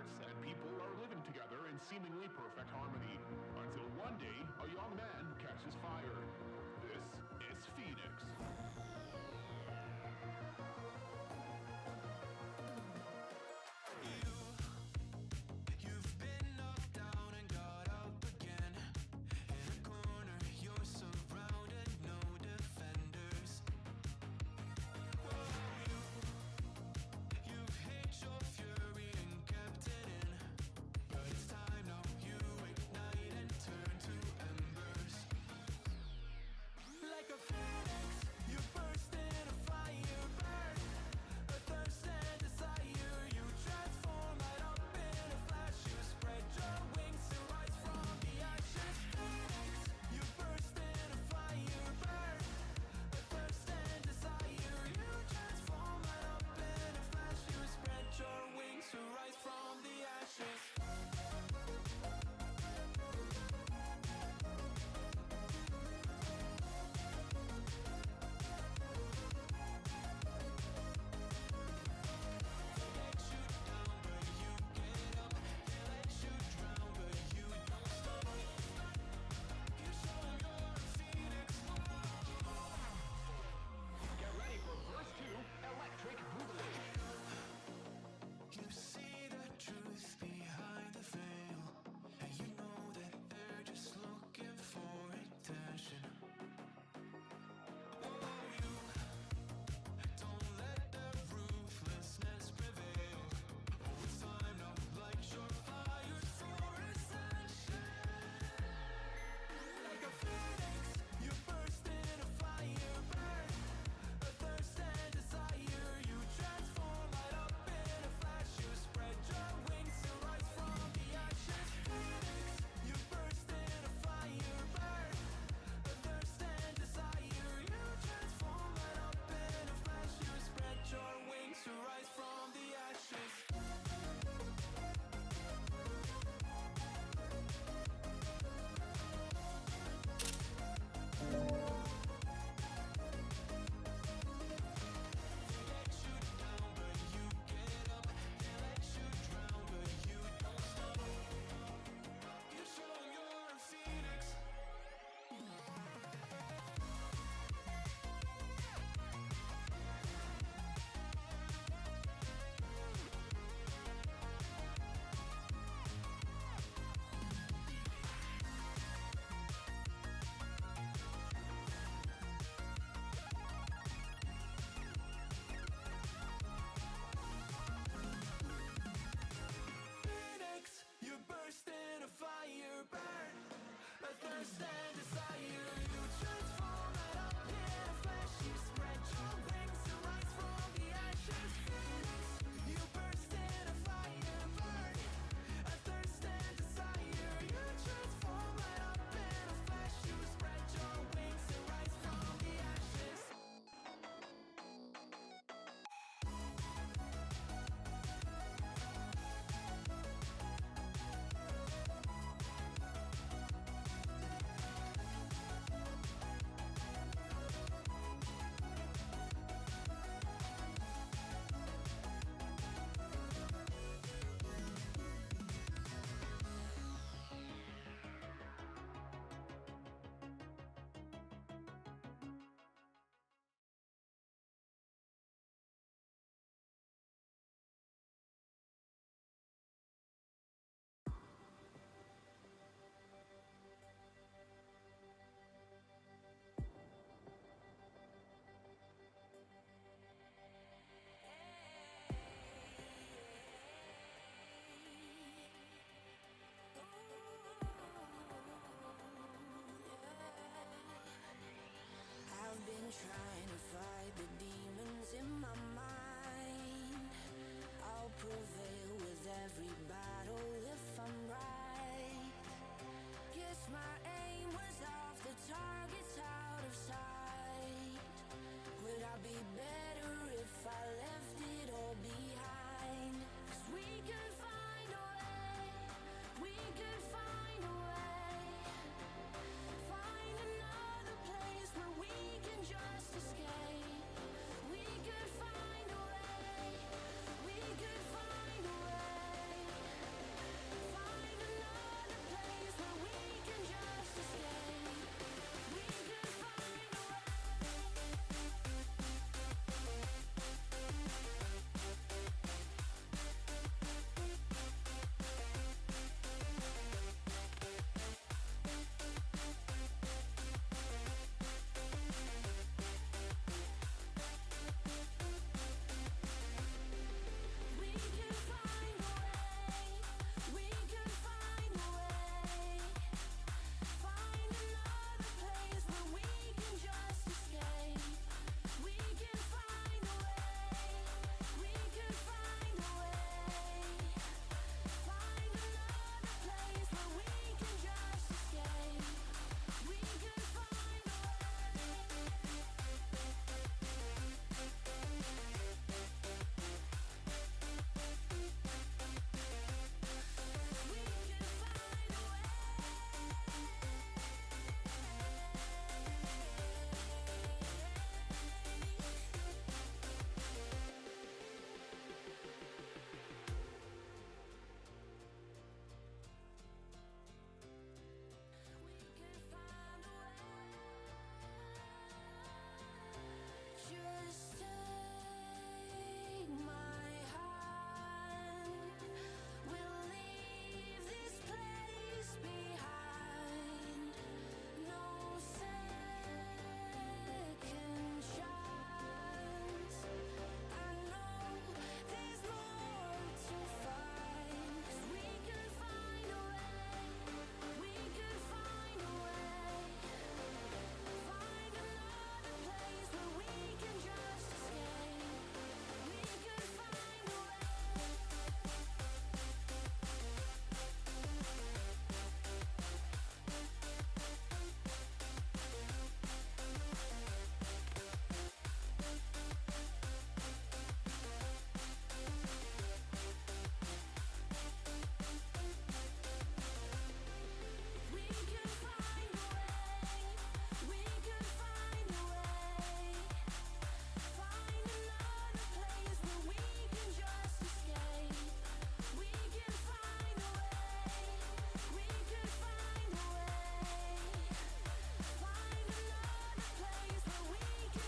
spirits and people are living together in seemingly perfect harmony. Until one day, a young man catches fire. This is Phoenix. Like a phoenix, you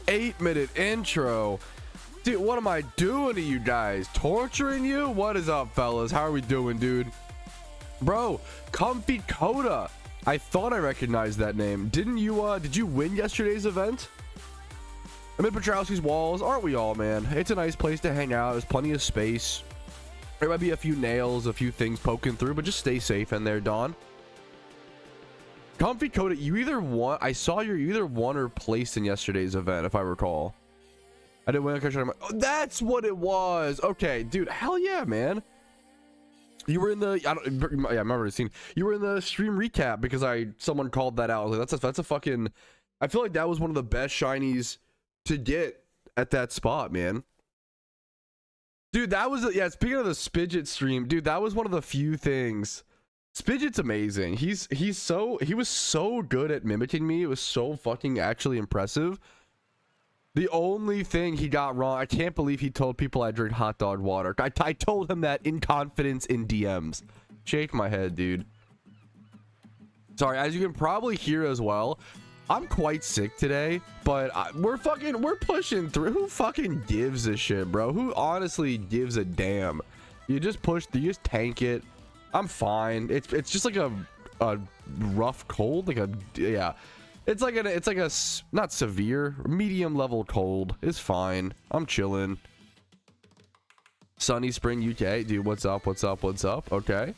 8-minute intro. Dude, what am I doing to you guys? Torturing you? What is up, fellas? How are we doing, dude? Bro, Comfy Coda. I thought I recognized that name. Didn't you, did you win yesterday's event? I'm in Patrouski's walls. Aren't we all, man? It's a nice place to hang out. There's plenty of space. There might be a few nails, a few things poking through, but just stay safe in there, Don. Comfy Coda, you either won. I saw you either won or placed in yesterday's event, if I recall. I didn't win. Oh, that's what it was. Okay, dude. Hell yeah, man. You were in the. Yeah, I remember the scene. You were in the stream recap because someone called that out. I was like, that's a fucking. I feel like that was one of the best shinies to get at that spot, man. Dude, that was yeah. Speaking of the Spidget stream, dude, that was one of the few things. Spidget's amazing. He was so good at mimicking me. It was so fucking actually impressive. The only thing he got wrong, I can't believe he told people I drink hot dog water. I told him that in confidence in DMs. Shake my head, dude. Sorry, as you can probably hear as well, I'm quite sick today, but we're pushing through. Who fucking gives a shit, bro? Who honestly gives a damn? You just tank it. I'm fine. It's just like a rough cold, yeah. It's like a not severe, medium level cold. It's fine. I'm chilling. Sunny Spring UK, dude. What's up? Okay.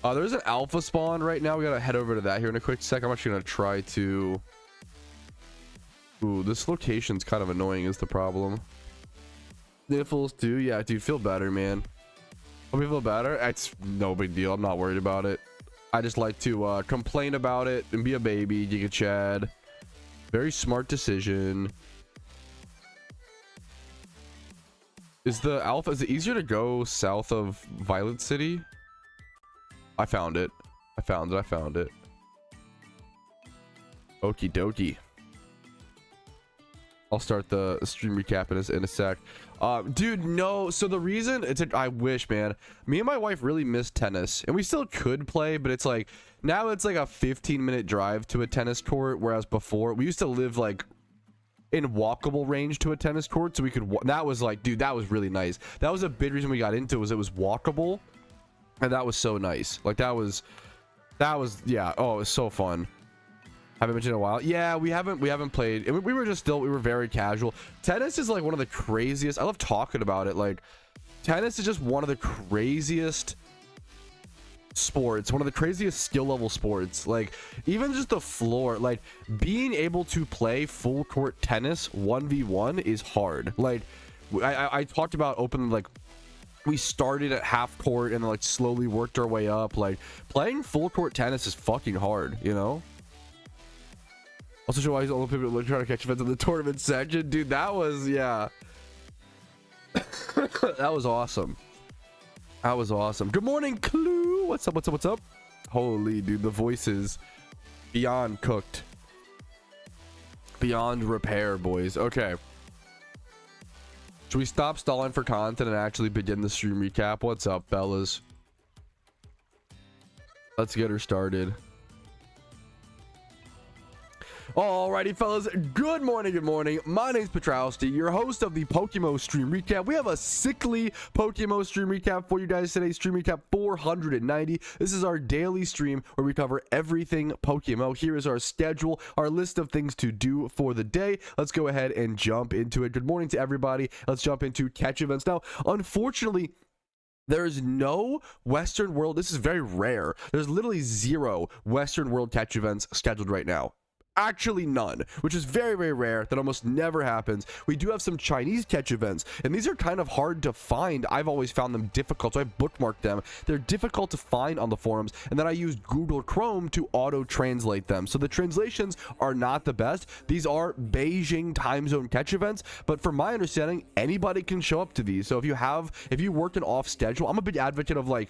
There's an alpha spawn right now. We gotta head over to that here in a quick sec. I'm actually gonna try to. Ooh, this location's kind of annoying. Is the problem? Sniffles too. Yeah, dude. Feel better, man. Hope you feel better. It's no big deal. I'm not worried about it. I just like to complain about it and be a baby. Giga Chad. Very smart decision. Is it easier to go south of Violet City? I found it. Okie dokie. I'll start the stream recap in a sec. Dude, no. So the reason I wish, man, me and my wife really miss tennis, and we still could play, but it's like now it's like a 15-minute drive to a tennis court, whereas before we used to live like in walkable range to a tennis court, so we could. That was like, dude, that was really nice. That was a big reason we got into it, was walkable, and that was so nice. Like that was yeah. Oh, it was so fun. Haven't mentioned in a while. Yeah, we haven't played. We were very casual. Tennis is like one of the craziest. I love talking about it. Like tennis is just one of the craziest sports, one of the craziest skill level sports. Like even just the floor, like being able to play full court tennis 1v1 is hard. Like I talked about opening, like we started at half court and like slowly worked our way up. Like playing full court tennis is fucking hard, you know. Also show why he's only people trying to catch events in the tournament section. Dude, that was, yeah. That was awesome. Good morning, Clue. What's up? Holy, dude, the voice is beyond cooked. Beyond repair, boys. Okay. Should we stop stalling for content and actually begin the stream recap? What's up, fellas? Let's get her started. Alrighty, fellas, good morning. My name's Patrouski, your host of the PokeMMO stream recap. We have a sickly PokeMMO stream recap for you guys today. Stream recap 490. This is our daily stream where we cover everything PokeMMO. Here is our schedule, our list of things to do for the day. Let's go ahead and jump into it. Good morning to everybody. Let's jump into catch events. Now, unfortunately, there is no Western World. This is very rare. There's literally 0 Western World catch events scheduled right now. Actually none, which is very, very rare. That almost never happens. We do have some Chinese catch events, and these are kind of hard to find. I've always found them difficult, so I bookmarked them. They're difficult to find on the forums, and then I used Google Chrome to auto translate them, so the translations are not the best. These are Beijing time zone catch events, but from my understanding, anybody can show up to these. So if you work an off schedule, I'm a big advocate of like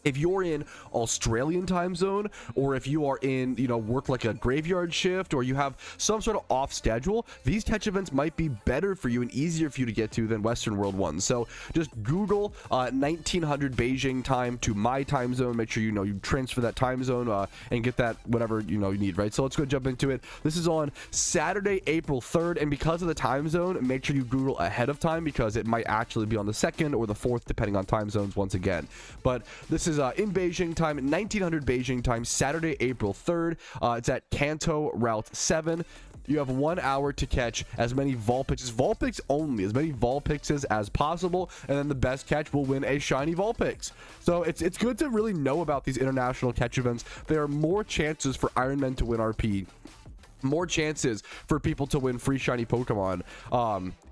If you're in Australian time zone, or if you are in, work like a graveyard shift, or you have some sort of off schedule, these catch events might be better for you and easier for you to get to than Western world ones. So just Google 1900 Beijing time to my time zone. Make sure you transfer that time zone and get that whatever you need, right? So let's go jump into it. This is on Saturday, April 3rd, and because of the time zone, make sure you Google ahead of time because it might actually be on the 2nd or the 4th depending on time zones once again. But this is in Beijing time, 1900 Beijing time, Saturday, April 3rd. It's at Kanto Route 7. You have 1 hour to catch as many Vulpix only, as many Vulpixes as possible, and then the best catch will win a shiny Vulpix. So it's good to really know about these international catch events. There are more chances for Iron Men to win RP, more chances for people to win free shiny Pokemon.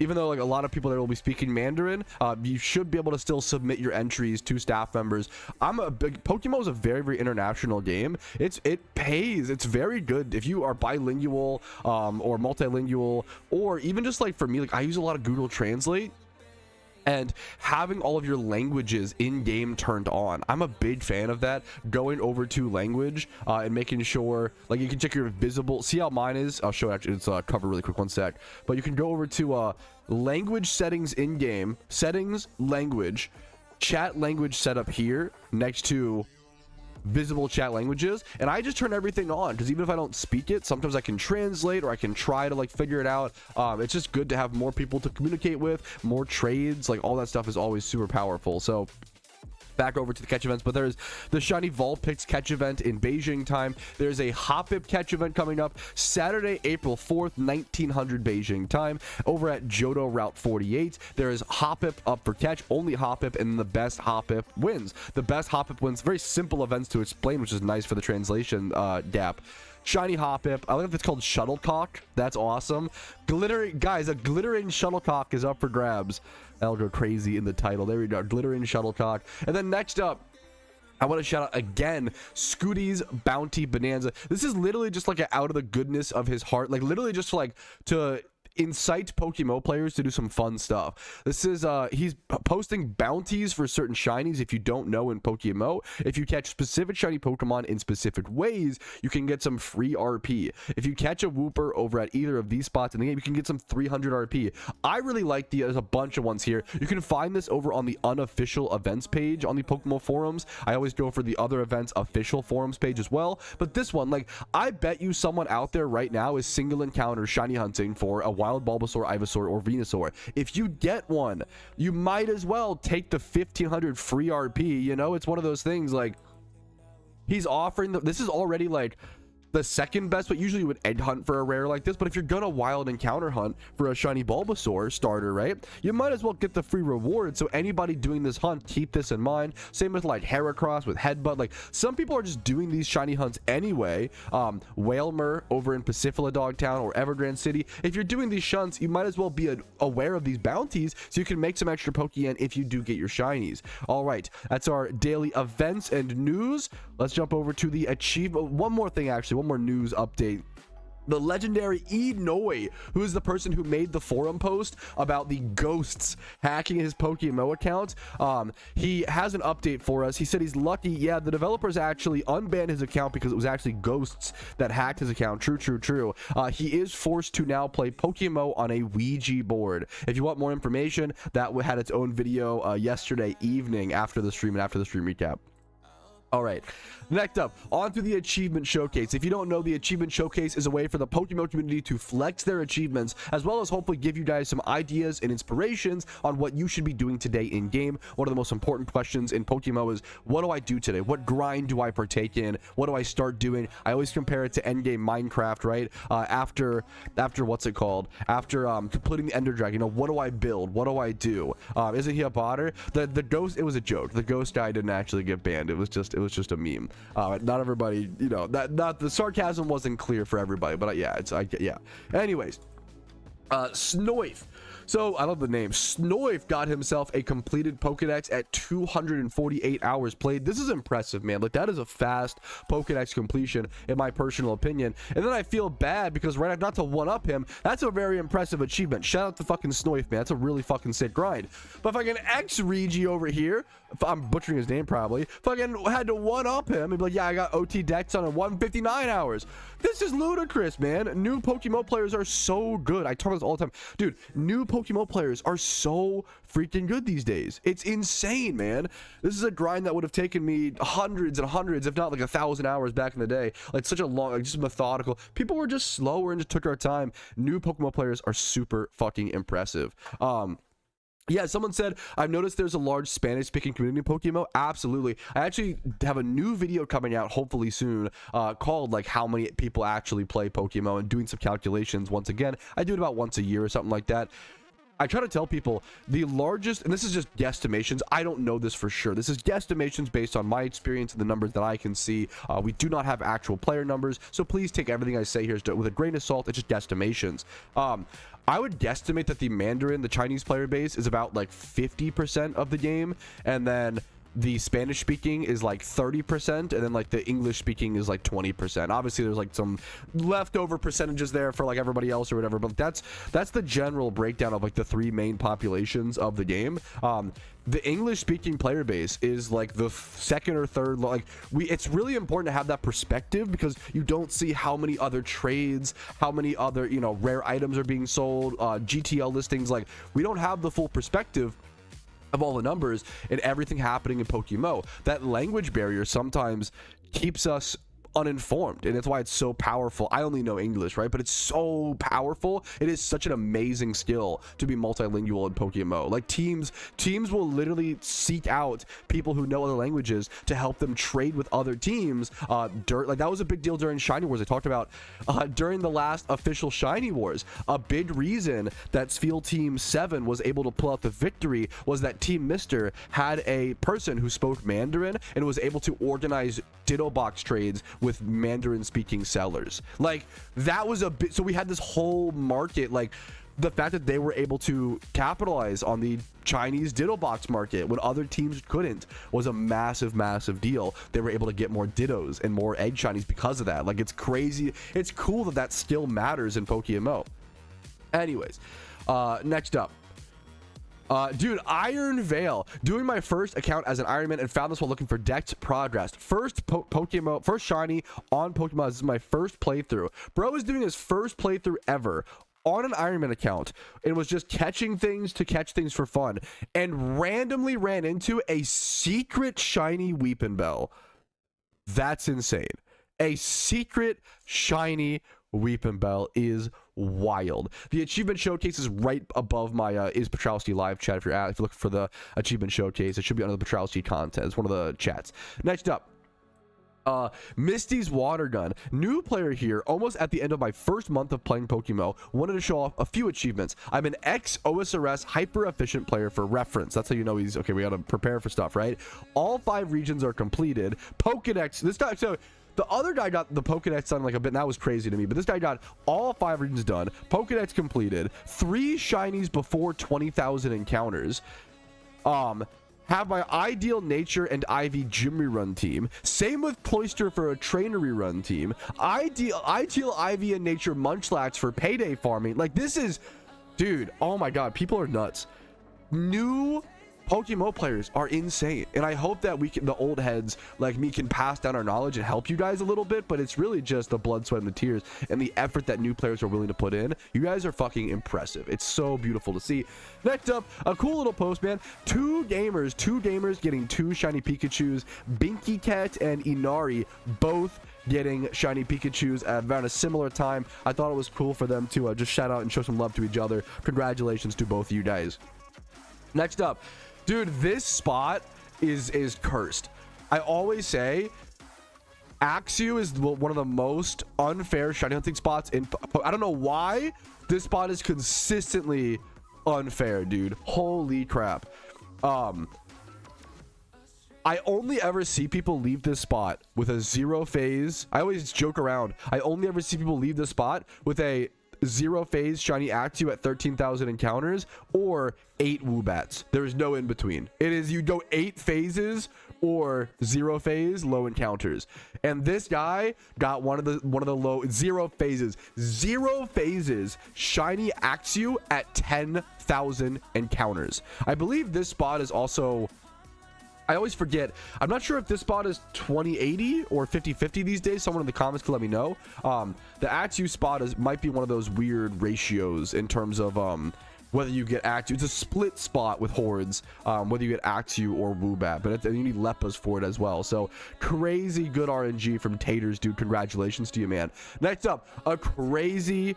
Even though like a lot of people there will be speaking Mandarin, you should be able to still submit your entries to staff members. PokeMMO is a very, very international game. It pays. It's very good if you are bilingual or multilingual, or even just like for me, like I use a lot of Google Translate. And having all of your languages in game turned on, I'm a big fan of that. Going over to language and making sure like you can check your visible, see how mine is. I'll show it, actually it's cover really quick, one sec. But you can go over to language settings in game, settings, language, chat language setup here next to visible chat languages, and I just turn everything on because even if I don't speak it, sometimes I can translate or I can try to like figure it out. It's just good to have more people to communicate with, more trades, like all that stuff is always super powerful. So back over to the catch events, but there's the shiny Vulpix catch event in Beijing time. There's a Hoppip catch event coming up Saturday, April 4th, 1900 Beijing time, over at Johto Route 48. There is Hoppip up for catch, only Hoppip, and the best Hoppip wins. The best Hoppip wins. Very simple events to explain, which is nice for the translation gap. Shiny Hoppip. I like if it's called Shuttlecock. That's awesome. Glittering, guys, a glittering Shuttlecock is up for grabs. That'll go crazy in the title. There we go. Glittering Shuttlecock. And then next up, I want to shout out again Scooty's Bounty Bonanza. This is literally just like an out of the goodness of his heart. Like literally just like to incite PokeMMO players to do some fun stuff. This is he's posting bounties for certain shinies. If you don't know, in PokeMMO, if you catch specific shiny Pokemon in specific ways, you can get some free RP. If you catch a Wooper over at either of these spots in the game, you can get some 300 RP. I really like there's a bunch of ones here. You can find this over on the unofficial events page on the PokeMMO forums. I always go for the other events official forums page as well, but this one, like, I bet you someone out there right now is single encounter shiny hunting for a wild Bulbasaur, Ivysaur, or Venusaur. If you get one, you might as well take the 1500 free RP. It's one of those things, like, he's offering this is already like the second best, but usually you would egg hunt for a rare like this. But if you're gonna wild encounter hunt for a shiny Bulbasaur starter, right, you might as well get the free reward. So anybody doing this hunt, keep this in mind. Same with like Heracross with Headbutt. Like, some people are just doing these shiny hunts anyway. Whalmer over in Pacifila Dogtown or Evergrande City, if you're doing these shunts, you might as well be aware of these bounties so you can make some extra Pokeyen if you do get your shinies. All right, that's our daily events and news. Let's jump over to the achievement. One more thing, actually, one more news update. The legendary Noi, who is the person who made the forum post about the ghosts hacking his PokeMMO account, he has an update for us. He said he's lucky. Yeah, the developers actually unbanned his account because it was actually ghosts that hacked his account. True. He is forced to now play PokeMMO on a Ouija board. If you want more information, that had its own video yesterday evening after the stream and after the stream recap. All right, next up, on to the Achievement Showcase. If you don't know, the Achievement Showcase is a way for the PokeMMO community to flex their achievements, as well as hopefully give you guys some ideas and inspirations on what you should be doing today in game. One of the most important questions in PokeMMO is, what do I do today? What grind do I partake in? What do I start doing? I always compare it to endgame Minecraft, right? After what's it called? After completing the Ender Dragon, what do I build? What do I do? Isn't he a botter? The ghost, it was a joke. The ghost guy didn't actually get banned. It was just a meme. Not everybody, not the sarcasm wasn't clear for everybody, but yeah. Anyways, Snoif. So I love the name. Snoif got himself a completed Pokedex at 248 hours played. This is impressive, man. Like, that is a fast Pokedex completion in my personal opinion. And then I feel bad because right, not to one up him, that's a very impressive achievement. Shout out to fucking Snoif, man. That's a really fucking sick grind. But if I can X Regi over here, I'm butchering his name probably, fucking had to one-up him and be like, yeah, I got OT dex on in 159 hours. This is ludicrous, man. New PokeMMO players are so good. I talk about this all the time. Dude, new PokeMMO players are so freaking good these days. It's insane, man. This is a grind that would have taken me hundreds and hundreds, if not like 1,000 hours back in the day. Like such a long, like just methodical. People were just slower and just took our time. New PokeMMO players are super fucking impressive. Yeah, someone said, I've noticed there's a large Spanish-speaking community in PokeMMO. Absolutely. I actually have a new video coming out, hopefully soon, called, like, how many people actually play PokeMMO, and doing some calculations. Once again, I do it about once a year or something like that. I try to tell people the largest, and this is just guesstimations. I don't know this for sure. This is guesstimations based on my experience and the numbers that I can see. We do not have actual player numbers, so please take everything I say here with a grain of salt. It's just guesstimations. I would guesstimate that the Mandarin, the Chinese player base, is about like 50% of the game, and then the Spanish speaking is like 30%, and then like the English speaking is like 20%. Obviously there's like some leftover percentages there for like everybody else or whatever, but that's the general breakdown of like the three main populations of the game. The English speaking player base is like the second or third, like it's really important to have that perspective, because you don't see how many other trades, how many other, you know, rare items are being sold, GTL listings. Like, we don't have the full perspective of all the numbers and everything happening in PokeMMO. That language barrier sometimes keeps us uninformed, and that's why it's so powerful. I only know English, right? But it's so powerful. It is such an amazing skill to be multilingual in PokeMMO. Like, teams will literally seek out people who know other languages to help them trade with other teams. Like, that was a big deal during Shiny Wars. I talked about during the last official Shiny Wars. A big reason that Sphere Team 7 was able to pull out the victory was that Team Mister had a person who spoke Mandarin and was able to organize Ditto Box trades with Mandarin speaking sellers. Like, that was a bit, so we had this whole market. Like, the fact that they were able to capitalize on the Chinese Ditto Box market when other teams couldn't was a massive deal. They were able to get more Dittos and more Egg Shinies because of that. Like, it's crazy. It's cool that that still matters in PokeMMO. Anyways, next up, dude, Iron Veil, doing my first account as an Ironman and found this while looking for Dex progress. First PokeMMO, first shiny on PokeMon. This is my first playthrough. Bro is doing his first playthrough ever on an Ironman account and was just catching things to catch things for fun, and randomly ran into a secret shiny Weepinbell. That's insane. A secret shiny Weepinbell is wild. The achievement showcase is right above my is Patrouski live chat. If you're looking for the achievement showcase, it should be under the Patrouski content. It's one of the chats. Next up, Misty's water gun. New player here, almost at the end of my first month of playing PokeMMO. Wanted to show off a few achievements. I'm an ex-OSRS hyper efficient player for reference. That's how you know he's okay. We gotta prepare for stuff, right? All 5 regions are completed. Pokedex, this guy, so the other guy got the Pokedex done like a bit, and that was crazy to me, but this guy got all 5 regions done, Pokedex completed, 3 shinies before 20,000 encounters, have my Ideal Nature and Ivy gym rerun team, same with Cloyster for a trainer rerun team, Ideal Ivy and Nature Munchlax for payday farming. Like, this is, dude, oh my god, people are nuts. New PokeMMO players are insane, and I hope that we can, the old heads like me, can pass down our knowledge and help you guys a little bit, but it's really just the blood, sweat, and the tears and the effort that new players are willing to put in. You guys are fucking impressive. It's so beautiful to see. Next up, a cool little post, man. Two gamers getting 2 shiny Pikachus, Binky Cat and Inari, both getting shiny Pikachus at around a similar time. I thought it was cool for them to just shout out and show some love to each other. Congratulations to both of you guys. Next up, dude, this spot is cursed. I always say Axew is one of the most unfair shiny hunting spots in I don't know why this spot is consistently unfair, dude. Holy crap. I only ever see people leave this spot with a 0 phase. I always joke around. I only ever see people leave this spot with a 0 phase shiny Axew at 13,000 encounters or 8 Woobats. There is no in between. It is, you go 8 phases or 0 phase, low encounters. And this guy got one of the low 0 phases shiny Axew at 10,000 encounters. I believe this spot is also, I always forget. I'm not sure if this spot is 20/80 or 50/50 these days. Someone in the comments can let me know. The Atsu spot might be one of those weird ratios in terms of whether you get Atsu. It's a split spot with hordes, whether you get Atsu or Woobat, but you need Leppas for it as well. So crazy good RNG from Taters, dude. Congratulations to you, man. Next up, a crazy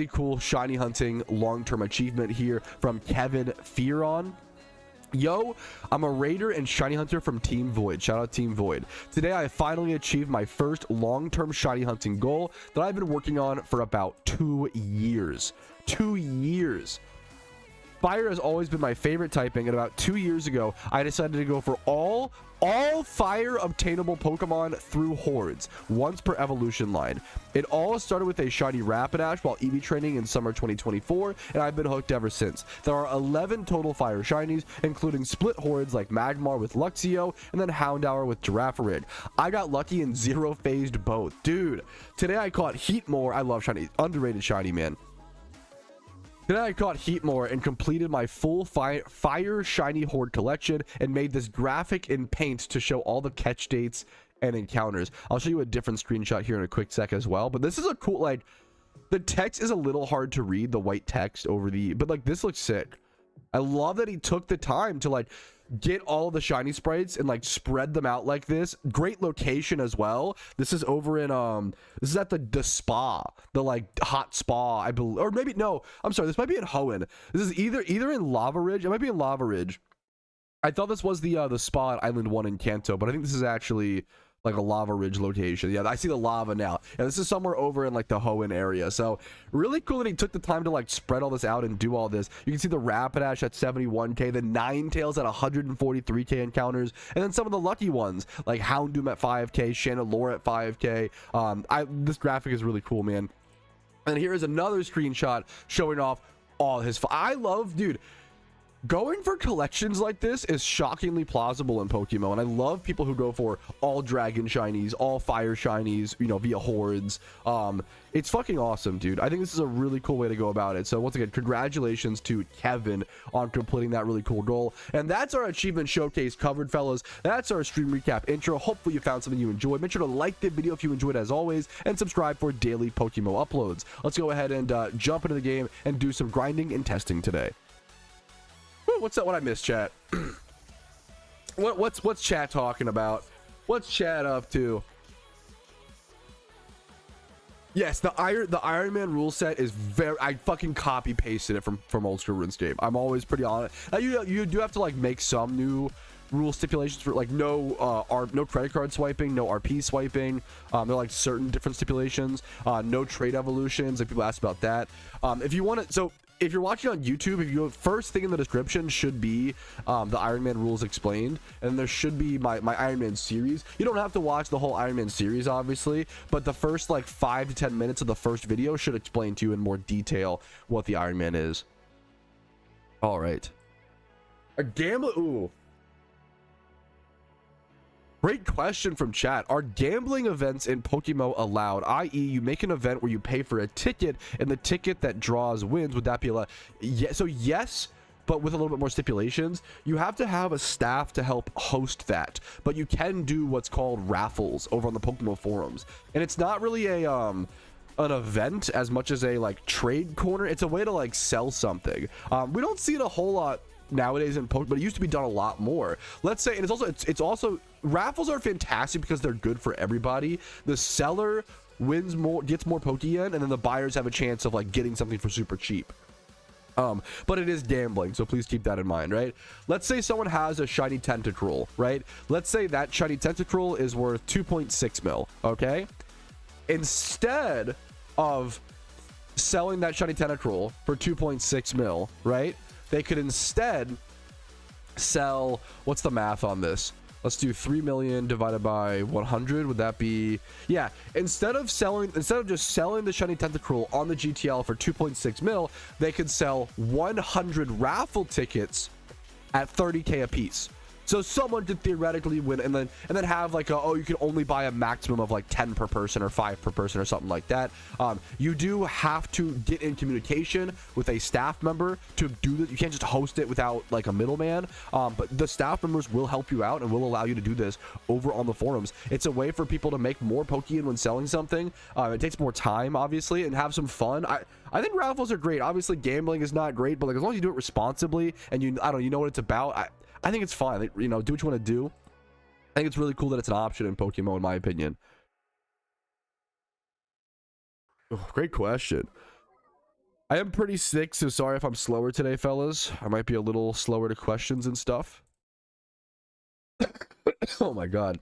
cool shiny hunting long-term achievement here from Kevin Fearon. Yo, I'm a raider and shiny hunter from Team Void. Shout out Team Void. Today I finally achieved my first long-term shiny hunting goal that I've been working on for about 2 years. 2 years. Fire has always been my favorite typing, and about 2 years ago I decided to go for all fire obtainable Pokemon through hordes, once per evolution line. It all started with a shiny Rapidash while EV training in summer 2024, and I've been hooked ever since. There are 11 total fire shinies, including split hordes like Magmar with Luxio and then Houndour with Girafarig. I got lucky and zero phased both. Dude, today I caught Heatmore. I love shiny, underrated shiny, man. Today I caught Heatmore and completed my full fire shiny horde collection and made this graphic in paint to show all the catch dates and encounters. I'll show you a different screenshot here in a quick sec as well, but this is a cool, like, the text is a little hard to read, the white text over the, but like this looks sick. I love that he took the time to like get all of the shiny sprites and like spread them out like this. Great location as well. This is over in this is at the spa, the like hot spa, I believe, or maybe no, I'm sorry, this might be in Hoenn. This is either in Lava Ridge. It might be in Lava Ridge. I thought this was the spa at Island 1 in Kanto, but I think this is actually like a Lava Ridge location. Yeah, I see the lava now. Yeah, this is somewhere over in like the Hoenn area. So really cool that he took the time to like spread all this out and do all this. You can see the Rapidash at 71k, the Ninetales at 143k encounters, and then some of the lucky ones like Houndoom at 5k, Chandelure at 5k. This graphic is really cool, man. And here is another screenshot showing off all his I love, dude, going for collections like this is shockingly plausible in Pokemon, and I love people who go for all dragon shinies, all fire shinies, you know, via hordes. It's fucking awesome, dude. I think this is a really cool way to go about it. So once again, congratulations to Kevin on completing that really cool goal. And that's our achievement showcase covered, fellas. That's our stream recap intro. Hopefully you found something you enjoyed. Make sure to like the video if you enjoyed, as always, and subscribe for daily PokeMMO uploads. Let's go ahead and jump into the game and do some grinding and testing today. What's that? What I missed, chat? What's chat talking about? What's chat up to? Yes, the Iron Man rule set is very. I fucking copy pasted it from old school RuneScape. I'm always pretty on it. Now you do have to like make some new rule stipulations for like no credit card swiping, no RP swiping. There are like certain different stipulations. No trade evolutions. Like people ask about that. If you want to, so. If you're watching on YouTube, if you go, first thing in the description should be the Iron Man rules explained, and there should be my Iron Man series. You don't have to watch the whole Iron Man series, obviously, but the first like 5 to 10 minutes of the first video should explain to you in more detail what the Iron Man is. All right, a gambler. Ooh, great question from chat. Are gambling events in PokeMMO allowed? I.e., you make an event where you pay for a ticket, and the ticket that draws wins. Would that be allowed? Yeah, so yes, but with a little bit more stipulations. You have to have a staff to help host that, but you can do what's called raffles over on the PokeMMO forums, and it's not really a an event as much as a like trade corner. It's a way to like sell something. We don't see it a whole lot nowadays in Pokemon, but it used to be done a lot more. Let's say, and it's also raffles are fantastic because they're good for everybody. The seller wins more, gets more Pokeyen, and then the buyers have a chance of like getting something for super cheap. But it is gambling, so please keep that in mind, right? Let's say someone has a shiny Tentacruel, right? Let's say that shiny Tentacruel is worth 2.6 mil, okay? Instead of selling that shiny Tentacruel for 2.6 mil, right? They could instead sell, what's the math on this? Let's do 3 million divided by 100. Would that be, yeah, instead of just selling the shiny Tentacruel on the GTL for 2.6 mil, they could sell 100 raffle tickets at 30k a piece. So someone could theoretically win and then have like a, oh, you can only buy a maximum of like 10 per person or 5 per person or something like that. You do have to get in communication with a staff member to do that. You can't just host it without like a middleman. But the staff members will help you out and will allow you to do this over on the forums. It's a way for people to make more Pokeyen when selling something. It takes more time, obviously, and have some fun. I think raffles are great. Obviously, gambling is not great, but like as long as you do it responsibly and you know what it's about. I think it's fine. You know, do what you want to do. I think it's really cool that it's an option in PokeMMO, in my opinion. Oh, great question. I am pretty sick, so sorry if I'm slower today, fellas. I might be a little slower to questions and stuff. Oh my god.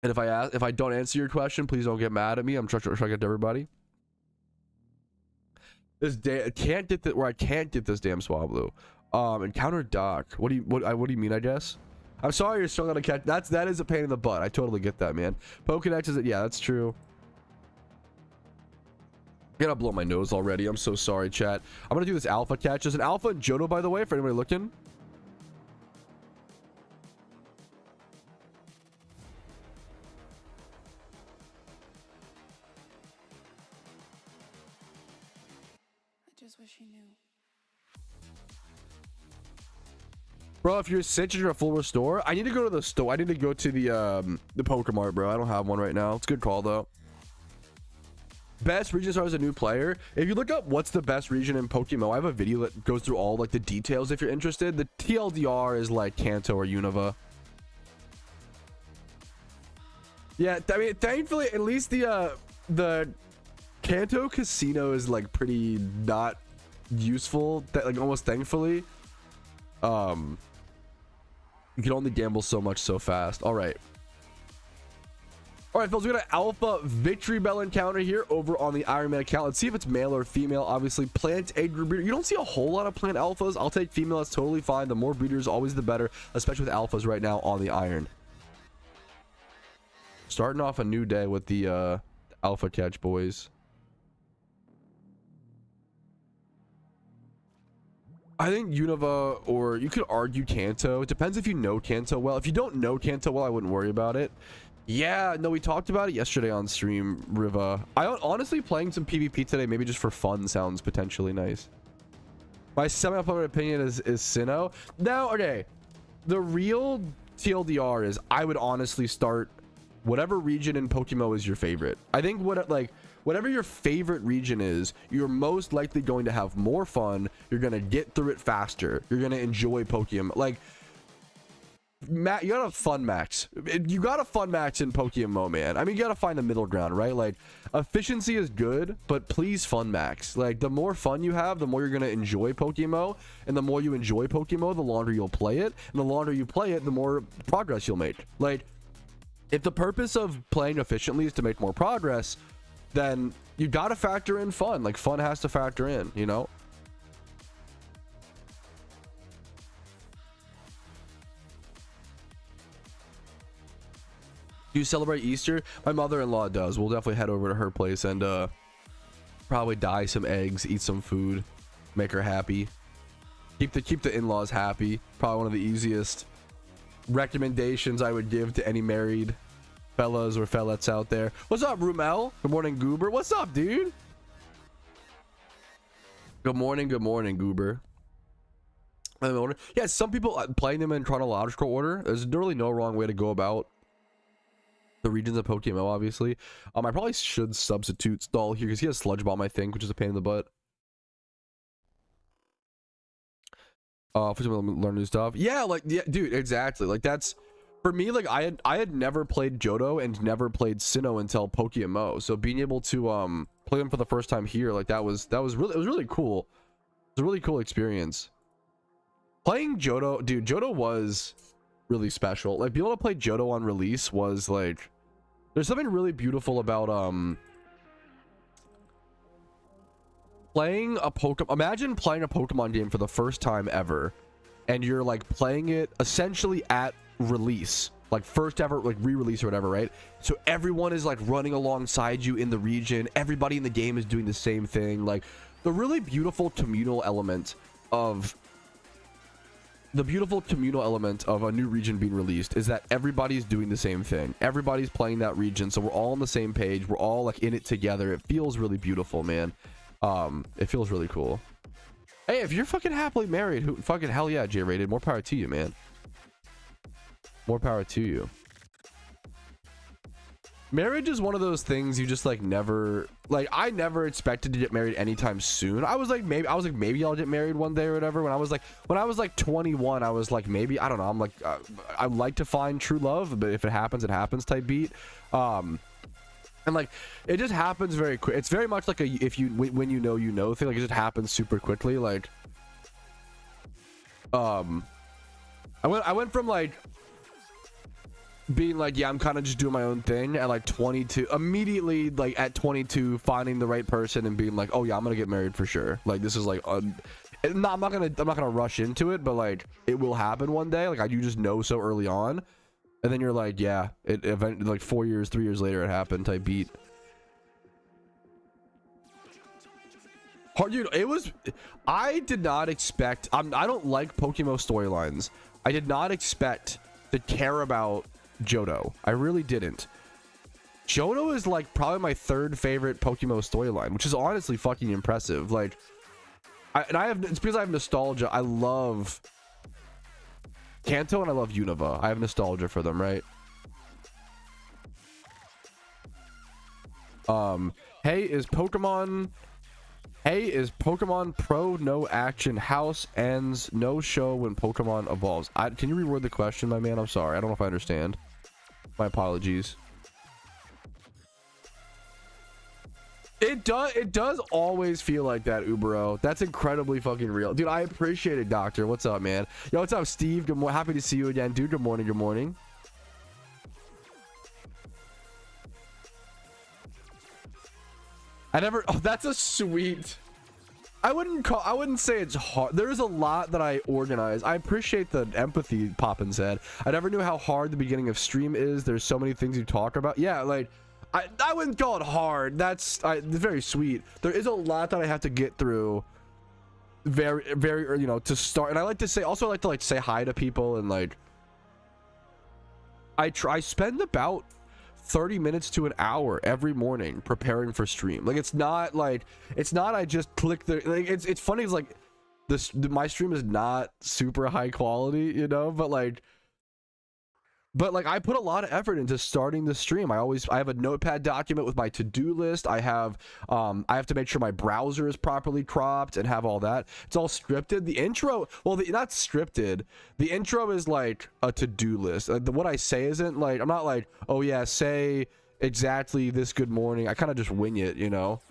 And if I don't answer your question, please don't get mad at me. I'm trying to get to everybody. This day I can't get this damn Swablu. Encounter Doc. What do you mean, I guess? I'm sorry you're struggling to catch. That is a pain in the butt. I totally get that, man. Pokedex is it? Yeah, that's true. I'm gonna blow my nose already. I'm so sorry, chat. I'm gonna do this alpha catch. There's an alpha in Johto, by the way, for anybody looking. I just wish he knew. Bro, if you're Cinch and you're a full restore, I need to go to the store. I need to go to the Pokemart, bro. I don't have one right now. It's a good call, though. Best region as a new player. If you look up what's the best region in PokeMMO, I have a video that goes through all like the details if you're interested. The TLDR is like Kanto or Unova. Yeah, I mean, thankfully, at least the Kanto Casino is like pretty not useful. That like almost thankfully. You can only gamble so much so fast. All right, fellas, we got an alpha victory bell encounter here over on the Iron Man account. Let's see if it's male or female. Obviously, plant egg breeder. You don't see a whole lot of plant alphas. I'll take female. That's totally fine. The more breeders, always the better, especially with alphas right now on the Iron. Starting off a new day with the alpha catch, boys. I think Unova, or you could argue Kanto. It depends if you know Kanto well. If you don't know Kanto well, I wouldn't worry about it. Yeah, no, we talked about it yesterday on stream, Riva. Honestly, playing some PvP today, maybe just for fun, sounds potentially nice. My semi-unpopular opinion is Sinnoh. Now, okay, the real TLDR is I would honestly start whatever region in PokeMMO is your favorite. I think whatever your favorite region is, you're most likely going to have more fun. You're going to get through it faster. You're going to enjoy Pokemon. Like, you got a fun max. You got a fun max in PokeMMO, man. I mean, you got to find the middle ground, right? Like, efficiency is good, but please fun max. Like, the more fun you have, the more you're going to enjoy PokeMMO. And the more you enjoy PokeMMO, the longer you'll play it. And the longer you play it, the more progress you'll make. Like, if the purpose of playing efficiently is to make more progress, then you got to factor in fun. Like, fun has to factor in, you know? Do you celebrate Easter? My mother-in-law does. We'll definitely head over to her place and probably dye some eggs, eat some food, make her happy. Keep the in-laws happy. Probably one of the easiest recommendations I would give to any married fellas or fellettes out there. What's up, Rumel? Good morning, Goober. What's up, dude? Good morning, Goober. Yeah, some people playing them in chronological order. There's really no wrong way to go about the regions of PokeMMO, obviously. I probably should substitute Stall here because he has Sludge Bomb, I think, which is a pain in the butt. For some to learn new stuff. Yeah, like, yeah, dude, exactly. Like, that's for me. Like, I had never played Johto and never played Sinnoh until PokeMMO. So being able to play them for the first time here, like, it was really cool. It was a really cool experience. Playing Johto, dude, Johto was really special. Like, being able to play Johto on release was like, there's something really beautiful about playing a Pokemon. Imagine playing a Pokemon game for the first time ever, and you're like playing it essentially at release, like first ever, like re-release or whatever, right? So everyone is like running alongside you in the region. Everybody in the game is doing the same thing. Like, the really beautiful communal element of the beautiful communal element of a new region being released is that everybody's doing the same thing. Everybody's playing that region, so we're all on the same page. We're all like in it together. It feels really beautiful, man. It feels really cool. Hey, if you're fucking happily married, who fucking hell yeah, J-rated. More power to you, man. More power to you. Marriage is one of those things you just like never, like I never expected to get married anytime soon. I was like maybe I'll get married one day or whatever. When I was like 21, I was like maybe, I don't know, I'm like I'd like to find true love, but if it happens, it happens type beat. And like it just happens very quick. It's very much like a when you know thing. Like it just happens super quickly. Like I went from like being like, yeah, I'm kind of just doing my own thing at like 22, immediately like at 22 finding the right person and being like, oh yeah, I'm gonna get married for sure. Like this is like I'm not gonna rush into it, but like it will happen one day. Like you just know so early on, and then you're like, yeah, it eventually, like 3 years later it happened type beat. Hard, dude. I did not expect, I don't like PokeMMO storylines. I did not expect to care about Johto. I really didn't. Johto is like probably my third favorite PokeMMO storyline, which is honestly fucking impressive. Like it's because I have nostalgia. I love Kanto and I love Unova. I have nostalgia for them, right? Hey, is Pokemon Pro no action? House ends no show when Pokemon evolves. Can you reword the question, my man? I'm sorry, I don't know if I understand. My apologies. It does always feel like that, Ubero. That's incredibly fucking real, dude. I appreciate it, Doctor. What's up, man? Yo, what's up, Steve? Good morning. Happy to see you again, dude. Good morning. Good morning. Oh, that's a sweet. I wouldn't say it's hard. There's a lot that I organize. I appreciate the empathy Poppin said. I never knew how hard the beginning of stream is. There's so many things you talk about. Yeah, like I wouldn't call it hard. That's very sweet. There is a lot that I have to get through. Very, you know, to start. And I like to say say hi to people, and like I spend about 30 minutes to an hour every morning preparing for stream. Like it's not I just click the, like it's funny, it's like my stream is not super high quality, you know, but like I put a lot of effort into starting the stream. I have a notepad document with my to-do list. I have to make sure my browser is properly cropped and have all that. It's all scripted. The intro, well, not scripted. The intro is like a to-do list. What I say isn't like, I'm not like, oh yeah, say exactly this good morning. I kind of just wing it, you know.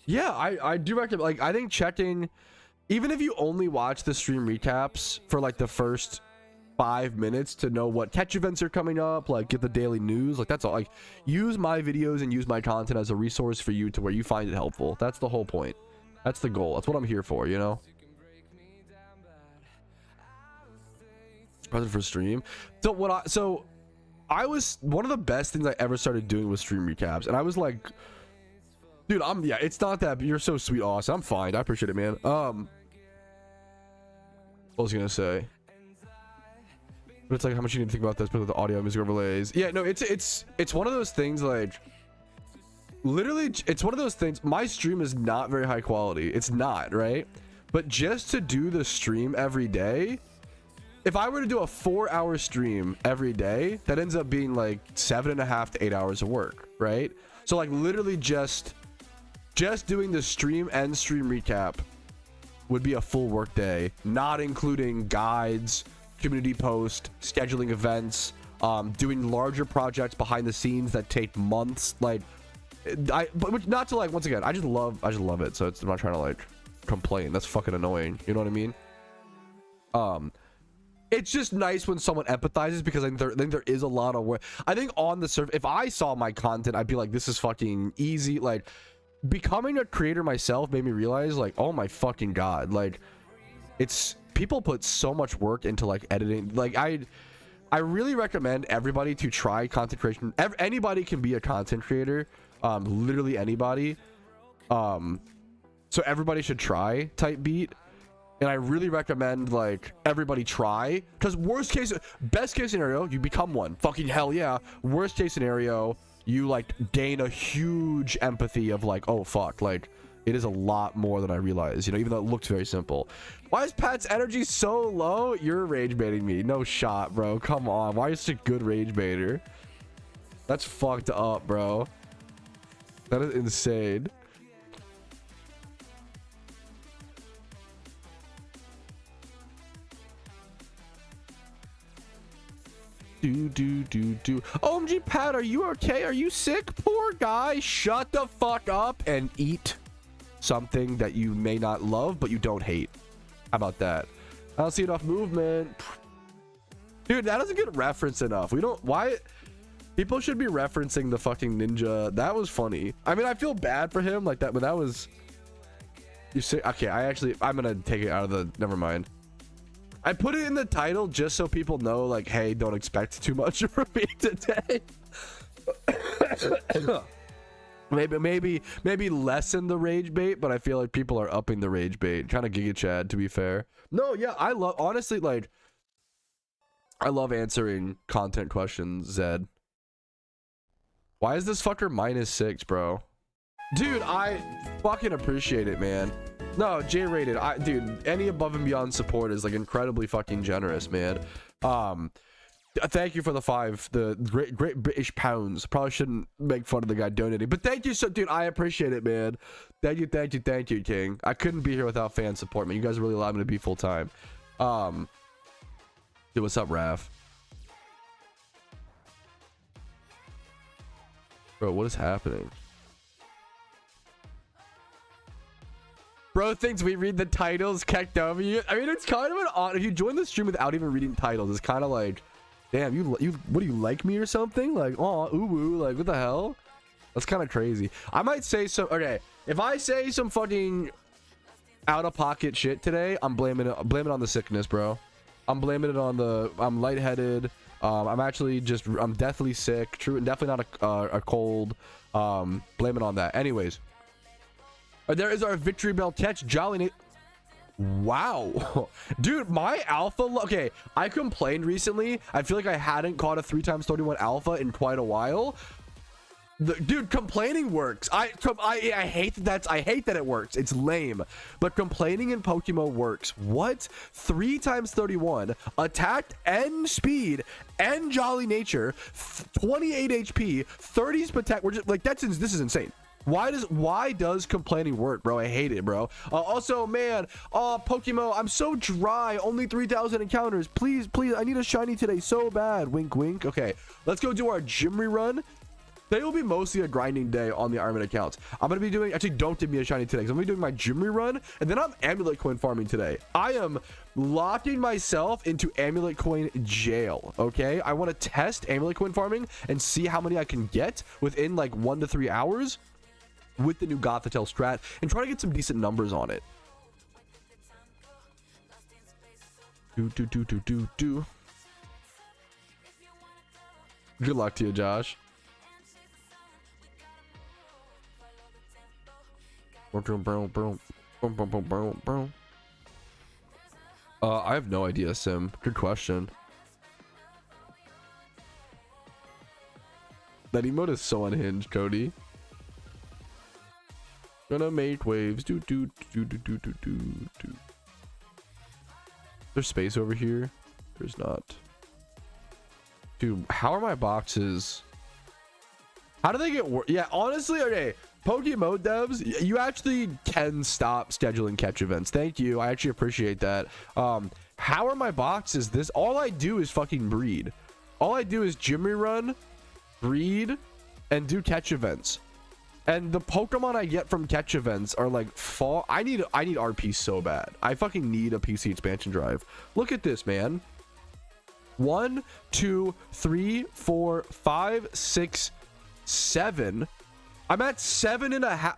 Yeah, I do recommend, like, I think checking, even if you only watch the stream recaps for like the first 5 minutes to know what catch events are coming up, like get the daily news, like that's all. Like use my videos and use my content as a resource for you to where you find it helpful. That's the whole point. That's the goal. That's what I'm here for, you know. Present for stream. So I was, one of the best things I ever started doing was stream recaps, and I was like, dude, yeah, it's not that, but you're so sweet, Austin. I'm fine. I appreciate it, man. What was I gonna say? But it's like how much you need to think about this, with the audio and music overlays. Yeah, no, it's one of those things, like literally it's one of those things. My stream is not very high quality. It's not, right? But just to do the stream every day, if I were to do a 4-hour stream every day, that ends up being like 7.5 to 8 hours of work, right? So like literally just doing the stream and stream recap would be a full work day, not including guides, community post, scheduling events, doing larger projects behind the scenes that take months. Like but not to, like, once again, I just love it. So I'm not trying to like complain. That's fucking annoying. You know what I mean? It's just nice when someone empathizes, because I think there is a lot of work. I think on the surface, if I saw my content, I'd be like, this is fucking easy. Like, becoming a creator myself made me realize, like, oh my fucking god, like, it's, people put so much work into like editing. Like I really recommend everybody to try content creation. Anybody can be a content creator, literally anybody. so everybody should try type beat. And I really recommend like everybody try, because best case scenario, you become one. Fucking hell yeah. Worst case scenario, you like gain a huge empathy of like, oh fuck, like it is a lot more than I realized, you know, even though it looks very simple. Why is Pat's energy so low? You're rage baiting me. No shot, bro. Come on. Why are you such a good rage baiter? That's fucked up, bro. That is insane. OMG Pat, are you okay? Are you sick? Poor guy. Shut the fuck up and eat something that you may not love but you don't hate. How about that? I don't see enough movement. Dude, that doesn't get referenced enough. We don't. Why? People should be referencing the fucking ninja. That was funny. I mean, I feel bad for him like that, but that was. You say okay? I'm gonna take it out of the. Never mind. I put it in the title just so people know, like, hey, don't expect too much from me today. maybe lessen the rage bait, but I feel like people are upping the rage bait. Kind of Giga Chad, to be fair. No, yeah, honestly, like, I love answering content questions, Zed. Why is this fucker -6, bro? Dude, I fucking appreciate it, man. No, J-rated. Dude, any above and beyond support is like incredibly fucking generous, man. Thank you for the 5, the great British pounds. Probably shouldn't make fun of the guy donating, but thank you so, dude. I appreciate it, man. Thank you, King. I couldn't be here without fan support, man. You guys really allowed me to be full time. Dude, what's up, Raph? Bro, what is happening? Bro thinks we read the titles, kecked over you. I mean, it's kind of an odd. If you join the stream without even reading titles, it's kind of like, damn, you what do you like me or something? Like, oh, ooh, like what the hell? That's kind of crazy. I might say some. Okay, if I say some fucking out of pocket shit today, I'm blaming it on the sickness, bro. I'm blaming it on the. I'm lightheaded. I'm definitely sick. True, definitely not a cold. Blame it on that. Anyways. There is our victory bell catch. Jolly Nate. Wow. Dude, my alpha. Okay, I complained recently. I feel like I hadn't caught a 3x31 alpha in quite a while. Dude, complaining works. I hate that it works. It's lame. But complaining in PokeMMO works. What? 3x31 attack and speed and jolly nature, 28 HP, 30s protect. We're just like this is insane. Why does complaining work, bro? I hate it, bro. Also, man, PokeMMO, I'm so dry. Only 3,000 encounters. Please, I need a shiny today so bad. Wink, wink. Okay, let's go do our gym rerun. Today will be mostly a grinding day on the Ironman accounts. I'm gonna be doing, actually, don't give me a shiny today, because I'm gonna be doing my gym rerun, and then I'm amulet coin farming today. I am locking myself into amulet coin jail. Okay, I want to test amulet coin farming and see how many I can get within like 1 to 3 hours. With the new Gothitelle strat and try to get some decent numbers on it. Do. Good luck to you, Josh. I have no idea, Sim. Good question. That emote is so unhinged, Cody. Gonna make waves. There's space over here. There's not. Dude, how are my boxes? How do they get worse? Yeah, honestly, okay. PokeMMO devs, you actually can stop scheduling catch events. Thank you. I actually appreciate that. How are my boxes this? All I do is fucking breed. All I do is gym rerun, breed, and do catch events. And the Pokemon I get from catch events are like fall. I need RP so bad. I fucking need a PC expansion drive. Look at this, man. 1, 2, 3, 4, 5, 6, 7. I'm at 7.5.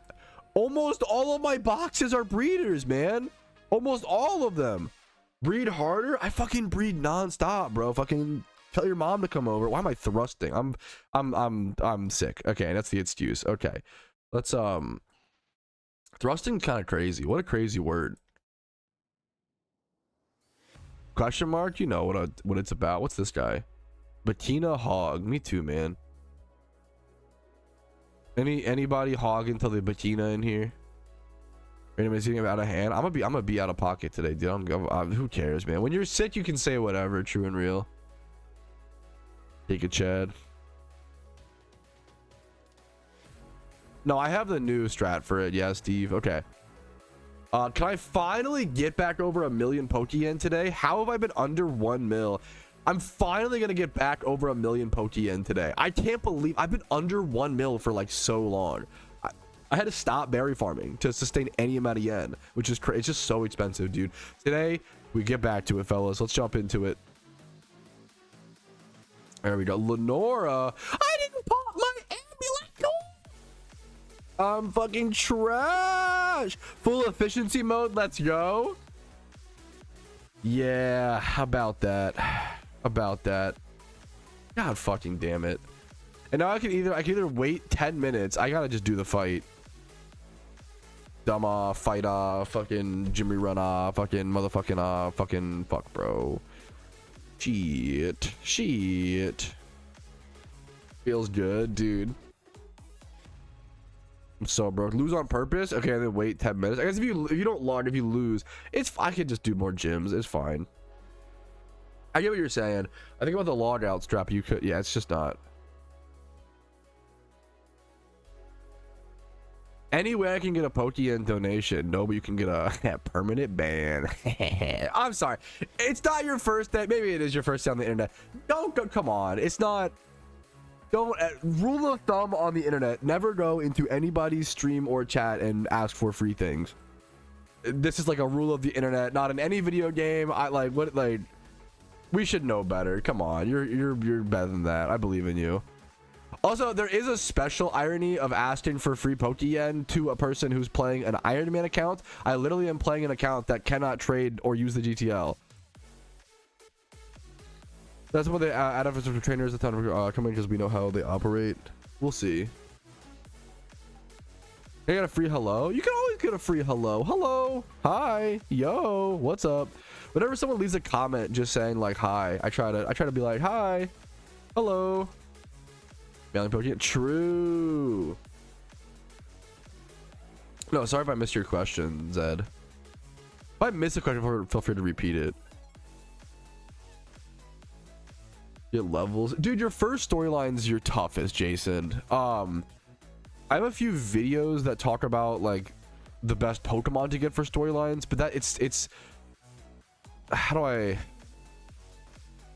Almost all of my boxes are breeders, man. Almost all of them. Breed harder. I fucking breed nonstop, bro. Fucking tell your mom to come over. Why am I thrusting? I'm sick. Okay, that's the excuse. Okay, let's Thrusting kind of crazy. What a crazy word. Question mark? You know what it's about. What's this guy? Batina hog. Me too, man. Anybody hog until the Batina in here? Anybody's getting out of hand? I'm gonna be out of pocket today, dude. Who cares, man? When you're sick, you can say whatever. True and real. Take a Chad. No, I have the new strat for it. Yeah, Steve. Okay. Can I finally get back over 1 million Pokeyen today? How have I been under 1 mil? I'm finally gonna get back over 1 million Pokeyen today. I can't believe I've been under 1 mil for like so long. I had to stop berry farming to sustain any amount of yen, which is crazy. It's just so expensive, dude. Today we get back to it, fellas. Let's jump into it. There we go. Lenora, I didn't pop my amulet. I'm fucking trash. Full efficiency mode. Let's go. Yeah, how about that? About that. God fucking damn it. And now I can either wait 10 minutes. I gotta just do the fight. Dumb off, fight off, fucking Jimmy run off, fucking motherfucking off, fucking fuck, bro. Shit. Feels good, dude. I'm so broke. Lose on purpose? Okay, and then wait 10 minutes. I guess if you don't log, if you lose, I could just do more gyms. It's fine. I get what you're saying. I think about the log out strap. You could, yeah, it's just not. Any way I can get a Pokeyen donation. No, but you can get a permanent ban. I'm sorry. It's not your first day. Maybe it is your first day on the internet. Don't go. Come on. It's not. Don't. Rule of thumb on the internet. Never go into anybody's stream or chat and ask for free things. This is like a rule of the internet. Not in any video game. We should know better. Come on. You're better than that. I believe in you. Also, there is a special irony of asking for free Pokeyen to a person who's playing an Iron Man account. I literally am playing an account that cannot trade or use the GTL. That's what they add up for trainers a ton of coming because we know how they operate. We'll see. I got a free hello. You can always get a free hello. Hello, hi, yo, what's up? Whenever someone leaves a comment just saying like hi, I try to be like hi, hello. Pokemon. True. No, sorry if I missed your question, Zed. If I missed a question, feel free to repeat it. Get levels, dude. Your first storyline's your toughest, Jason. I have a few videos that talk about like the best Pokemon to get for storylines, but that it's how do I?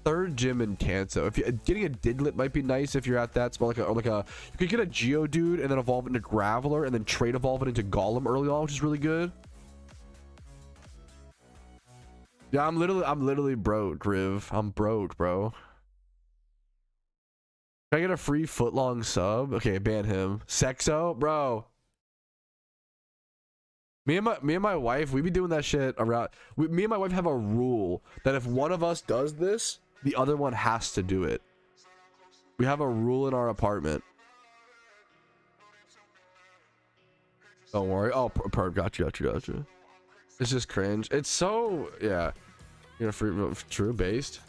Third gym in Kanto. If you're getting a Diglett might be nice if you're at that spot, you could get a Geodude and then evolve it into Graveler and then trade evolve it into Golem early on, which is really good. Yeah, I'm literally broke, Riv. I'm broke, bro. Can I get a free footlong sub? Okay, ban him. Sexo, bro. Me and my wife, we be doing that shit around. Me and my wife have a rule that if one of us does this, the other one has to do it. We have a rule in our apartment. Don't worry. Oh, gotcha. It's just cringe. It's so, yeah. You know, for true based.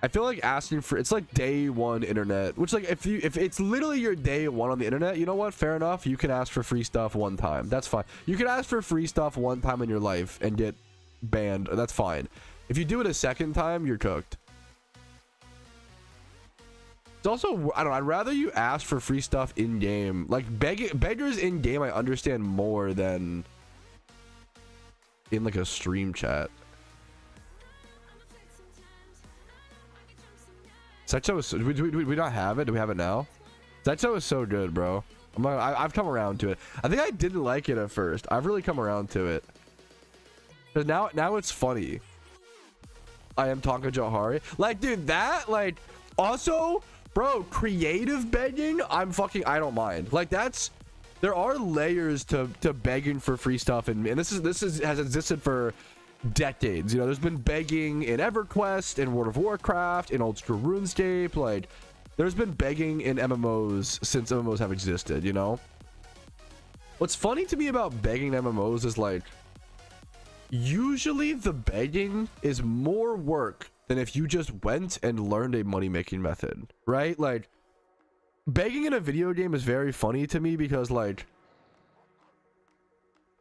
I feel like asking for, it's like day one internet, which like if it's literally your day one on the internet, you know what? Fair enough. You can ask for free stuff one time. That's fine. You can ask for free stuff one time in your life and get banned. That's fine. If you do it a second time, you're cooked. It's also, I don't know, I'd rather you ask for free stuff in game. Like beggars in game, I understand more than in like a stream chat. Sexo is, do we not have it? Do we have it now? Sexo is so good, bro. I've come around to it. I think I didn't like it at first. I've really come around to it. But now it's funny. I am Tonka Johari. Like, dude, that, like, also, bro, creative begging, I don't mind. Like, there are layers to begging for free stuff, and this has existed for decades. You know, there's been begging in EverQuest, in World of Warcraft, in old school RuneScape. Like, there's been begging in MMOs since MMOs have existed, you know? What's funny to me about begging MMOs is like, usually the begging is more work than if you just went and learned a money making method, right? Like, begging in a video game is very funny to me because like,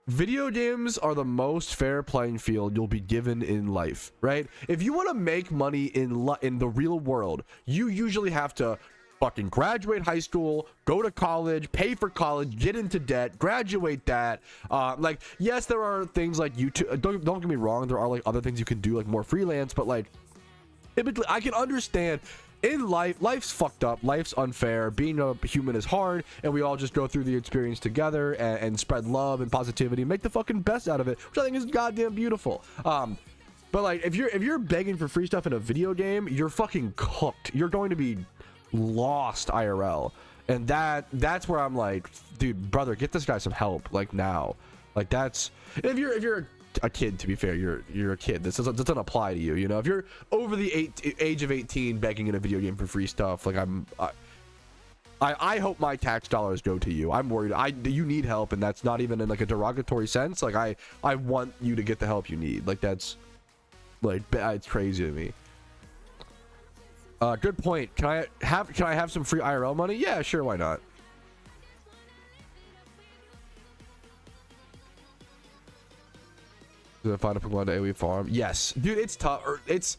video games are the most fair playing field you'll be given in life, right? If you want to make money in the real world, you usually have to fucking graduate high school, go to college, pay for college, get into debt, graduate that. Like, yes, there are things like YouTube. Don't get me wrong, there are like other things you can do, like more freelance, but like, typically, I can understand. In life, life's fucked up, life's unfair, being a human is hard, and we all just go through the experience together and spread love and positivity and make the fucking best out of it, which I think is goddamn beautiful. But like, if you're begging for free stuff in a video game, you're fucking cooked. You're going to be lost IRL, and that's where I'm like, dude, brother, get this guy some help, like now. Like, that's, if you're a kid, to be fair, you're a kid, this doesn't apply to you, you know. If you're over the age of 18 begging in a video game for free stuff, like, I hope my tax dollars go to you. I'm worried you need help, and that's not even in like a derogatory sense. Like, I want you to get the help you need. Like, that's like, it's crazy to me. Good point. Can I have some free IRL money? Yeah, sure, why not? To find a Pokemon to AoE farm. Yes, dude, it's tough. It's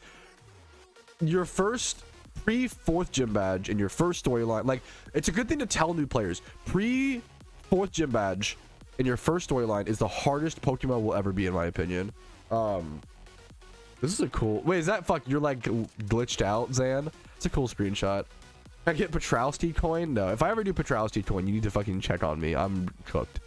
your first pre-4th gym badge in your first storyline. Like, it's a good thing to tell new players. Pre-4th gym badge in your first storyline is the hardest Pokemon will ever be, in my opinion. This is a cool. Wait, is that fuck? You're like glitched out, Zan? It's a cool screenshot. Can I get Patrouski coin? No. If I ever do Patrouski coin, you need to fucking check on me. I'm cooked.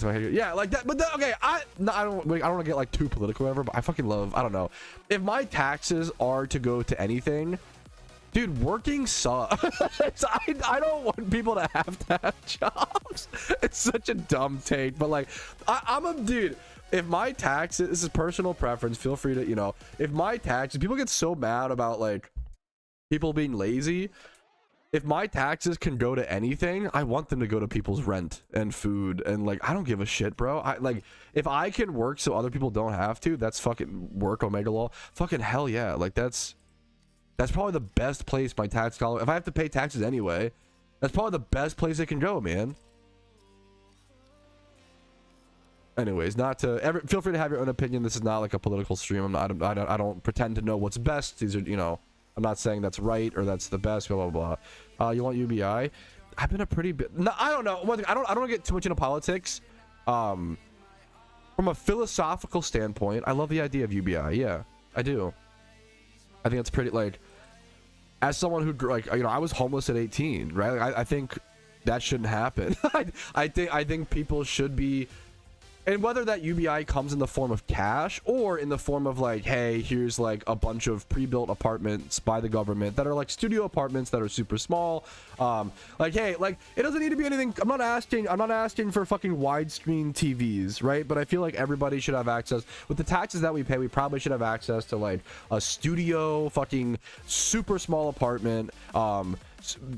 Yeah, like that. But okay, I don't want to get like too political or whatever, but I fucking love, I don't know, if my taxes are to go to anything, dude, working sucks. I don't want people to have jobs. It's such a dumb take, but like, I'm a dude. If my taxes, this is personal preference, feel free to, you know, if my taxes, people get so mad about like people being lazy. If my taxes can go to anything, I want them to go to people's rent and food, and like, I don't give a shit, bro. I like, if I can work so other people don't have to, that's fucking work, Omega Law. Fucking hell yeah. Like, that's probably the best place my tax dollar, if I have to pay taxes anyway, that's probably the best place it can go, man. Anyways, not to feel free to have your own opinion. This is not like a political stream. I don't pretend to know what's best. These are, you know, I'm not saying that's right or that's the best, blah, blah, blah. You want UBI? I've been a pretty bit. No, I don't know. One thing, I don't want to get too much into politics. From a philosophical standpoint, I love the idea of UBI. Yeah, I do. I think it's pretty, like, as someone who, like, you know, I was homeless at 18, right? Like, I think that shouldn't happen. I think people should be. And whether that UBI comes in the form of cash or in the form of like, hey, here's like a bunch of pre-built apartments by the government that are like studio apartments that are super small. Like, hey, like, it doesn't need to be anything. I'm not asking for fucking widescreen TVs, right? But I feel like everybody should have access. With the taxes that we pay, we probably should have access to like a studio, fucking super small apartment,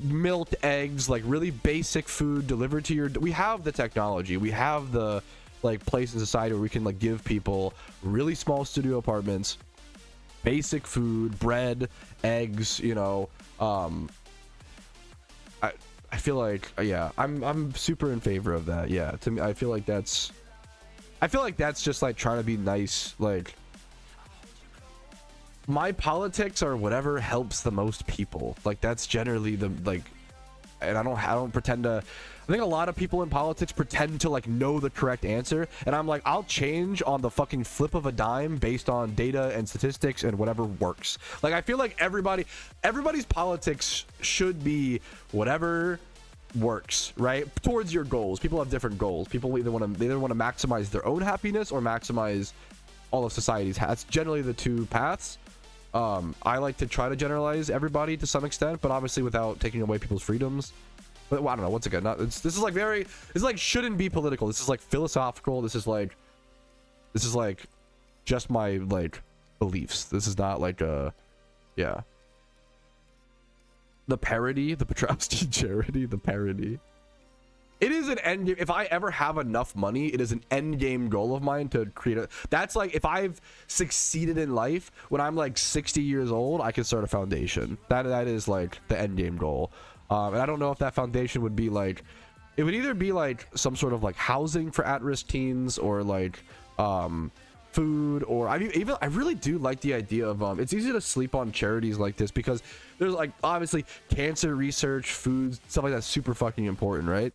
milk, eggs, like really basic food delivered to your. We have the technology. We have the like place in society where we can like give people really small studio apartments, basic food, bread, eggs, you know. I feel like, yeah, I'm super in favor of that. Yeah, to me, I feel like that's just like trying to be nice. Like, my politics are whatever helps the most people. Like, that's generally the, like, and I don't pretend to. I think a lot of people in politics pretend to like know the correct answer, and I'm like, I'll change on the fucking flip of a dime based on data and statistics and whatever works. Like, I feel like everybody's politics should be whatever works, right, towards your goals. People have different goals. People either want to maximize their own happiness or maximize all of society's. That's generally the two paths. I like to try to generalize everybody to some extent, but obviously without taking away people's freedoms. But well, I don't know. Once again, this is like shouldn't be political. This is like philosophical. This is like just my like beliefs. This is not like yeah. The parody, the Patrouski charity, the parody. It is an end game. If I ever have enough money, it is an end game goal of mine to create a, that's like, if I've succeeded in life when I'm like 60 years old, I can start a foundation. That is like the end game goal. And I don't know if that foundation would be like, it would either be like some sort of like housing for at-risk teens, or like food, or I really do like the idea of it's easy to sleep on charities like this, because there's like obviously cancer research, food, stuff like that's super fucking important, right?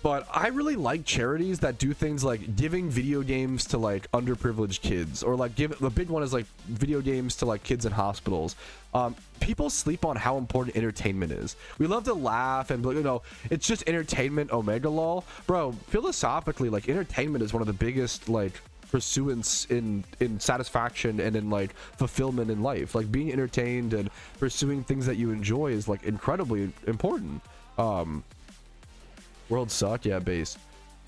But I really like charities that do things like giving video games to like underprivileged kids, or like the big one is like video games to like kids in hospitals. People sleep on how important entertainment is. We love to laugh and, you know, it's just entertainment, omega lol. Bro, philosophically, like entertainment is one of the biggest like pursuance in satisfaction and in like fulfillment in life. Like being entertained and pursuing things that you enjoy is like incredibly important. World suck, yeah, base.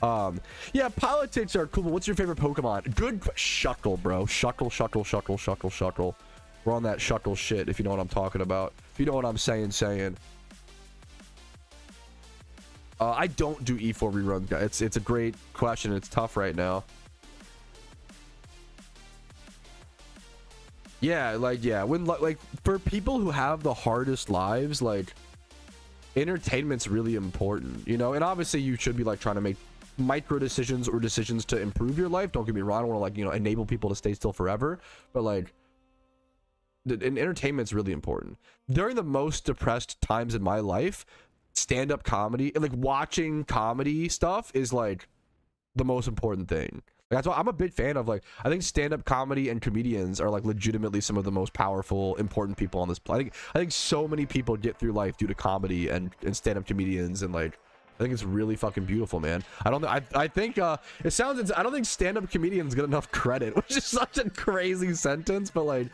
Yeah, politics are cool, but what's your favorite Pokemon? Good Shuckle, bro. Shuckle. We're on that Shuckle shit, if you know what I'm talking about. If you know what I'm saying. I don't do E4 reruns, guys. It's a great question. It's tough right now. Yeah, like, yeah, when like for people who have the hardest lives, like entertainment's really important, you know. And obviously you should be like trying to make micro decisions or decisions to improve your life. Don't get me wrong, I don't want to like, you know, enable people to stay still forever, but like entertainment's really important. During the most depressed times in my life, stand-up comedy and like watching comedy stuff is like the most important thing. That's why I'm a big fan of, like, I think stand-up comedy and comedians are like legitimately some of the most powerful, important people on this planet. I think so many people get through life due to comedy and stand-up comedians, and like I think it's really fucking beautiful, man. I think it sounds, I don't think stand-up comedians get enough credit, which is such a crazy sentence, but like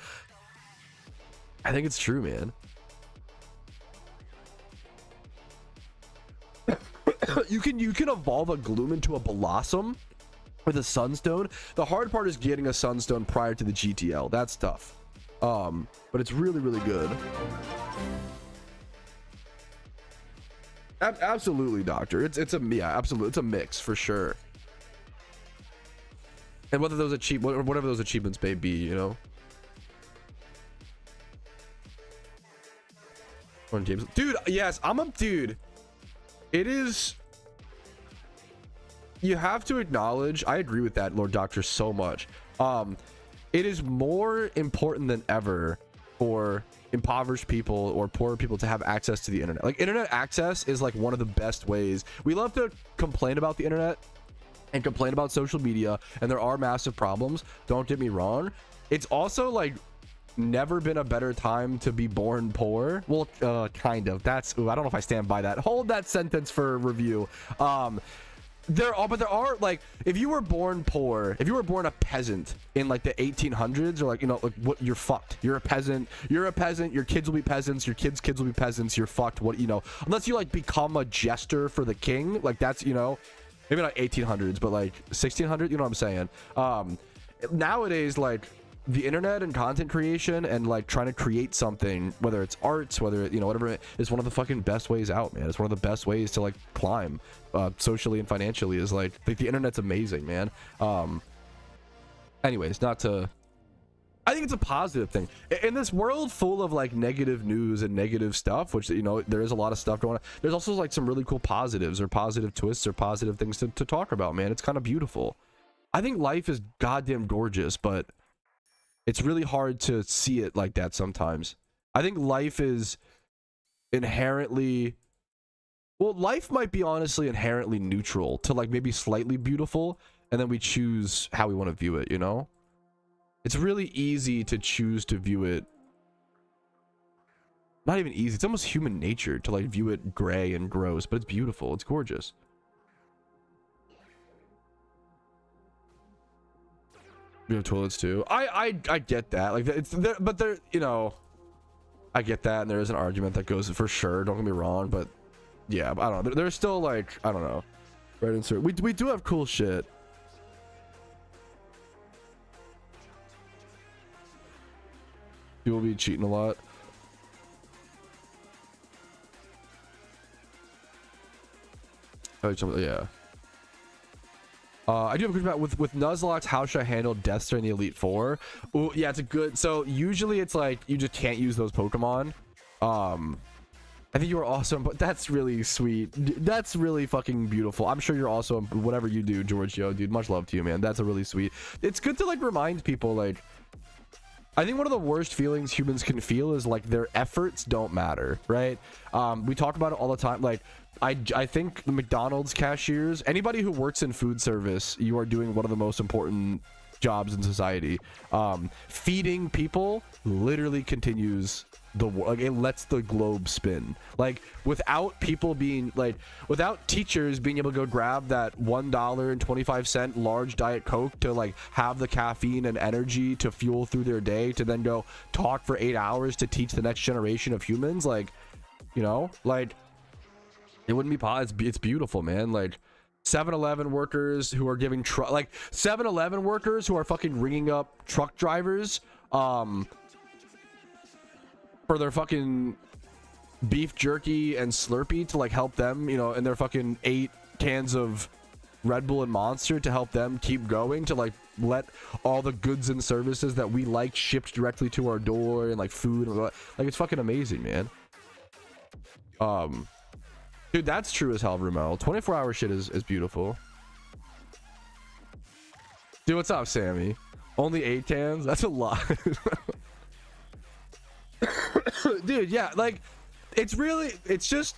I think it's true, man. you can evolve a Gloom into a Blossom with a Sunstone. The hard part is getting a Sunstone prior to the GTL. That's tough. But it's really, really good. Absolutely, Doctor. It's a, yeah, absolutely. It's a mix for sure. And whether those whatever those achievements may be, you know. Dude, yes, dude. It is. You have to acknowledge, I agree with that, Lord Doctor, so much. It is more important than ever for impoverished people or poor people to have access to the internet. Like, internet access is like one of the best ways. We love to complain about the internet and complain about social media, and there are massive problems, don't get me wrong. It's also like never been a better time to be born poor. Well, kind of. That's, ooh, I don't know if I stand by that. Hold that sentence for review. There are like, if you were born poor, if you were born a peasant in like the 1800s, or like, you know, like, what, you're fucked. You're a peasant, your kids will be peasants, your kids will be peasants, you're fucked. What, you know, unless you like become a jester for the king, like that's, you know, maybe not 1800s, but like 1600, you know what I'm saying? Nowadays, like, the internet and content creation and like trying to create something, whether it's arts, whether, you know, whatever, is one of the fucking best ways out, man. It's one of the best ways to like climb socially and financially, is like the internet's amazing, man. Anyways, I think it's a positive thing in this world full of like negative news and negative stuff, which, you know, there is a lot of stuff going on. There's also like some really cool positives or positive twists or positive things to talk about, man. It's kind of beautiful. I think life is goddamn gorgeous, but it's really hard to see it like that sometimes. I think life is inherently, well, life might be honestly inherently neutral to like maybe slightly beautiful, and then we choose how we want to view it, you know? It's really easy to choose to view it. Not even easy, it's almost human nature to like view it gray and gross, but it's beautiful, it's gorgeous. We have toilets too. I get that. Like, it's there, but there, you know, I get that, and there is an argument that goes for sure. Don't get me wrong, but yeah, I don't know. There's still like, I don't know. Right, insert. We do have cool shit. People be cheating a lot. Yeah. I do have a question about with Nuzlocke, how should I handle Death Star in the Elite Four? Ooh, yeah, it's a good. So usually it's like you just can't use those Pokemon. I think you are awesome, but that's really sweet. That's really fucking beautiful. I'm sure you're awesome. Whatever you do, Giorgio, dude, much love to you, man. That's a really sweet. It's good to like remind people, like, I think one of the worst feelings humans can feel is like their efforts don't matter, right? We talk about it all the time. Like, I think the McDonald's cashiers, anybody who works in food service, you are doing one of the most important jobs in society. Feeding people literally continues the like, it lets the globe spin. Like, without people being like, without teachers being able to go grab that $1.25 large Diet Coke to like have the caffeine and energy to fuel through their day, to then go talk for 8 hours to teach the next generation of humans, like, you know, like, it wouldn't be possible. It's beautiful, man. Like 7-Eleven workers who are giving 7-Eleven workers who are fucking ringing up truck drivers for their fucking beef jerky and Slurpee to like help them, you know, and their fucking 8 cans of Red Bull and Monster to help them keep going, to like let all the goods and services that we like shipped directly to our door, and like food and like, it's fucking amazing, man. Dude, that's true as hell, Rumel. 24-hour shit is beautiful. Dude, what's up, Sammy? Only 8 cans? That's a lot. Dude, yeah, like, it's just,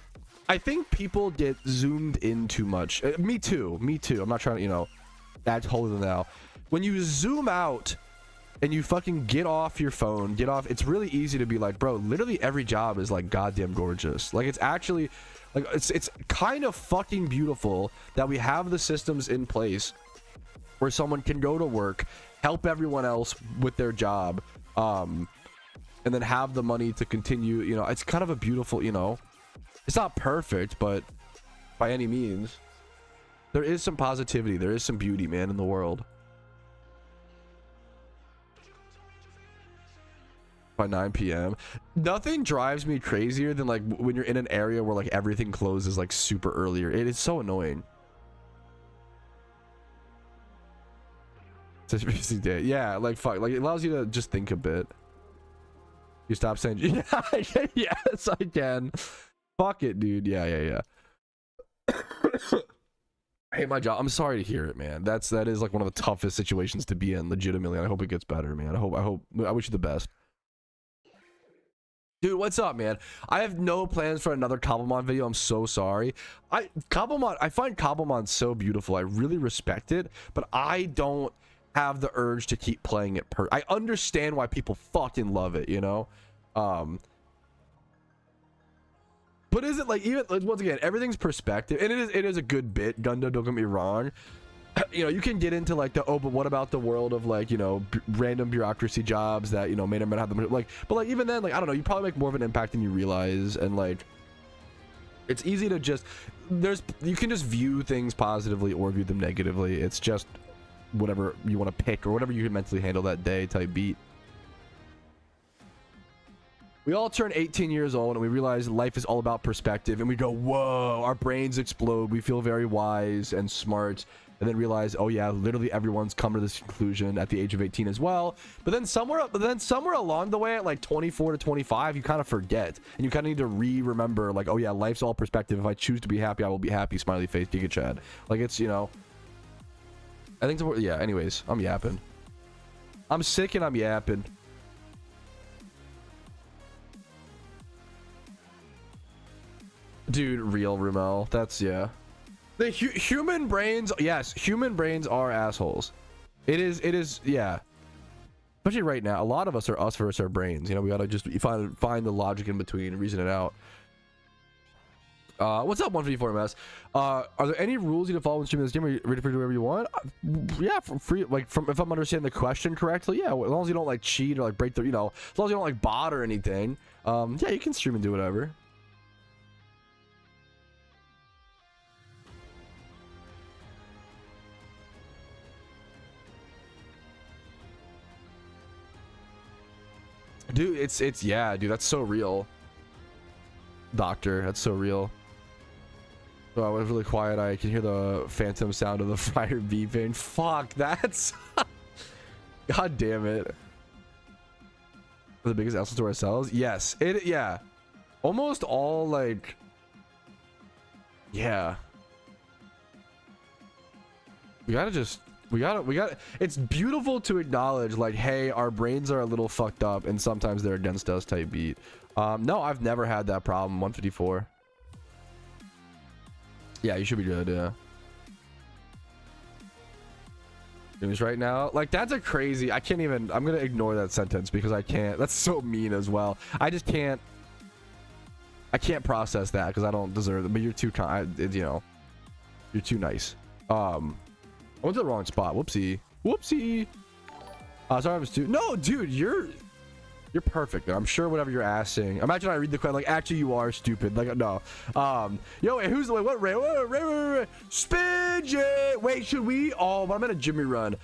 I think people get zoomed in too much. Me too. I'm not trying to, you know, act holier than thou. When you zoom out and you fucking get off your phone, it's really easy to be like, bro, literally every job is like goddamn gorgeous. Like, it's actually, like, it's kind of fucking beautiful that we have the systems in place where someone can go to work, help everyone else with their job, and then have the money to continue. You know, it's kind of a beautiful, you know, it's not perfect, but by any means, there is some positivity, there is some beauty, man, in the world. By 9 p.m. Nothing drives me crazier than like when you're in an area where like everything closes like super earlier. It is so annoying. Such a busy day. Yeah, like fuck, like it allows you to just think a bit. You stop saying yeah. Yes, I can. Fuck it, dude. Yeah. I hate my job. I'm sorry to hear it, man. That is like one of the toughest situations to be in, legitimately. I hope it gets better, man. I wish you the best. Dude, what's up, man? I have no plans for another Cobblemon video. I'm so sorry. I find Cobblemon so beautiful. I really respect it, but I don't have the urge to keep playing it. I understand why people fucking love it, you know? But is it like, even like, once again, everything's perspective, and it is a good bit, Gunda, don't get me wrong. You know, you can get into like but what about the world of like, you know, random bureaucracy jobs that, you know, may or may not have them, like, but like even then, like, I don't know, you probably make more of an impact than you realize, and like it's easy to just, you can just view things positively or view them negatively. It's just whatever you want to pick or whatever you can mentally handle that day type beat. We all turn 18 years old and we realize life is all about perspective, and we go, whoa, our brains explode, we feel very wise and smart, and then realize, oh yeah, literally everyone's come to this conclusion at the age of 18 as well. But then somewhere along the way, at like 24 to 25, you kind of forget, and you kind of need to remember, like, oh yeah, life's all perspective. If I choose to be happy, I will be happy. Smiley face, Giga Chad. Like, it's, you know, I think, yeah. Anyways, I'm yapping. I'm sick and I'm yapping. Dude, real Rumel. That's, yeah. The human brains, yes, human brains are assholes. It is, yeah. Especially right now, a lot of us are us versus our brains. You know, we gotta just find the logic in between and reason it out. What's up, 154ms? Are there any rules you need to follow in streaming this game? Are you ready to do whatever you want? Yeah, from free, like, if I'm understanding the question correctly, yeah. As long as you don't like cheat or like break the, you know, as long as you don't like bot or anything, yeah, you can stream and do whatever. Dude, it's yeah, dude, that's so real. Doctor, that's so real. So I was really quiet. I can hear the phantom sound of the fire beeping. Fuck, that's... God damn it. The biggest assets to ourselves? Yes. Yeah. Almost all, like... Yeah. We gotta... It's beautiful to acknowledge, like, hey, our brains are a little fucked up and sometimes they're against us type beat. No, I've never had that problem. 154. Yeah, you should be good, yeah. News right now, like, that's a crazy... I can't even... I'm gonna ignore that sentence because I can't... That's so mean as well. I just can't... I can't process that because I don't deserve it. But you're too kind, you know. You're too nice. I went to the wrong spot. Whoopsie. Sorry, I was too... No, dude, you're perfect. I'm sure whatever you're asking. Imagine I read the question like, actually, you are stupid. Like, no. Yo, who's the way? What? Ray? Spidget. Wait, should we? Oh, I'm at a Jimmy run.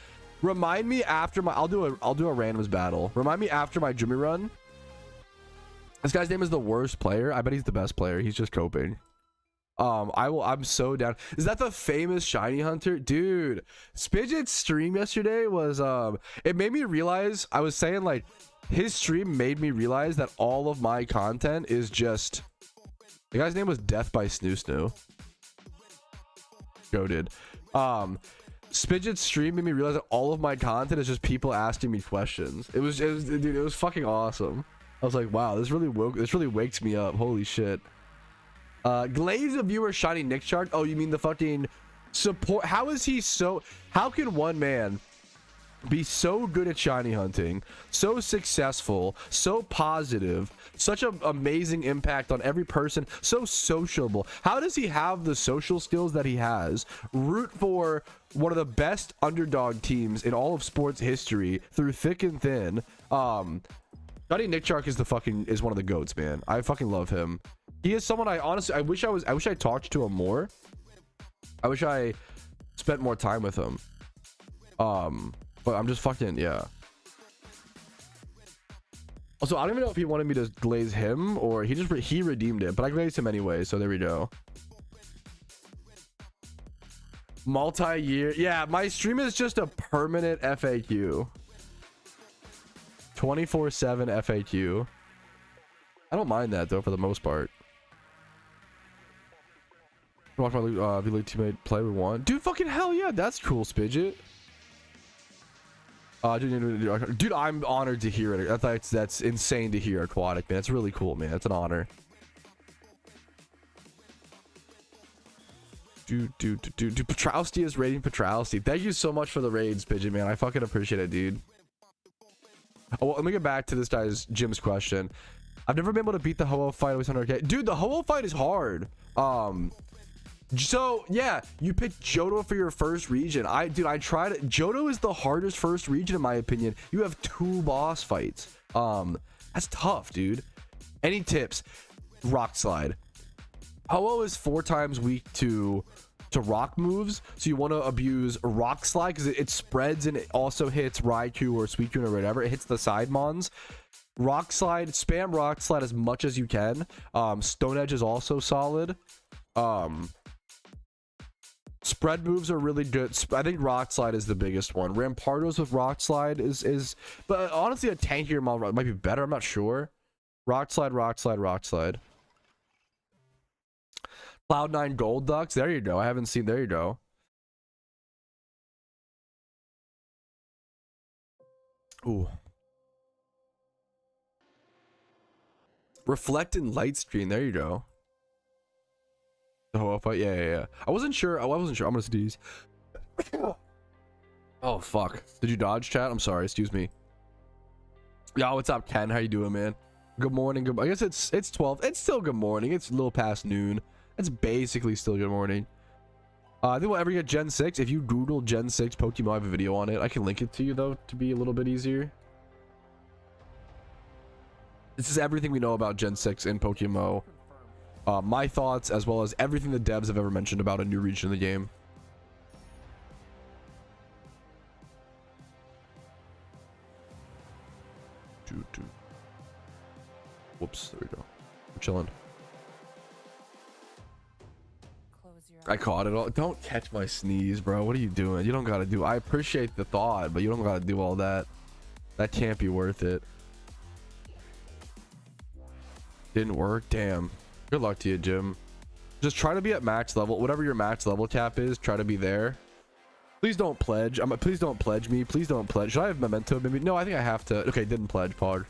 Remind me after my. I'll do a randoms battle. Remind me after my Jimmy run. This guy's name is the worst player. I bet he's the best player. He's just coping. I'm so down. Is that the famous shiny hunter? Dude, Spidget's stream yesterday was it made me realize. I was saying, like, his stream made me realize that all of my content is just... The guy's name was Death by Snoo Snoo. Goated. Spidget's stream made me realize that all of my content is just people asking me questions. It was dude, it was fucking awesome. I was like, wow, this really wakes me up. Holy shit. Glaze a viewer shiny Nick chart. Oh, you mean the fucking support? How is he so... How can one man be so good at shiny hunting, so successful, so positive, such an amazing impact on every person, so sociable? How does he have the social skills that he has, root for one of the best underdog teams in all of sports history through thick and thin? Shiny Nick Shark is one of the goats, man. I fucking love him. He is someone I honestly I wish I talked to him more. I wish I spent more time with him. But I'm just fucking, yeah. Also, I don't even know if he wanted me to glaze him or he redeemed it, but I glazed him anyway, so there we go. Multi-year. Yeah, my stream is just a permanent FAQ. 24/7 FAQ. I don't mind that though for the most part. Watch my V-League teammate play with one. Dude, fucking hell yeah, that's cool, Spidget. Dude, I'm honored to hear it. That's insane to hear, Aquatic, man. It's really cool, man. It's an honor. Dude, Patrouski is rating Patrouski. Thank you so much for the raids, Pigeon, man. I fucking appreciate it, dude. Oh, well, let me get back to this guy's Jim's question. I've never been able to beat the Ho-Oh fight with 100k. Dude, the Ho-Oh fight is hard. So yeah, you picked Johto for your first region. I tried it. Johto is the hardest first region in my opinion. You have 2 boss fights. That's tough, dude. Any tips? Rock Slide. Ho-Oh is 4 times weak to rock moves, so you want to abuse Rock Slide because it spreads and it also hits Raikou or Suicune or whatever. It hits the side mons. Rock Slide, spam Rock Slide as much as you can. Stone Edge is also solid. Spread moves are really good. I think Rock Slide is the biggest one. Rampardos with Rock Slide is but honestly a tankier model might be better. I'm not sure. Rock Slide. Cloud9 Gold Ducks. There you go. I haven't seen. There you go. Ooh. Reflect and Light Screen. There you go. Oh, yeah. I wasn't sure. I'm gonna sneeze. Oh fuck. Did you dodge, chat? I'm sorry. Excuse me. Yo, what's up, Ken? How you doing, man? Good morning. I guess it's 12. It's still good morning. It's a little past noon. It's basically still good morning. I think we'll ever get Gen 6. If you Google Gen 6 Pokemon, I have a video on it. I can link it to you though to be a little bit easier. This is everything we know about Gen 6 in PokeMMO. My thoughts, as well as everything the devs have ever mentioned about a new region in the game. Whoops, there we go. We're chilling. I caught it all. Don't catch my sneeze, bro. What are you doing? You don't gotta do. I appreciate the thought, but you don't gotta do all that. That can't be worth it. Didn't work. Damn. Good luck to you, Jim. Just try to be at max level. Whatever your max level cap is, try to be there. Please don't pledge. Please don't pledge me. Please don't pledge. Should I have memento? Maybe. No, I think I have to. Okay, didn't pledge. Pog.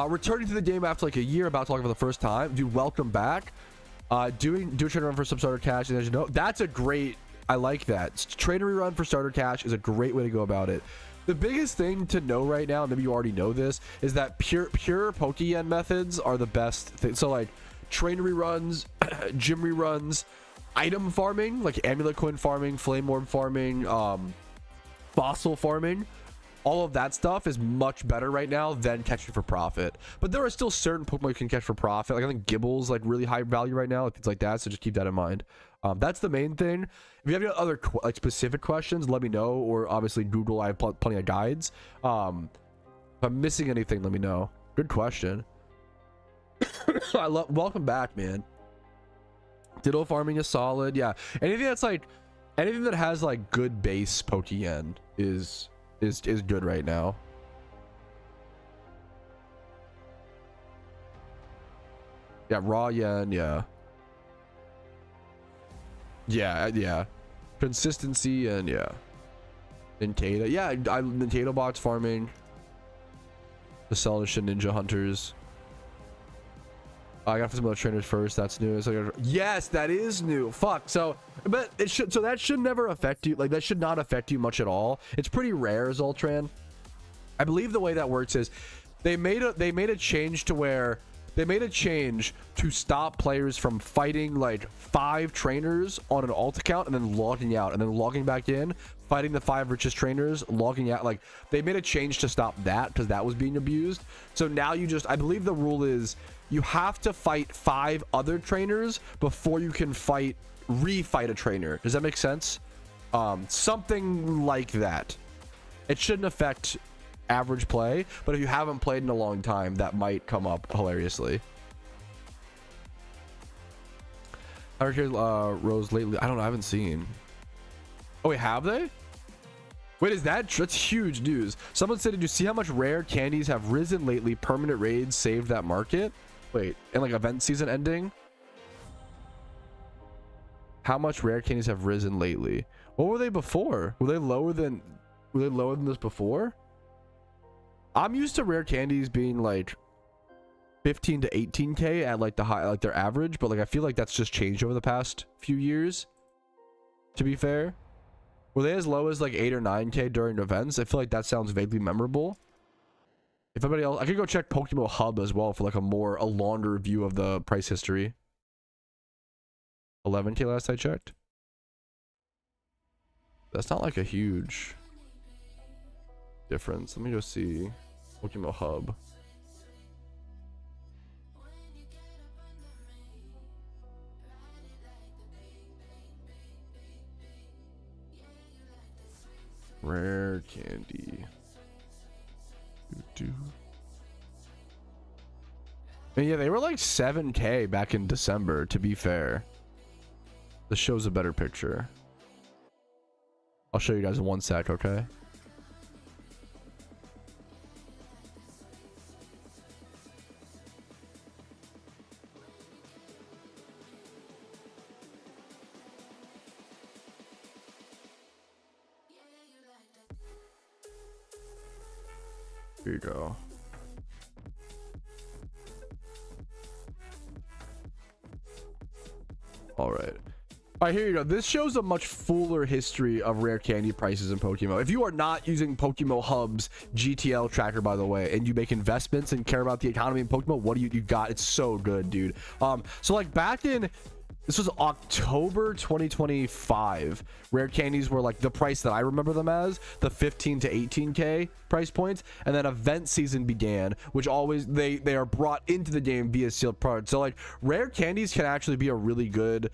Returning to the game after like a year, about to talk for the first time. Dude, welcome back. Do a trainer run for some starter cash, and as you know, that's a great. I like that. Trainer run for starter cash is a great way to go about it. The biggest thing to know right now, maybe you already know this, is that pure Pokeyen methods are the best thing. So like trainer reruns, gym reruns, item farming, like amulet coin farming, flame orb farming, fossil farming. All of that stuff is much better right now than catching for profit. But there are still certain Pokemon you can catch for profit. Like I think Gibble's like really high value right now, things like that. So just keep that in mind. That's the main thing. If you have any other like specific questions, let me know. Or obviously Google. I have plenty of guides. If I'm missing anything, let me know. Good question. Welcome back, man. Ditto farming is solid. Yeah. Anything that's like anything that has like good base Pokeyen is good right now. Yeah, raw yen, yeah. Yeah. Consistency and yeah. Nintendo. Yeah, Nintendo box farming. The Celadisha Ninja Hunters. I got some other trainers first. That's new. So yes, that is new. Fuck. So, but it should. So that should never affect you. Like that should not affect you much at all. It's pretty rare, Zoltran. I believe the way that works is they made a change to where they made a change to stop players from fighting like 5 trainers on an alt account and then logging out and then logging back in, fighting the 5 richest trainers, logging out. Like they made a change to stop that because that was being abused. So now you just, I believe the rule is you have to fight 5 other trainers before you can refight a trainer. Does that make sense? Something like that. It shouldn't affect average play, but if you haven't played in a long time, that might come up hilariously. I heard Rose lately. I don't know. I haven't seen. Oh wait, have they? Wait, is that's huge news. Someone said, did you see how much rare candies have risen lately? Permanent raids saved that market. Wait, and like event season ending. How much rare candies have risen lately? What were they before? Were they lower than this before? I'm used to rare candies being like 15 to 18k at like the high, like their average, but like I feel like that's just changed over the past few years. To be fair, were they as low as like 8 or 9k during events? I feel like that sounds vaguely memorable. If anybody else, I could go check PokeMMO Hub as well for like a longer view of the price history. 11k last I checked. That's not like a huge difference. Let me go see PokeMMO Hub. Rare candy. And yeah, they were like 7k back in December, to be fair. This shows a better picture. I'll show you guys in one sec, okay? Here you go. All right. All right, here you go. This shows a much fuller history of rare candy prices in PokeMMO. If you are not using PokeMMO Hub's GTL tracker, by the way, and you make investments and care about the economy in PokeMMO, what do you got? It's so good, dude. So like back in, this was October 2025. Rare candies were like the price that I remember them as, the 15 to 18k price points, and then event season began, which always they are brought into the game via sealed products. So like rare candies can actually be a really good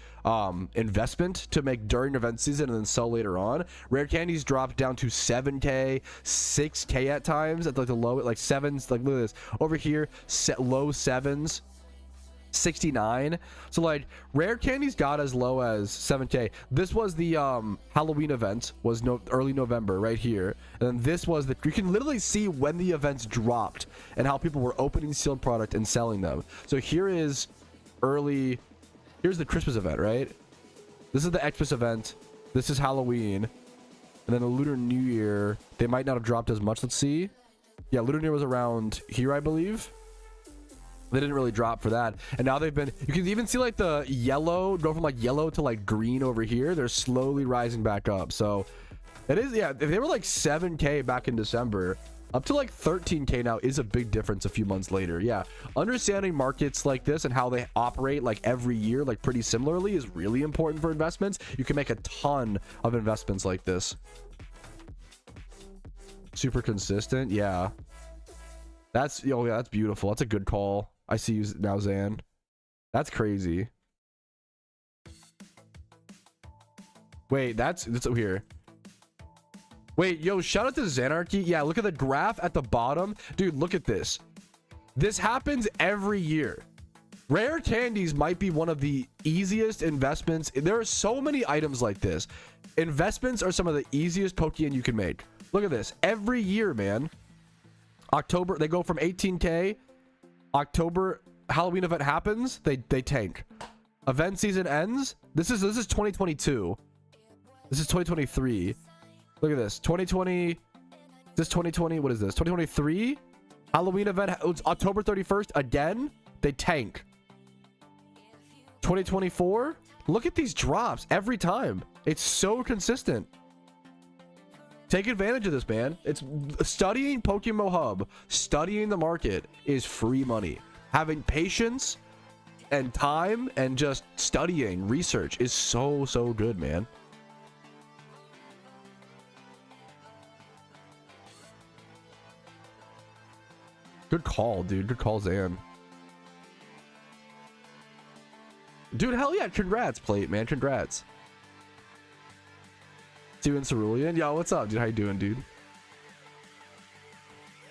investment to make during event season and then sell later on. Rare candies dropped down to 7k, 6k at times at like the low, like sevens. Like look at this over here, low sevens. 69. So like rare candies got as low as 7k. This was the Halloween event, was early November right here, and then this was the, you can literally see when the events dropped and how people were opening sealed product and selling them. So here is early, here's the Christmas event, right? This is the Xmas event, this is Halloween, and then the Lunar New Year, they might not have dropped as much. Let's see. Yeah, Lunar New Year was around here, I believe. They didn't really drop for that, and now they've been, you can even see like the yellow go from like yellow to like green over here. They're slowly rising back up. So it is, yeah, if they were like 7k back in December, up to like 13k now is a big difference a few months later. Yeah, understanding markets like this and how they operate like every year like pretty similarly is really important for investments. You can make a ton of investments like this. Super consistent. Yeah, that's, oh yeah, that's beautiful. That's a good call. I see you now, Zan. That's crazy. Wait, that's over here. Wait, yo, shout out to Zanarchy. Yeah, look at the graph at the bottom. Dude, look at this. This happens every year. Rare candies might be one of the easiest investments. There are so many items like this. Investments are some of the easiest Pokeyen you can make. Look at this. Every year, man. October, they go from 18k. October, Halloween event happens, they tank. Event season ends. This is 2022. This is 2023. Look at this. 2020. This 2020. What is this? 2023. Halloween event. It's October 31st. Again, they tank. 2024. Look at these drops every time. It's so consistent. Take advantage of this, man. It's studying PokeMMO Hub, studying the market is free money. Having patience and time and just studying research is so good, man. Good call, dude. Good call, Zan. Dude, hell yeah. Congrats, Plate, man. Congrats. Doing Cerulean. Yo, what's up, dude? How you doing, dude?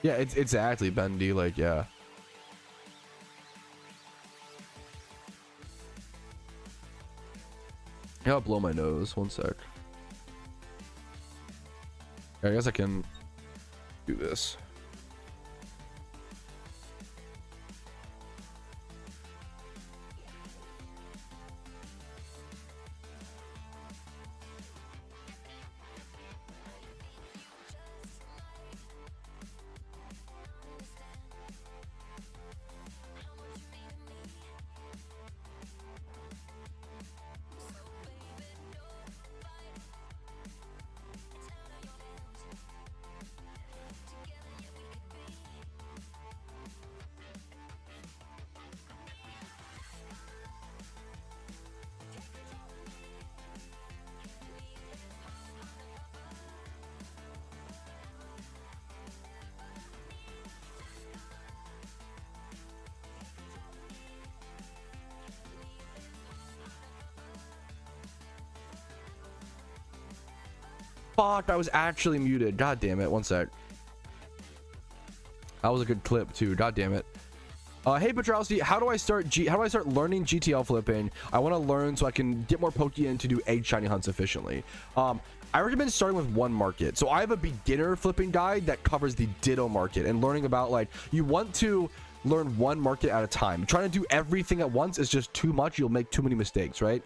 Yeah, it's exactly, Bendy. Like, yeah. I'll blow my nose. One sec. I guess I can do this. Fuck, I was actually muted. God damn it. One sec. That was a good clip too. God damn it. Hey Patrouski, how do I start learning GTL flipping? I want to learn so I can get more Pokeyen to do egg shiny hunts efficiently. I recommend starting with one market. So I have a beginner flipping guide that covers the Ditto market and learning about, like, you want to learn one market at a time. Trying to do everything at once is just too much. You'll make too many mistakes, right?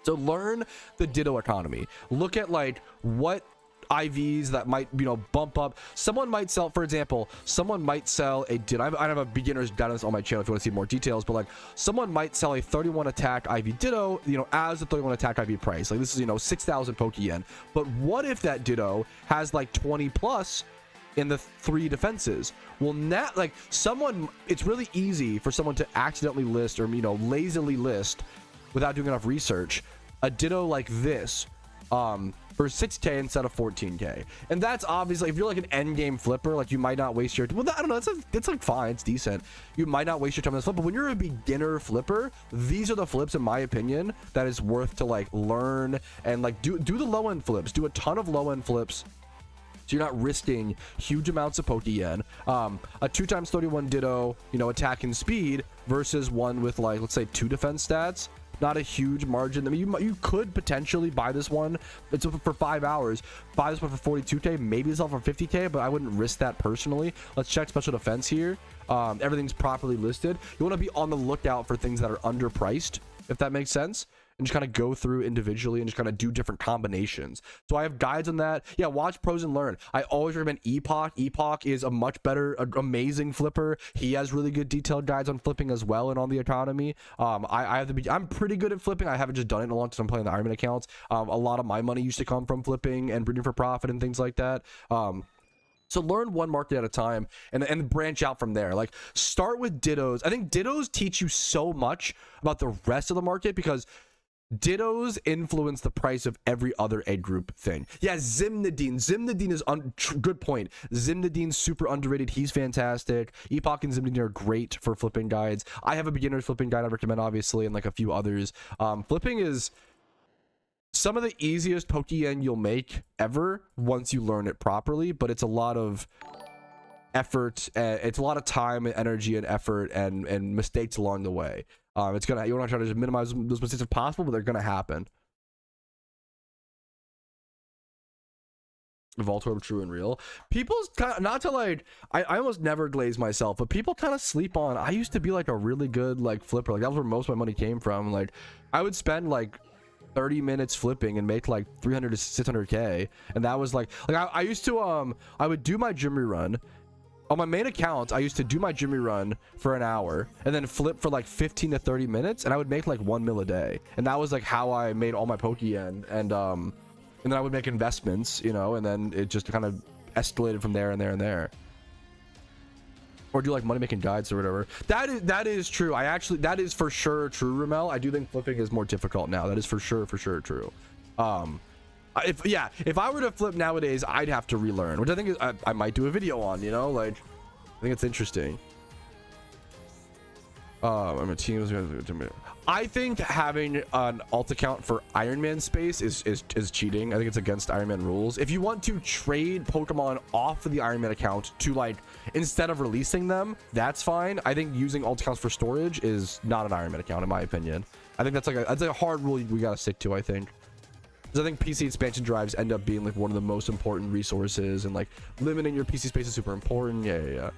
So learn the Ditto economy. Look at like what IVs that might, you know, bump up. Someone might sell, for example, someone might sell a Ditto. I have a beginner's guidance on my channel if you want to see more details, but like someone might sell a 31 attack IV Ditto, you know, as a 31 attack IV price. Like this is, you know, 6,000 Pokeyen. But what if that Ditto has like 20 plus in the 3 defenses? Well, not like someone, it's really easy for someone to accidentally list or, you know, lazily list without doing enough research a Ditto like this for 6k instead of 14k. And that's obviously, if you're like an end game flipper, like you might not waste your, well, I don't know, it's like fine, it's decent, you might not waste your time on this flip. But when you're a beginner flipper, these are the flips, in my opinion, that is worth to like learn and like do the low end flips. Do a ton of low end flips So you're not risking huge amounts of Pokeyen. A 2 times 31 Ditto, you know, attack and speed versus one with like, let's say 2 defense stats. Not a huge margin. I mean, you could potentially buy this one. It's for 5 hours. Buy this one for 42k, maybe sell for 50k, but I wouldn't risk that personally. Let's check special defense here. Everything's properly listed. You want to be on the lookout for things that are underpriced, if that makes sense, and just kind of go through individually and just kind of do different combinations. So I have guides on that. Yeah, watch pros and learn. I always recommend Epoch. Epoch is a much better, amazing flipper. He has really good detailed guides on flipping as well and on the economy. I have to be, I'm pretty good at flipping. I haven't just done it in a long time. I'm playing the Ironman accounts. A lot of my money used to come from flipping and breeding for profit and things like that. So learn one market at a time and branch out from there. Like, start with Dittos. I think Dittos teach you so much about the rest of the market because Dittos influence the price of every other egg group thing. Yeah, Zimnadine. Zimnadine is good point. Zimnadine's super underrated. He's fantastic. Epoch and Zimnadine are great for flipping guides. I have a beginner's flipping guide I recommend, obviously, and like a few others. Flipping is some of the easiest Pokeyen you'll make ever once you learn it properly, but it's a lot of effort. It's a lot of time and energy and effort and mistakes along the way. You want to try to just minimize those mistakes if possible, but they're gonna happen. Voltorb, true and real. People's kind of, not to like, I almost never glaze myself, but people kind of sleep on. I used to be like a really good like flipper. Like that was where most of my money came from. Like I would spend like 30 minutes flipping and make like 300 to 600k, and that was like I used to I would do my gym rerun. On my main account, I used to do my Jimmy run for an hour and then flip for like 15 to 30 minutes, and I would make like 1 mil a day. And that was like how I made all my Pokeyen. And then I would make investments, you know, and then it just kind of escalated from there and there and there. Or do like money making guides or whatever. That is true. That is for sure true, Ramel. I do think flipping is more difficult now. That is for sure true. If I were to flip nowadays, I'd have to relearn, which I think is, I might do a video on, you know, like I think it's interesting. I'm a team. I think having an alt account for Iron Man space is cheating. I think it's against Iron Man rules. If you want to trade Pokemon off of the Iron Man account to like instead of releasing them, that's fine. I think using alt accounts for storage is not an Iron Man account in my opinion. I think that's a hard rule we gotta stick to, I think. I think PC expansion drives end up being like one of the most important resources, and like limiting your PC space is super important. Yeah.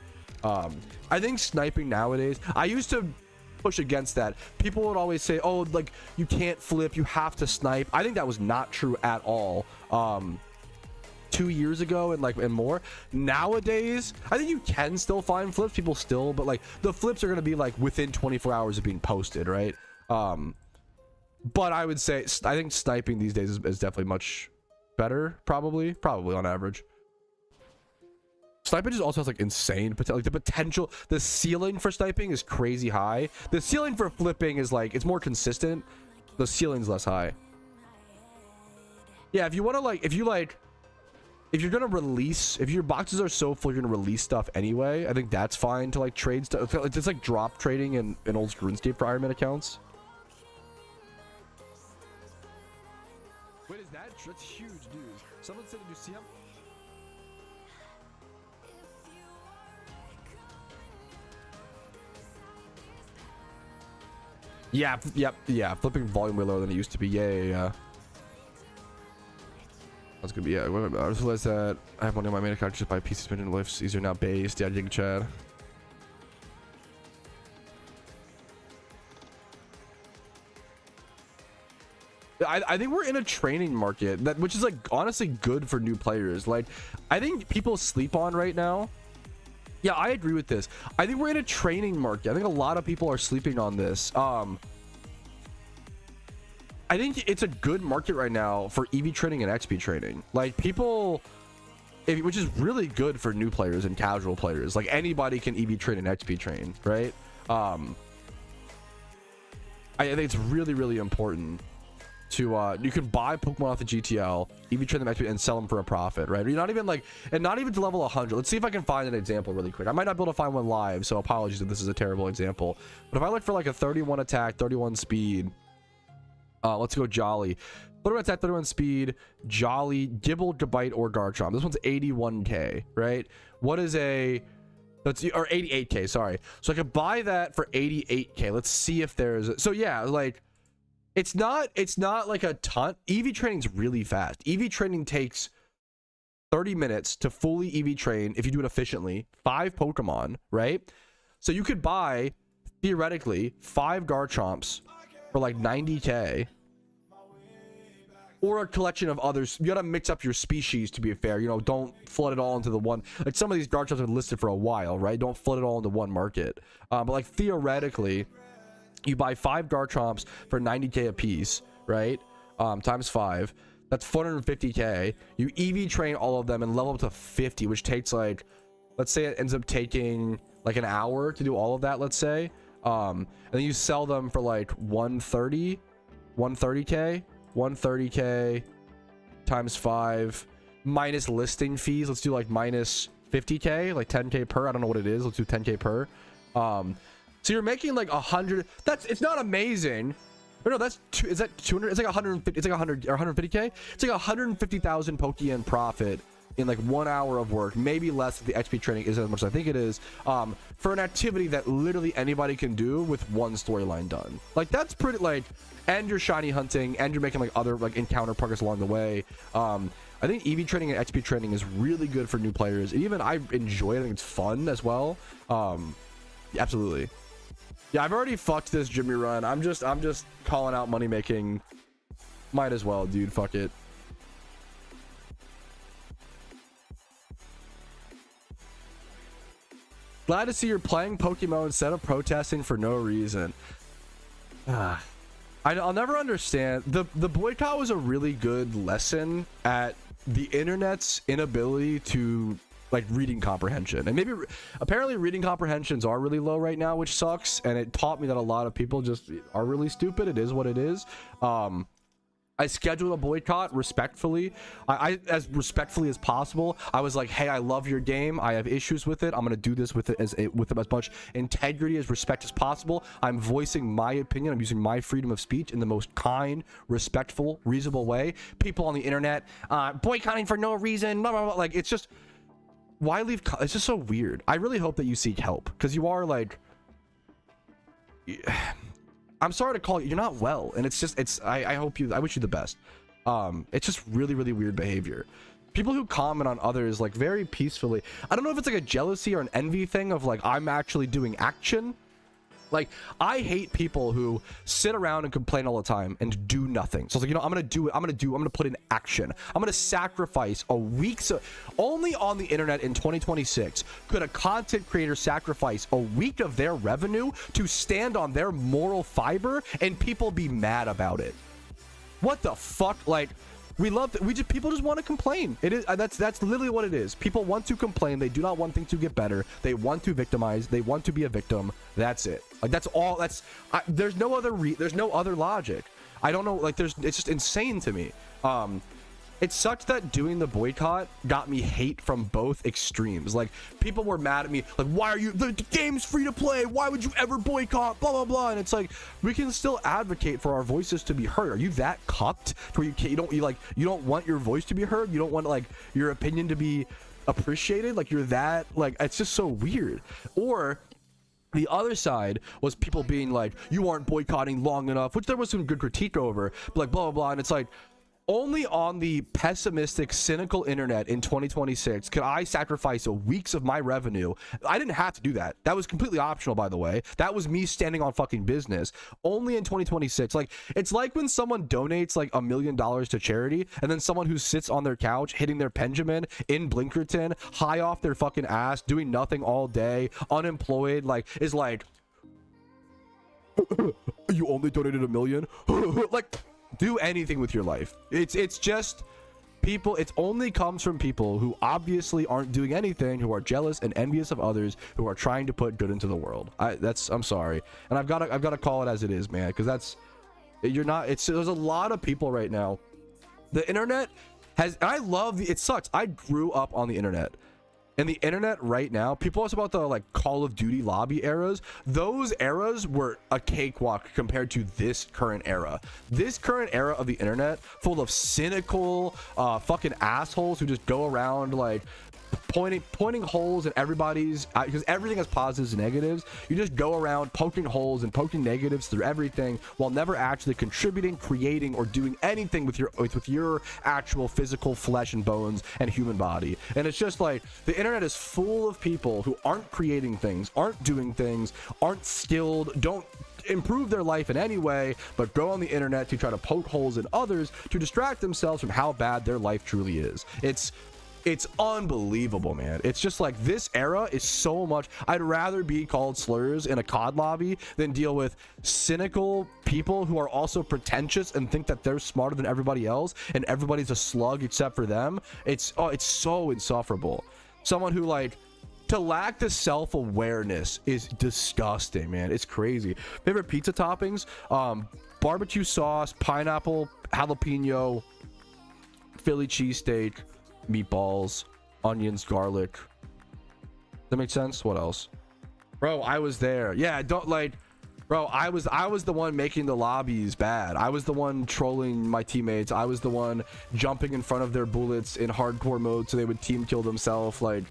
I think sniping nowadays, I used to push against that. People would always say, oh, like you can't flip, you have to snipe. I think that was not true at all 2 years ago and more. Nowadays I think you can still find flips, people still, but like the flips are going to be like within 24 hours of being posted, right? But I would say I think sniping these days is definitely much better, probably on average. Sniping just also has like insane potential. Like the potential, the ceiling for sniping is crazy high. The ceiling for flipping is like, it's more consistent. The ceiling's less high. Yeah, if you want to like, if you're gonna release, if your boxes are so full you're gonna release stuff anyway, I think that's fine to like trade stuff. It's like drop trading in old RuneScape for Iron Man accounts. Wait, is that? That's huge news. Someone said, did you see him? Yeah, flipping volume way lower than it used to be. Yeah. That's gonna be, yeah. I just realized that I have money on my main account just buy PC spinning lifts. These are now based. Yeah, dig Chad. I think we're in a training market which is like honestly good for new players. Like I think people sleep on right now. Yeah, I agree with this. I think we're in a training market. I think a lot of people are sleeping on this. I think it's a good market right now for EV trading and XP trading. Like people, which is really good for new players and casual players. Like anybody can EV trade and XP train, right? I think it's really important to you can buy Pokemon off the GTL, EV trade them XP and sell them for a profit, right? You're not even like, and not even to level 100. Let's see if I can find an example really quick. I might not be able to find one live, so apologies if this is a terrible example. But if I look for like a 31 attack, 31 speed, let's go Jolly. 31 attack, 31 speed, Jolly, Gibble, Gabite, or Garchomp. This one's 81k, right? What is a... That's, or 88k, sorry. So I could buy that for 88k. Let's see if there's... So yeah, like... It's not like a ton. EV training's really fast. EV training takes 30 minutes to fully EV train if you do it efficiently. 5 Pokemon, right? So you could buy, theoretically, 5 Garchomps for like 90k. Or a collection of others. You gotta mix up your species to be fair. You know, don't flood it all into the one. Like some of these Garchomps are listed for a while, right? Don't flood it all into one market. But like theoretically, you buy 5 Garchomps for 90k a piece, right? Times 5. That's 450k. You EV train all of them and level up to 50, which takes like, let's say it ends up taking like an hour to do all of that, let's say. And then you sell them for like 130k. 130k times 5 minus listing fees. Let's do like minus 50k, like 10k per. I don't know what it is. Let's do 10k per. So you're making like 100. It's not amazing. Or no, is that 200? It's like 150. It's like 100 or 150k. It's like 150,000 Pokeyen profit in like 1 hour of work, maybe less if the XP training isn't as much as I think it is, for an activity that literally anybody can do with one storyline done. Like that's pretty, like, and you're shiny hunting and you're making like other like encounter progress along the way. I think EV training and XP training is really good for new players. Even I enjoy it. I think it's fun as well. Yeah, absolutely. Yeah, I've already fucked this Jimmy run. I'm just calling out money making. Might as well, dude. Fuck it. Glad to see you're playing PokeMMO instead of protesting for no reason. I'll never understand. The boycott was a really good lesson at the internet's inability to like reading comprehension, and maybe apparently reading comprehensions are really low right now, which sucks. And it taught me that a lot of people just are really stupid. It is what it is. I scheduled a boycott respectfully. I as respectfully as possible. I was like, hey, I love your game. I have issues with it. I'm gonna do this with it with as much integrity as respect as possible. I'm voicing my opinion. I'm using my freedom of speech in the most kind, respectful, reasonable way. People on the internet boycotting for no reason, blah, blah, blah. Like, it's just, why leave? It's just so weird. I really hope that you seek help, because you are like, I'm sorry to call you, you're not well, and it's just, I wish you the best. It's just really, really weird behavior. People who comment on others like very peacefully, I don't know if it's like a jealousy or an envy thing of like, I'm actually doing action. Like, I hate people who sit around and complain all the time and do nothing. So it's like, you know, I'm gonna do it. I'm gonna put in action. I'm gonna sacrifice a week's only on the internet in 2026 could a content creator sacrifice a week of their revenue to stand on their moral fiber and people be mad about it. What the fuck? Like, people just want to complain. It is that's literally what it is. People want to complain. They do not want things to get better. They want to victimize. They want to be a victim. That's it. Like, that's all. There's no other logic. I don't know. Like, it's just insane to me. It sucked that doing the boycott got me hate from both extremes. Like, people were mad at me, like, why are you, the game's free to play, why would you ever boycott, blah blah blah. And it's like, we can still advocate for our voices to be heard. Are you that cucked where you don't want your voice to be heard? You don't want like your opinion to be appreciated? Like, you're that, like, it's just so weird. Or the other side was people being like, you aren't boycotting long enough, which there was some good critique over, but like blah blah blah. And it's like, only on the pessimistic, cynical internet in 2026 could I sacrifice weeks of my revenue. I didn't have to do that. That was completely optional, by the way. That was me standing on fucking business. Only in 2026. Like, it's like when someone donates like $1 million to charity, and then someone who sits on their couch hitting their Benjamin in Blinkerton, high off their fucking ass, doing nothing all day, unemployed, like, is like, you only donated $1 million? Like, do anything with your life. It's just people. It only comes from people who obviously aren't doing anything, who are jealous and envious of others, who are trying to put good into the world. I'm sorry, and I've got to call it as it is, man, because there's a lot of people right now. The internet has, and I love it sucks. I grew up on the internet. And the internet right now, people ask about the like Call of Duty lobby eras. Those eras were a cakewalk compared to this current era. This current era of the internet, full of cynical fucking assholes who just go around like pointing holes in everybody's, because everything has positives and negatives. You just go around poking holes and poking negatives through everything while never actually contributing, creating, or doing anything with your actual physical flesh and bones and human body. And it's just like the internet is full of people who aren't creating things, aren't doing things, aren't skilled, don't improve their life in any way, but go on the internet to try to poke holes in others to distract themselves from how bad their life truly is. It's unbelievable, man. It's just like this era is so much. I'd rather be called slurs in a COD lobby than deal with cynical people who are also pretentious and think that they're smarter than everybody else and everybody's a slug except for them. It's so insufferable. Someone who like to lack the self-awareness is disgusting, man. It's crazy. Favorite pizza toppings? Barbecue sauce, pineapple, jalapeno, Philly cheesesteak, meatballs, onions, garlic. Does that make sense? What else? Bro, I was there. Yeah, don't like, bro, I was the one making the lobbies bad. I was the one trolling my teammates. I was the one jumping in front of their bullets in hardcore mode so they would team kill themselves. Like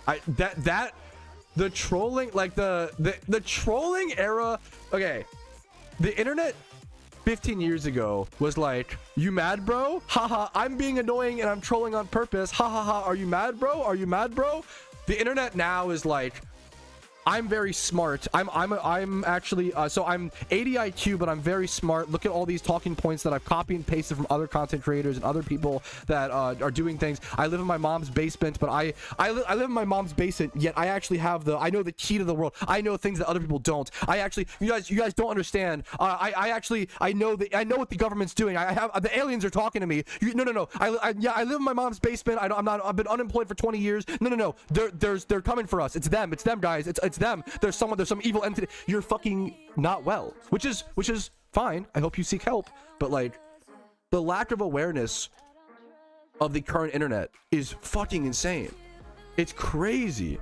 the trolling, like the trolling era. Okay, the internet 15 years ago was like, you mad, bro? Haha, I'm being annoying and I'm trolling on purpose. Ha ha ha. Are you mad, bro? Are you mad, bro? The internet now is like, I'm very smart. I'm actually so I'm 80 IQ, but I'm very smart. Look at all these talking points that I've copied and pasted from other content creators and other people that are doing things. I live in my mom's basement, but I live in my mom's basement, yet I actually have I know the key to the world. I know things that other people don't. I actually, you guys don't understand. I know what the government's doing. I have the aliens are talking to me. No. I live in my mom's basement. I've been unemployed for 20 years. No. They're coming for us. It's them, guys. It's them. There's some evil entity. You're fucking not well, which is fine. I hope you seek help, but like the lack of awareness of the current internet is fucking insane. It's crazy.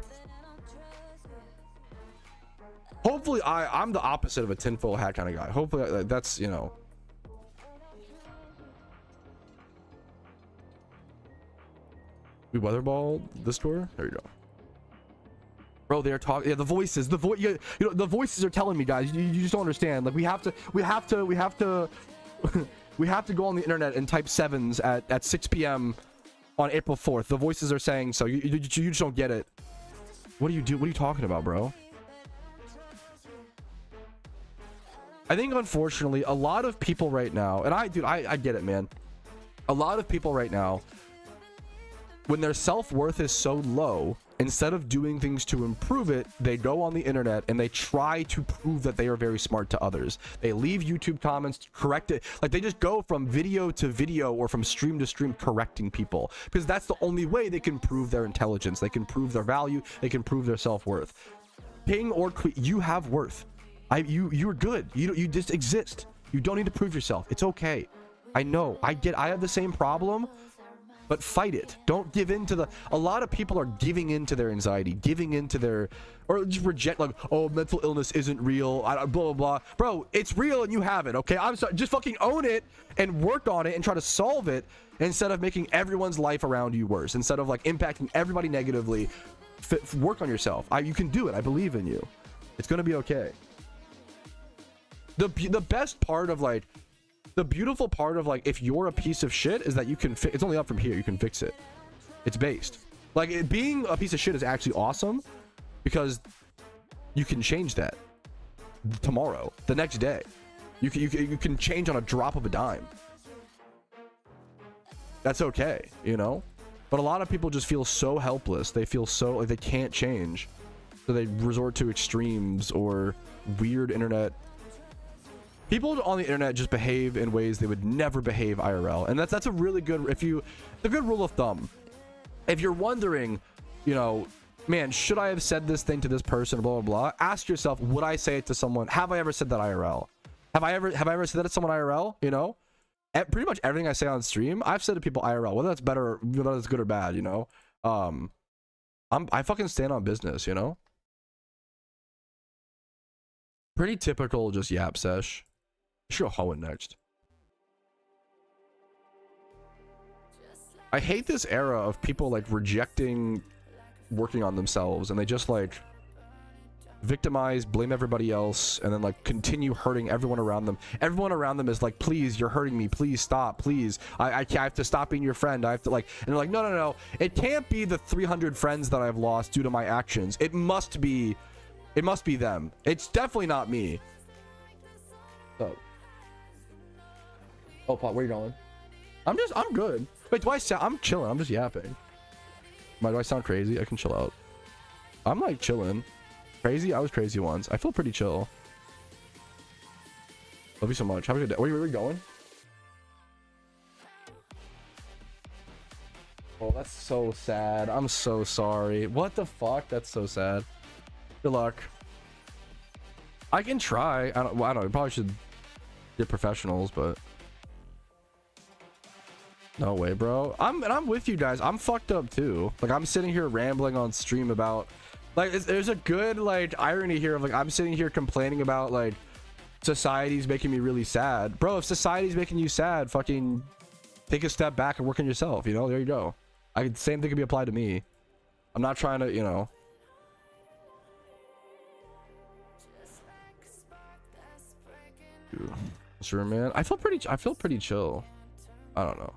Hopefully I'm the opposite of a tinfoil hat kind of guy. Hopefully that's, you know. We weatherball the store. There you go. Bro, they're talking. Yeah, the voices. The voices are telling me, guys. You just don't understand. Like we have to we have to go on the internet and type sevens at 6 p.m. on April 4th. The voices are saying so. You just don't get it. What do you do? What are you talking about, bro? I think unfortunately a lot of people right now, and I get it, man. A lot of people right now, when their self-worth is so low, instead of doing things to improve it, they go on the internet and they try to prove that they are very smart to others. They leave YouTube comments to correct it. Like they just go from video to video or from stream to stream correcting people, because that's the only way they can prove their intelligence. They can prove their value. They can prove their self-worth. Ping or tweet, you have worth. You're good. You just exist. You don't need to prove yourself. It's okay. I know. I have the same problem. But fight it. Don't give in to a lot of people are giving into their anxiety, giving into their, or just reject, like, oh, mental illness isn't real, blah blah blah. Bro, it's real and you have it. Okay, I'm sorry. Just fucking own it and work on it and try to solve it instead of making everyone's life around you worse. Instead of like impacting everybody negatively, work on yourself. You can do it. I believe in you. It's gonna be okay. The best part of like. The beautiful part of like, if you're a piece of shit, is that you can it's only up from here. You can fix it. It's based. Like being a piece of shit is actually awesome because you can change that tomorrow, the next day. You can change on a drop of a dime. That's okay, you know? But a lot of people just feel so helpless. They feel so like they can't change. So they resort to extremes or weird internet. People on the internet just behave in ways they would never behave IRL, and that's a really good, the good rule of thumb. If you're wondering, you know, man, should I have said this thing to this person, blah blah blah, ask yourself, would I say it to someone? Have I ever said that IRL? Have I ever said that to someone IRL? You know, pretty much everything I say on stream, I've said to people IRL, whether that's better, whether that's good or bad, you know. I fucking stand on business, you know. Pretty typical, just yap sesh. Should go Hoenn next. I hate this era of people like rejecting working on themselves, and they just like victimize, blame everybody else, and then like continue hurting everyone around them. Everyone around them is like, please, you're hurting me, please stop, please, I have to stop being your friend, I have to like, and they're like, no, it can't be the 300 friends that I've lost due to my actions. It must be them. It's definitely not me. Oh, Pot, where you going? I'm good. Wait, I'm chilling. I'm just yapping. Do I sound crazy? I can chill out. I'm like chilling. Crazy? I was crazy once. I feel pretty chill. Love you so much. Have a good day. Where are we going? Oh, that's so sad. I'm so sorry. What the fuck? That's so sad. Good luck. I can try. I don't know. We probably should get professionals, but no way, bro. I'm with you guys. I'm fucked up too. Like, I'm sitting here rambling on stream about, like, there's a good like irony here of like I'm sitting here complaining about like society's making me really sad. Bro, if society's making you sad, fucking take a step back and work on yourself, you know. There you go. Same thing could be applied to me. I'm not trying to, you know. Sure, man. I feel pretty chill. I don't know.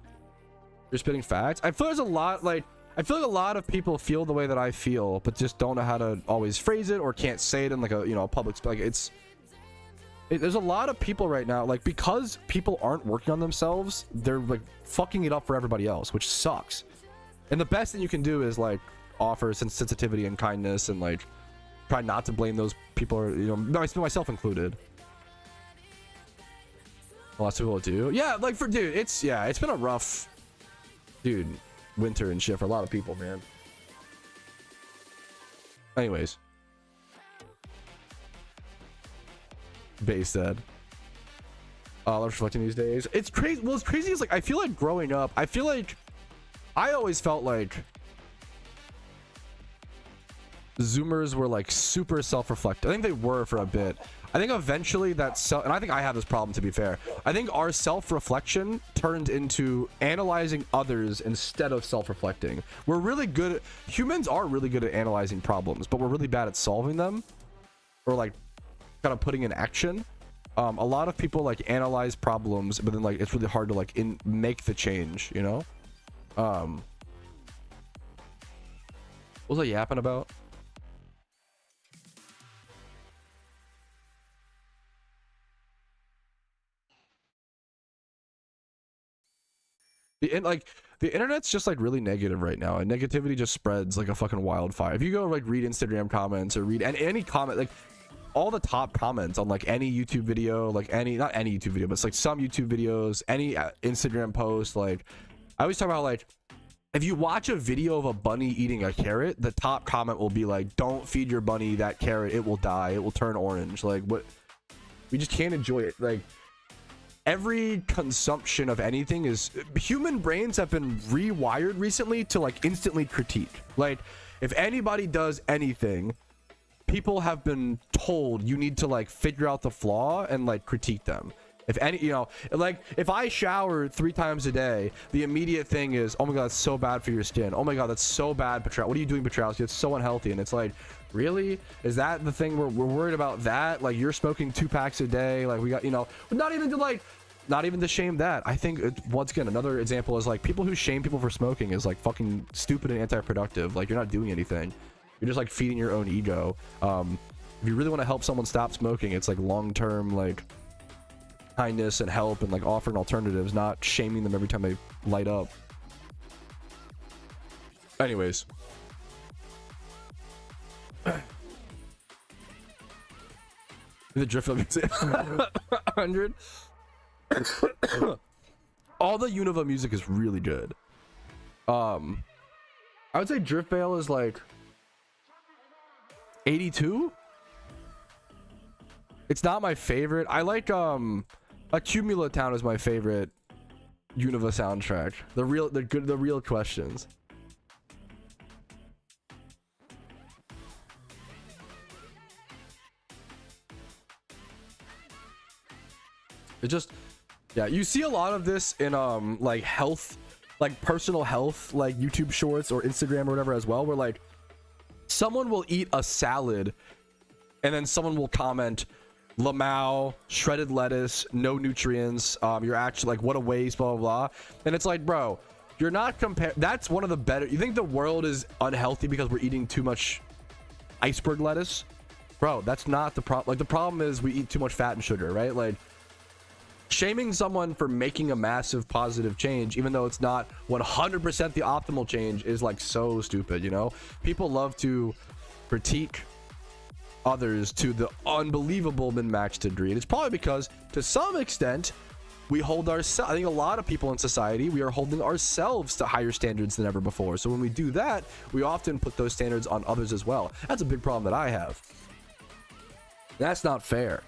You're spitting facts. I feel there's a lot like I feel like a lot of people feel the way that I feel, but just don't know how to always phrase it or can't say it in like a, you know, a public like there's a lot of people right now, like, because people aren't working on themselves, they're like fucking it up for everybody else, which sucks. And the best thing you can do is like offer sensitivity and kindness and like try not to blame those people, or, you know, myself included. Lots of people do. Yeah, like for dude, it's been a rough, dude, winter and shit for a lot of people, man. Anyways, base said, I'm reflecting these days. It's crazy. Well, it's crazy is like I feel like growing up, I feel like I always felt like Zoomers were like super self-reflective. I think they were for a bit. I think eventually and I think I have this problem, to be fair. I think our self-reflection turned into analyzing others instead of self-reflecting. We're really good humans are really good at analyzing problems, but we're really bad at solving them or like kind of putting in action. A lot of people like analyze problems, but then like it's really hard to like make the change, you know. What was I yapping about? The internet's just like really negative right now, and negativity just spreads like a fucking wildfire. If you go like read Instagram comments or read any comment, like all the top comments on like any YouTube video, like not any YouTube video, but it's like some YouTube videos, any Instagram post, like I always talk about like if you watch a video of a bunny eating a carrot, the top comment will be like, don't feed your bunny that carrot, it will die, it will turn orange. Like, what, we just can't enjoy it. Like every consumption of anything is, human brains have been rewired recently to like instantly critique. Like if anybody does anything, people have been told you need to like figure out the flaw and like critique them. If any, you know, like if I shower 3 times a day, the immediate thing is, oh my god, that's so bad for your skin. Oh my god, that's so bad, Patrouski. What are you doing, Patrouski? It's so unhealthy. And it's like, really? Is that the thing? We're worried about that? Like you're smoking 2 packs a day. Like we got, you know, not even to shame that. I think once again, another example is like people who shame people for smoking is like fucking stupid and anti-productive. Like you're not doing anything. You're just like feeding your own ego. If you really want to help someone stop smoking, it's like long-term like kindness and help and like offering alternatives, not shaming them every time they light up. Anyways, the drift of 100. All the Unova music is really good. I would say Drift Veil is like 82. It's not my favorite. I like Accumula Town is my favorite Unova soundtrack. The real questions. It just, yeah, you see a lot of this in like health, like personal health, like YouTube shorts or Instagram or whatever as well, where like someone will eat a salad and then someone will comment Lamau, shredded lettuce, no nutrients, you're actually like, what a waste, blah blah blah. And it's like, bro, you're not that's one of the better. You think the world is unhealthy because we're eating too much iceberg lettuce? Bro, that's not the problem. Like, the problem is we eat too much fat and sugar, right? Like, shaming someone for making a massive positive change, even though it's not 100% the optimal change, is like so stupid, you know? People love to critique others to the unbelievable min-max degree. And it's probably because, to some extent, we hold ourselves, I think a lot of people in society, we are holding ourselves to higher standards than ever before. So when we do that, we often put those standards on others as well. That's a big problem that I have. That's not fair.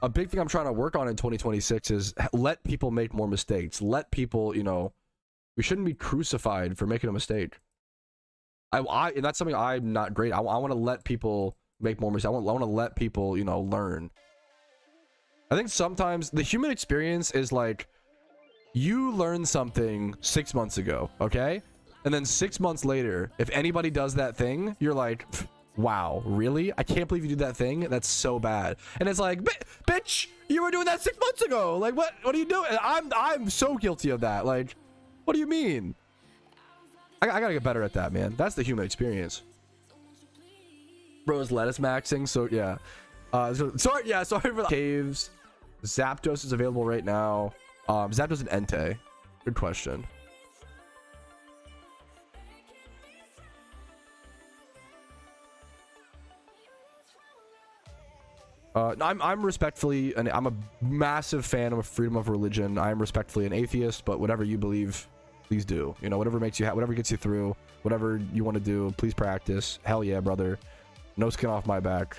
A big thing I'm trying to work on in 2026 is let people make more mistakes. Let people, you know, we shouldn't be crucified for making a mistake. And that's something I'm not great. I want to let people make more mistakes. I want to let people, you know, learn. I think sometimes the human experience is like, you learned something 6 months ago, okay? And then 6 months later, if anybody does that thing, you're like, wow, really? I can't believe you did that thing. That's so bad. And it's like, bitch, you were doing that 6 months ago. Like, what are you doing? I'm so guilty of that. Like, what do you mean? I gotta get better at that, man. That's the human experience. Bro is lettuce maxing, so yeah. Sorry for the caves. Zapdos is available right now. Zapdos and Entei. Good question. No, I'm respectfully, and I'm a massive fan of freedom of religion. I am respectfully an atheist, but whatever you believe, please do. You know, whatever makes you whatever gets you through, whatever you want to do, please practice. Hell yeah, brother. No skin off my back.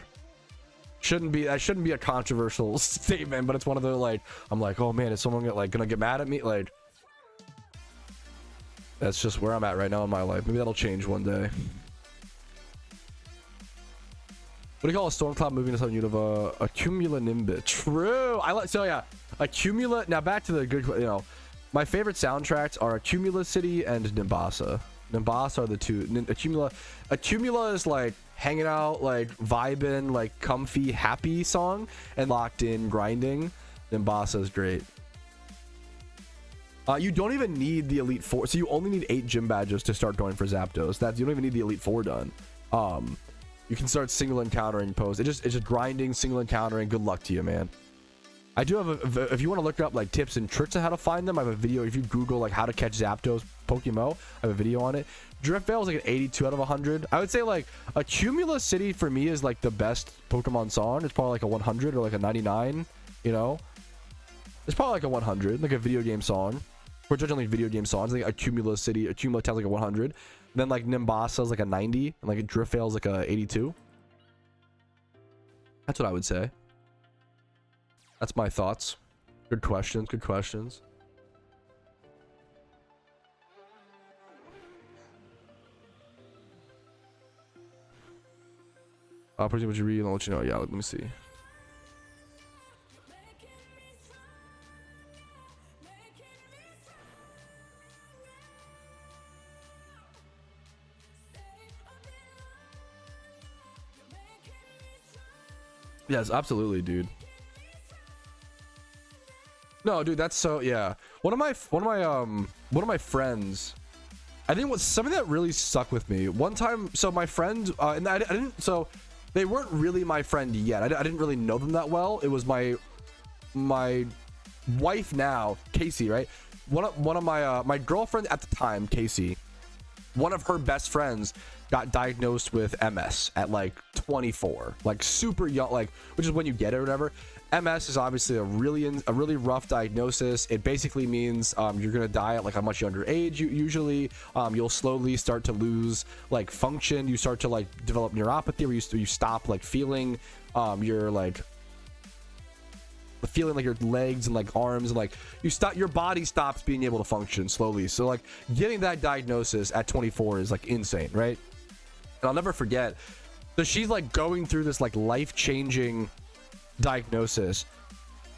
That shouldn't be a controversial statement, but it's one of the, like, I'm like, oh man, is someone gonna get mad at me? Like, that's just where I'm at right now in my life. Maybe that'll change one day. What do you call a storm cloud moving to southern Unova? A cumulonimbus. True. So yeah, a cumula. Now back to the good. You know, my favorite soundtracks are Accumula City and Nimbasa. Nimbasa are the two. Accumula is like hanging out, like vibing, like comfy, happy song, and locked in grinding. Nimbasa is great. You don't even need the Elite Four, so you only need 8 gym badges to start going for Zapdos. You don't even need the Elite Four done. You can start single encountering posts. It's just grinding, single encountering. Good luck to you, man. I do have if you want to look up like tips and tricks on how to find them, I have a video. If you Google like how to catch Zapdos PokeMMO, I have a video on it. Drift Veil is like an 82 out of 100. I would say like Accumula City for me is like the best Pokemon song. It's probably like a 100 or like a 99, you know? It's probably like a 100, like a video game song. We're judging like video game songs. Like Accumula City, Accumula Town's like a 100. Then like Nimbasa is like a 90, and like Drift Veil is like a 82. That's what I would say. That's my thoughts. Good questions. Good questions. Pretty much read and I'll let you know. Yeah, let me see. Yes, absolutely, dude. No, dude, that's so, yeah. One of my friends, I think what's something that really stuck with me one time. So my friend, and I didn't, so they weren't really my friend yet. I didn't really know them that well. It was my wife now, Casey, right? One of my girlfriend at the time, Casey, one of her best friends got diagnosed with MS at like 24, like super young, like, which is when you get it or whatever. MS is obviously a really rough diagnosis. It basically means you're gonna die at like a much younger age. Usually you'll slowly start to lose like function. You start to like develop neuropathy where you stop like feeling your like feeling like your legs and like arms and like your body stops being able to function slowly. So like getting that diagnosis at 24 is like insane, right? And I'll never forget. So she's like going through this like life-changing diagnosis,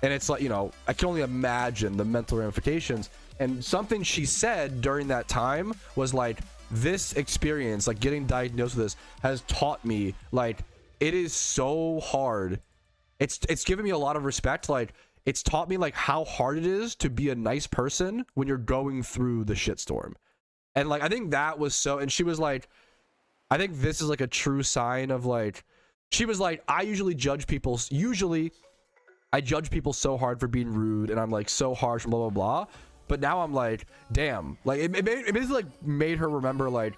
and it's like, you know, I can only imagine the mental ramifications. And something she said during that time was like, this experience, like getting diagnosed with this, has taught me like it is so hard. It's given me a lot of respect. Like it's taught me like how hard it is to be a nice person when you're going through the shitstorm. And like I think that was so, and she was like, I think this is like a true sign of like, she was like, I usually judge people so hard for being rude, and I'm like so harsh and blah blah blah, but now I'm like, damn, like it basically like made her remember like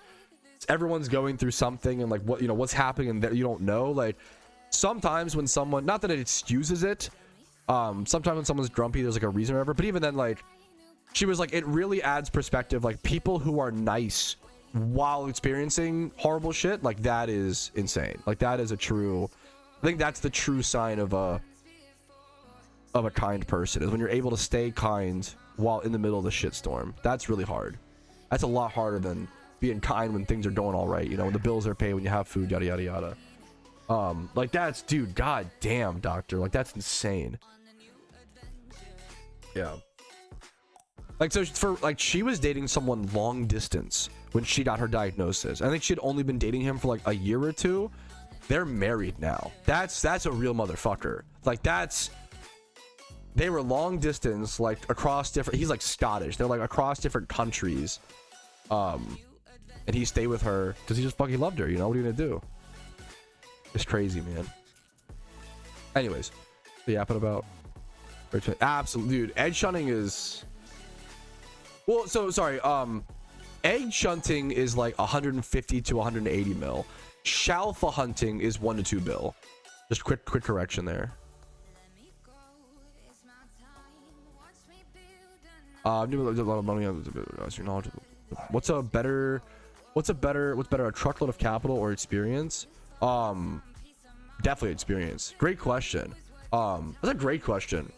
everyone's going through something, and like what, you know, what's happening and that you don't know. Like sometimes when someone, not that it excuses it, sometimes when someone's grumpy there's like a reason or whatever, but even then, like she was like, it really adds perspective. Like people who are nice while experiencing horrible shit, like that is insane. Like that is a true, I think that's the true sign of a kind person, is when you're able to stay kind while in the middle of the shitstorm. That's really hard. That's a lot harder than being kind when things are going all right, you know, when the bills are paid, when you have food, yada yada yada. Like that's, dude, god damn, doctor, like that's insane. Yeah. Like, so for like, she was dating someone long distance when she got her diagnosis. I think she'd only been dating him for like a year or two. They're married now. That's a real motherfucker. Like that's, they were long distance, like across different, he's like Scottish, they're like across different countries, and he stayed with her because he just fucking loved her, you know. What are you gonna do? It's crazy, man. Anyways, the yapping about absolute, dude, egg shunting is, well, so sorry, egg shunting is like 150 to 180 mil. Shalfa hunting is 1 to 2 bill. Just quick correction there. A lot of money. What's better, a truckload of capital or experience? Definitely experience. Great question. That's a great question.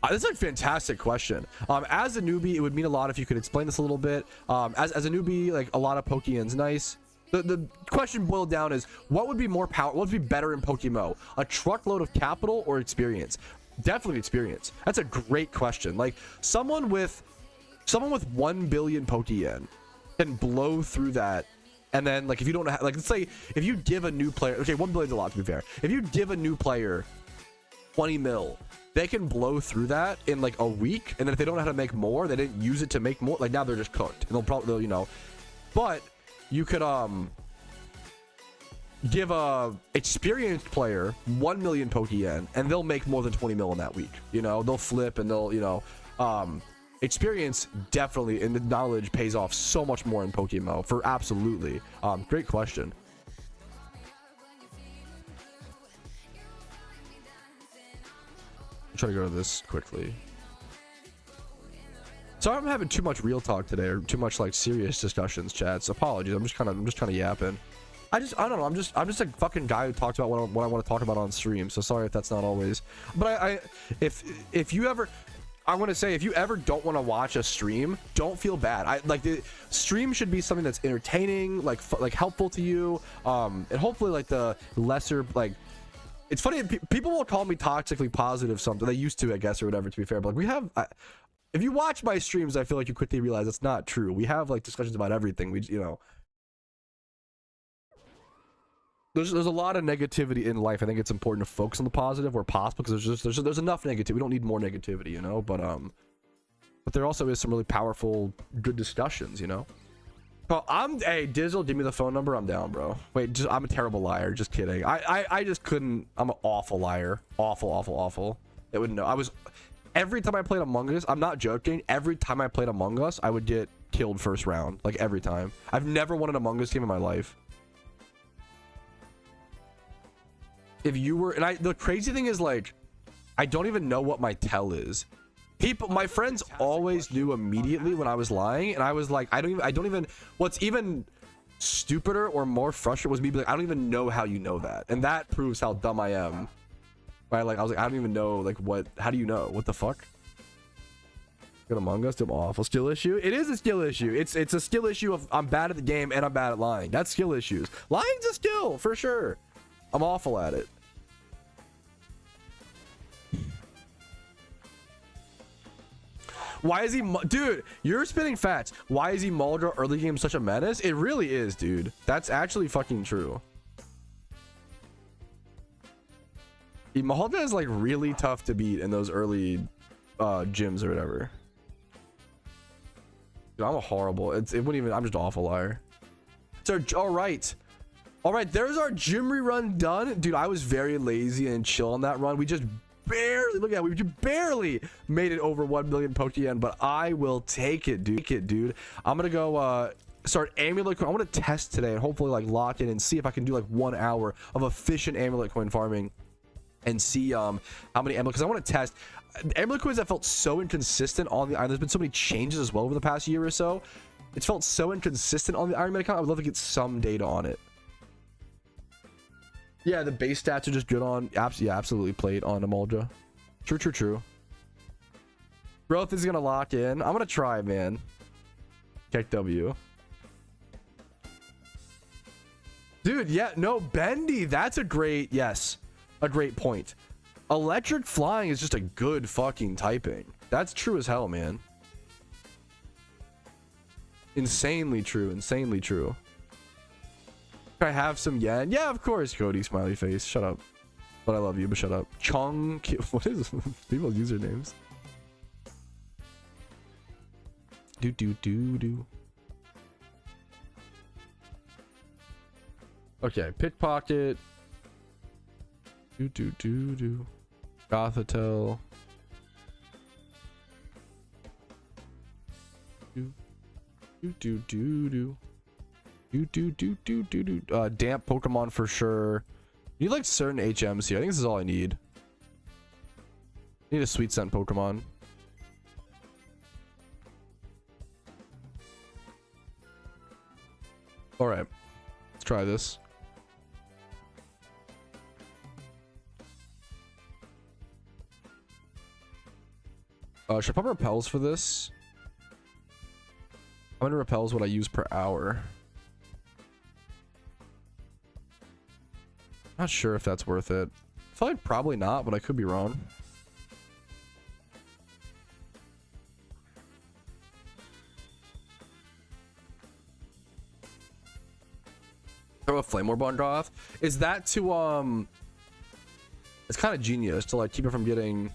This is a fantastic question. As a newbie, it would mean a lot if you could explain this a little bit. As a newbie, like a lot of Pokeyen's nice. The question boiled down is, what would be more power? What would be better in PokeMMO? A truckload of capital or experience? Definitely experience. That's a great question. Like someone with 1 billion Pokeyen can blow through that, and then like if you don't have, like, let's say if you give a new player, okay, 1 billion is a lot to be fair. If you give a new player 20 mil, they can blow through that in like a week, and then if they don't know how to make more, they didn't use it to make more, like now they're just cooked, and they'll you know. But you could give a experienced player 1 million Pokeyen, and they'll make more than 20 mil in that week, you know. They'll flip, and they'll, you know, experience definitely, and the knowledge pays off so much more in PokeMMO, for absolutely. Great question. Try to go to this quickly. Sorry, I'm having too much real talk today, or too much like serious discussions, chats. Apologies. I'm just kind of yapping. I don't know. I'm just a fucking guy who talks about what I want to talk about on stream. So sorry if that's not always. But if you ever, I want to say, if you ever don't want to watch a stream, don't feel bad. Like the stream should be something that's entertaining, like helpful to you, and hopefully like the lesser, like, it's funny, people will call me toxically positive something. They used to, I guess, or whatever, to be fair. But like, we have, if you watch my streams, I feel like you quickly realize it's not true. We have like discussions about everything. We, you know, there's a lot of negativity in life. I think it's important to focus on the positive where possible, because there's enough negativity. We don't need more negativity, you know. But there also is some really powerful, good discussions, you know. Bro, hey Dizzle, give me the phone number. I'm down, bro. Wait, I'm a terrible liar. Just kidding. I just couldn't. I'm an awful liar. Awful. It wouldn't know. Every time I played Among Us, I'm not joking. Every time I played Among Us, I would get killed first round. Like every time. I've never won an Among Us game in my life. If you were, and the crazy thing is, like, I don't even know what my tell is. My friends always knew immediately when I was lying, and I was like, I don't even. What's even stupider or more frustrating was me being like, I don't even know how you know that, and that proves how dumb I am. Right? Like I was like, I don't even know like what. How do you know? What the fuck? Good Among Us, dumb awful skill issue. It is a skill issue. It's a skill issue of I'm bad at the game and I'm bad at lying. That's skill issues. Lying's a skill for sure. I'm awful at it. Why is he, dude? You're spinning facts. Why is he Maldra early game such a menace? It really is, dude. That's actually fucking true. Maldra is like really tough to beat in those early gyms or whatever. Dude, I'm a horrible. It wouldn't even. I'm just an awful liar. So all right. There's our gym rerun done, dude. I was very lazy and chill on that run. We just barely look at it, we just barely made it over 1 million Pokeyen, but I will take it, dude. I'm gonna go start amulet coin. I want to test today and hopefully like lock in and see if I can do like 1 hour of efficient amulet coin farming and see how many amulet, because I want to test amulet coins that felt so inconsistent on the island. There's been so many changes as well over the past year or so. It's felt so inconsistent on the Iron Man account. I would love to get some data on it. Yeah, the base stats are just good on absolutely played on Amaldra. True. Growth is gonna lock in. I'm gonna try, man. Check W. Dude, yeah, no, Bendy, that's a great, yes, a great point. Electric flying is just a good fucking typing. That's true as hell, man. Insanely true. I have some yen. Yeah, of course, Cody, smiley face. Shut up. But I love you, but shut up. Chong. What is people's usernames? Do. Okay, pickpocket. Do. Gothatel. Do. Damp Pokemon for sure. You need like certain HMs here. I think this is all I need. Need a sweet scent Pokemon. All right, let's try this. Should I pop repels for this? How many repels would I use per hour? Not sure if that's worth it. I feel like probably not, but I could be wrong. Throw a Flame Orb on Goth. Is that to it's kind of genius to like keep it from getting.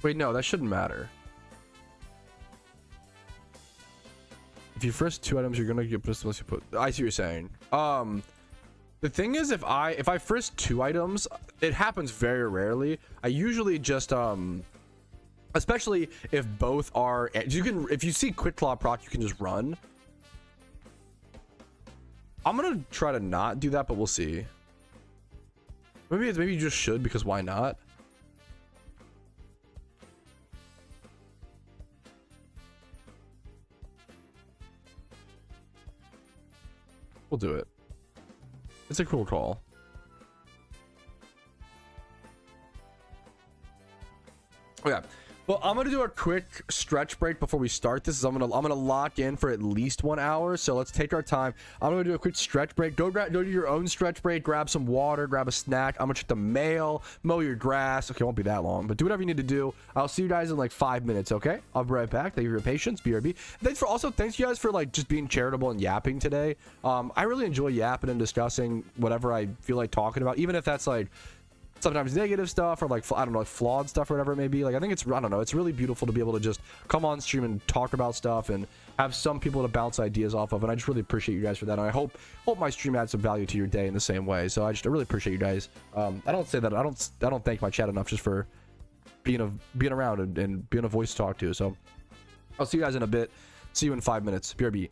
Wait, no, that shouldn't matter. If you frisk 2 items, you're gonna get pissed unless you put. I see what you're saying. The thing is, if I frisk 2 items, it happens very rarely. I usually just especially if both are, you can, if you see Quick Claw proc, you can just run. I'm gonna try to not do that, but we'll see. Maybe you just should, because why not? We'll do it. It's a cool call. Okay. Well, I'm gonna do a quick stretch break before we start this. I'm gonna lock in for at least 1 hour. So let's take our time. I'm gonna do a quick stretch break. Go do your own stretch break. Grab some water. Grab a snack. I'm gonna check the mail. Mow your grass. Okay, it won't be that long, but do whatever you need to do. I'll see you guys in like 5 minutes. Okay, I'll be right back. Thank you for your patience. BRB. Thanks you guys for like just being charitable and yapping today. I really enjoy yapping and discussing whatever I feel like talking about, even if that's like sometimes negative stuff or like, I don't know, like flawed stuff or whatever it may be. Like, I think it's, I don't know, it's really beautiful to be able to just come on stream and talk about stuff and have some people to bounce ideas off of. And I just really appreciate you guys for that. And I hope my stream adds some value to your day in the same way. So I really appreciate you guys. I don't say that, I don't thank my chat enough just for being around and being a voice to talk to. So I'll see you guys in a bit. See you in 5 minutes. BRB.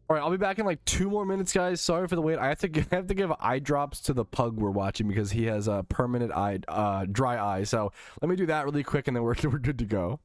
All right, I'll be back in like 2 more minutes, guys. Sorry for the wait. I have to give eye drops to the pug we're watching because he has a permanent dry eye. So let me do that really quick, and then we're good to go.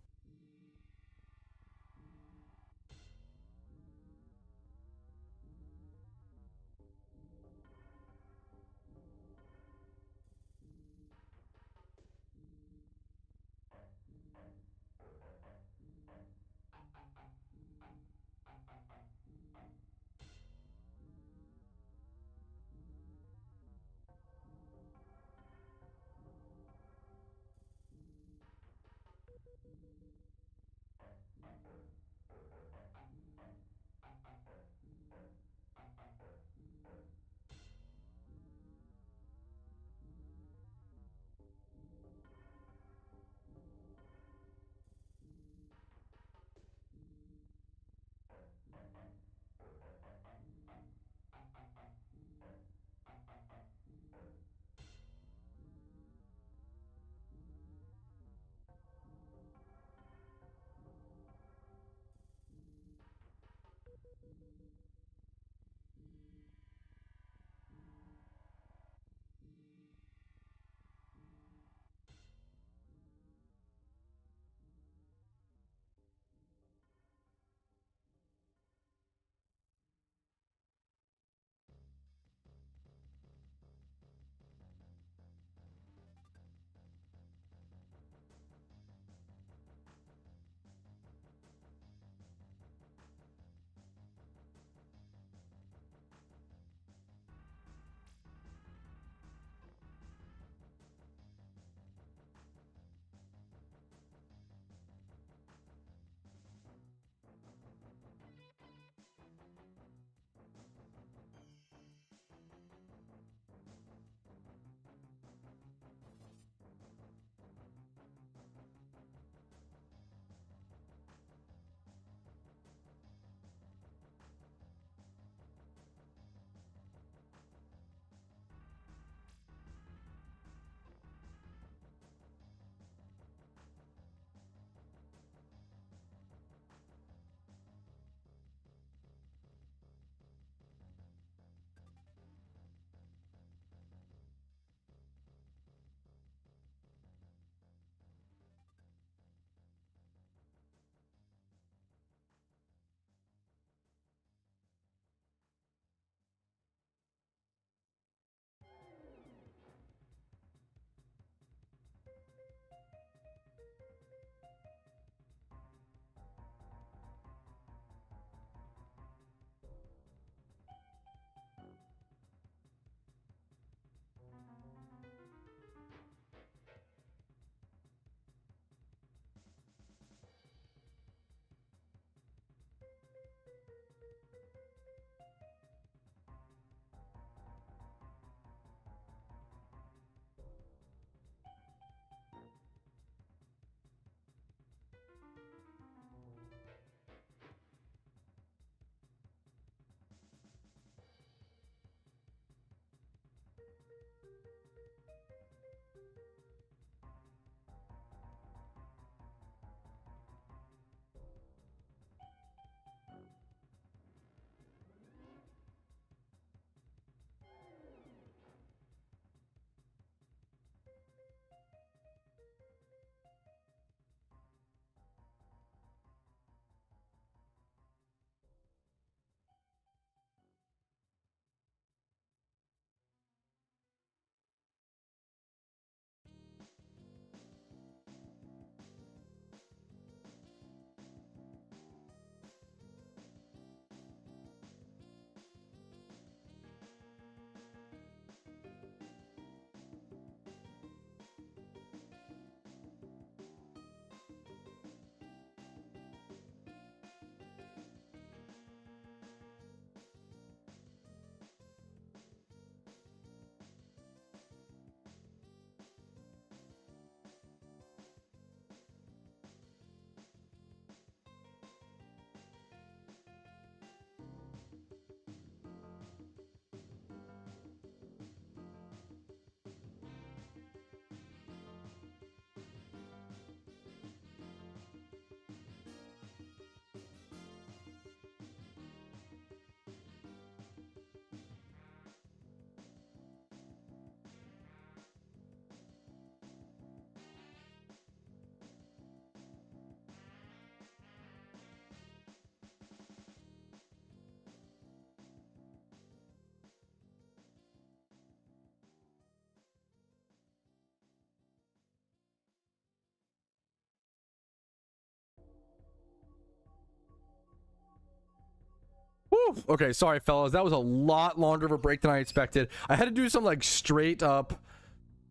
Whew. Okay, sorry fellas, that was a lot longer of a break than I expected. I had to do some like straight up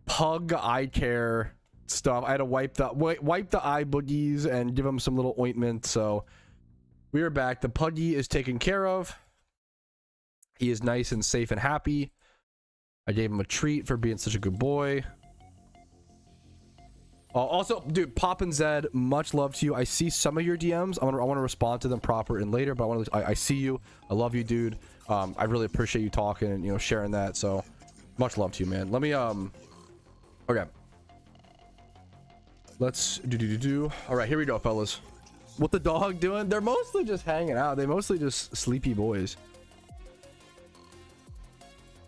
pug eye care stuff. I had to wipe the eye boogies and give him some little ointment. So we are back. The puggy is taken care of. He is nice and safe and happy. I gave him a treat for being such a good boy. Also, dude, Pop and Zed, much love to you. I see some of your DMs. I want to respond to them proper and later, but I see you. I love you, dude. I really appreciate you talking and, you know, sharing that. So much love to you, man. Let me okay, let's do. All right, here we go, fellas. What the dog doing? They're mostly just hanging out. They mostly just sleepy boys.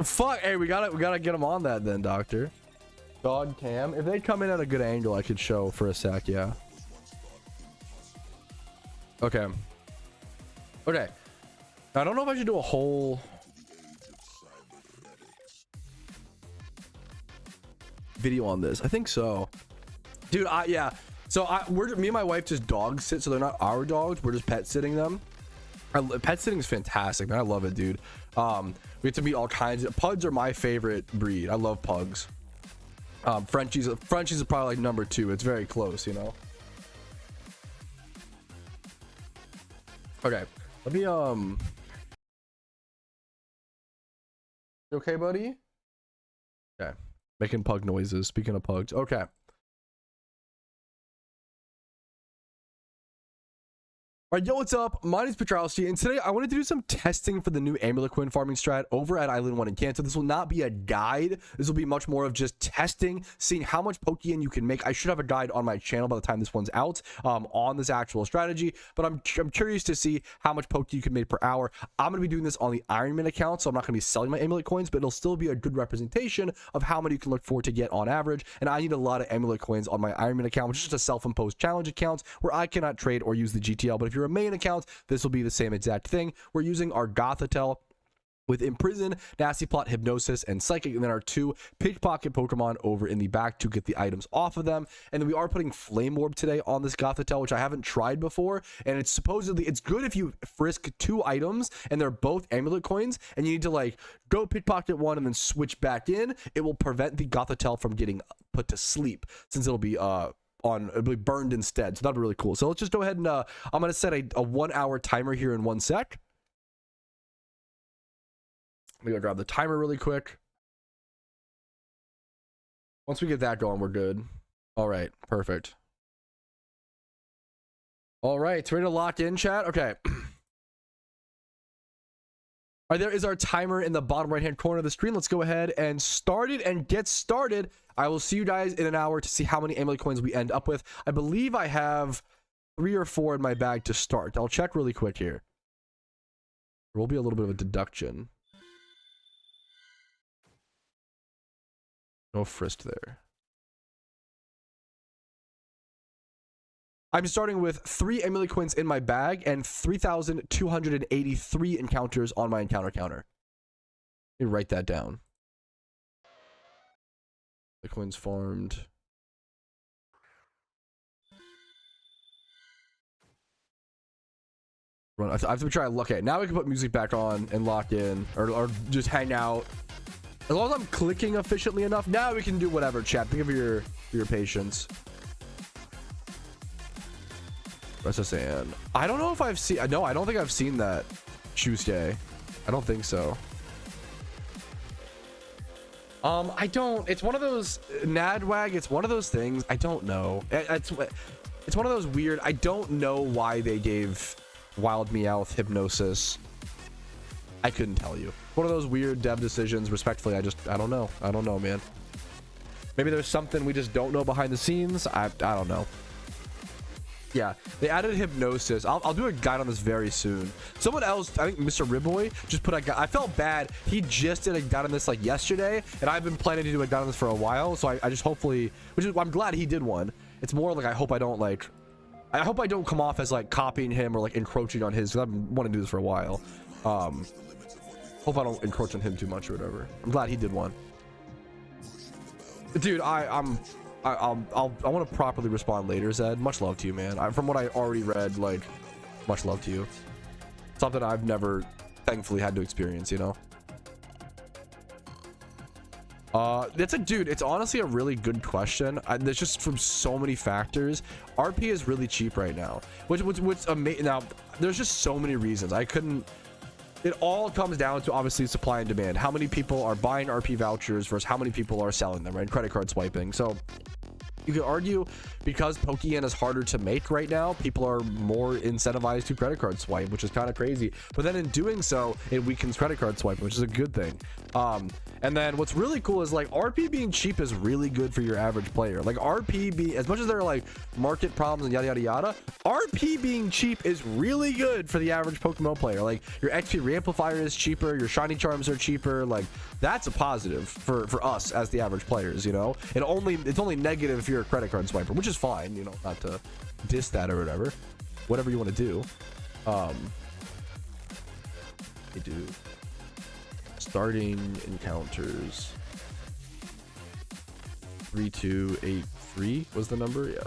Fuck. Hey, we gotta get them on that then, doctor. Dog cam. If they come in at a good angle, I could show for a sec. Yeah. Okay. Okay. I don't know if I should do a whole video on this. I think so, dude. Yeah. So me and my wife just dog sit, so they're not our dogs. We're just pet sitting them. Pet sitting is fantastic, man. I love it, dude. We get to meet all kinds of pugs. Are my favorite breed. I love pugs. Frenchies are probably like number 2. It's very close, you know. Okay, let me you okay, buddy? Okay, making pug noises. Speaking of pugs, okay. All right, yo, what's up? My name is Patrouski, and today I wanted to do some testing for the new amulet coin farming strat over at Island 1 in Kanto. This will not be a guide. This will be much more of just testing, seeing how much Pokeyen you can make. I should have a guide on my channel by the time this one's out on this actual strategy, but I'm curious to see how much Poke you can make per hour. I'm going to be doing this on the Ironman account, so I'm not going to be selling my amulet coins, but it'll still be a good representation of how many you can look for to get on average. And I need a lot of amulet coins on my Ironman account, which is just a self-imposed challenge account where I cannot trade or use the GTL. But if you're a main account, this will be the same exact thing. We're using our Gothitelle with Imprison, Nasty Plot, Hypnosis, and Psychic, and then our 2 Pickpocket Pokemon over in the back to get the items off of them. And then we are putting Flame Orb today on this Gothitelle, which I haven't tried before, and it's good if you frisk 2 items and they're both amulet coins, and you need to like go pickpocket one and then switch back in. It will prevent the Gothitelle from getting put to sleep, since it'll be it'll be burned instead. So that'll be really cool. So let's just go ahead and I'm gonna set a 1-hour timer here in 1 sec. I'm gonna grab the timer really quick. Once we get that going, we're good. All right, perfect. All right, ready to lock in, chat? Okay. All right, there is our timer in the bottom right hand corner of the screen. Let's go ahead and start it and get started. I will see you guys in an hour to see how many amulet coins we end up with. I believe I have 3 or 4 in my bag to start. I'll check really quick here. There will be a little bit of a deduction. No frisk there. I'm starting with 3 amulet coins in my bag and 3,283 encounters on my encounter counter. Let me write that down. The coins farmed. I have to try. Okay, now we can put music back on and lock in, or just hang out. As long as I'm clicking efficiently enough, now we can do whatever. Chat, think of your patience. Ressusand. I don't know if I've seen. No, I don't think I've seen that. Tuesday. I don't think so. I don't. It's one of those Nadwag. It's one of those things. I don't know. It's one of those weird. I don't know why they gave Wild Meowth Hypnosis. I couldn't tell you. One of those weird dev decisions. Respectfully, I don't know. I don't know, man. Maybe there's something we just don't know behind the scenes. I don't know. Yeah, they added Hypnosis. I'll do a guide on this very soon. Someone else, I think Mr. Ribboy, just put a guide. I felt bad. He just did a guide on this like yesterday, and I've been planning to do a guide on this for a while. So I just hopefully, I'm glad he did one. It's more like I hope I don't come off as like copying him or like encroaching on his. Because I've been wanting to do this for a while. Hope I don't encroach on him too much or whatever. I'm glad he did one. Dude, I want to properly respond later, Zed. Much love to you, man. From what I already read, like, much love to you. Something I've never thankfully had to experience, you know. That's a dude. It's honestly a really good question. There's just from so many factors. RP is really cheap right now, which amazing. Now, there's just so many reasons. It all comes down to obviously supply and demand. How many people are buying RP vouchers versus how many people are selling them, right? Credit card swiping. So you could argue because Pokeyen is harder to make right now, people are more incentivized to credit card swipe, which is kind of crazy. But then in doing so, it weakens credit card swiping, which is a good thing. And then what's really cool is like RP being cheap is really good for your average player. Like RP being, as much as there are like market problems and yada yada yada, RP being cheap is really good for the average PokeMMO player. Like your XP reamplifier is cheaper, your shiny charms are cheaper. Like that's a positive for us as the average players, you know. It's only negative if you're a credit card swiper, which is fine, you know, not to diss that or whatever you want to do. They do starting encounters 3283 was the number. Yeah,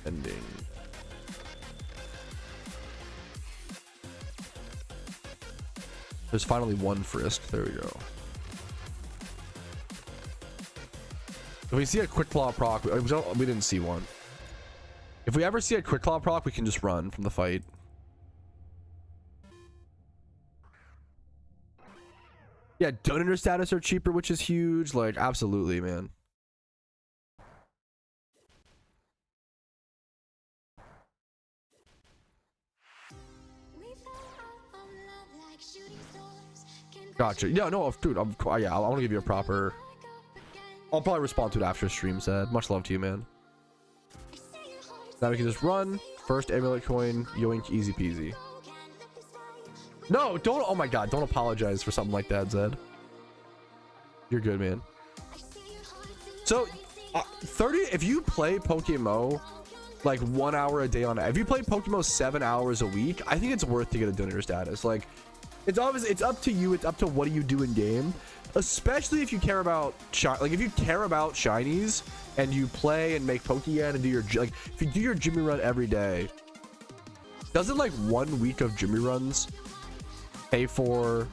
ending there's finally one frisk. There we go. If we see a quick claw proc, we didn't see one. If we ever see a quick claw proc, we can just run from the fight. Yeah, donator status are cheaper, which is huge. Like, absolutely, man. Gotcha. Yeah, no, dude, yeah, I want to give you a proper. I'll probably respond to it after stream said. Much love to you, man. Now we can just run. First amulet coin, yoink, easy peasy. No, don't. Oh my god, don't apologize for something like that, Zed. You're good, man. So 30, if you play PokeMMO like 1 hour a day on it, if you play PokeMMO 7 hours a week, I think it's worth to get a donator status. Like it's obviously, it's up to you, it's up to what do you do in game, especially if you care about if you care about shinies and you play and make Pokeyen and do your, like if you do your Jimmy run every day, doesn't like 1 week of Jimmy runs pay for?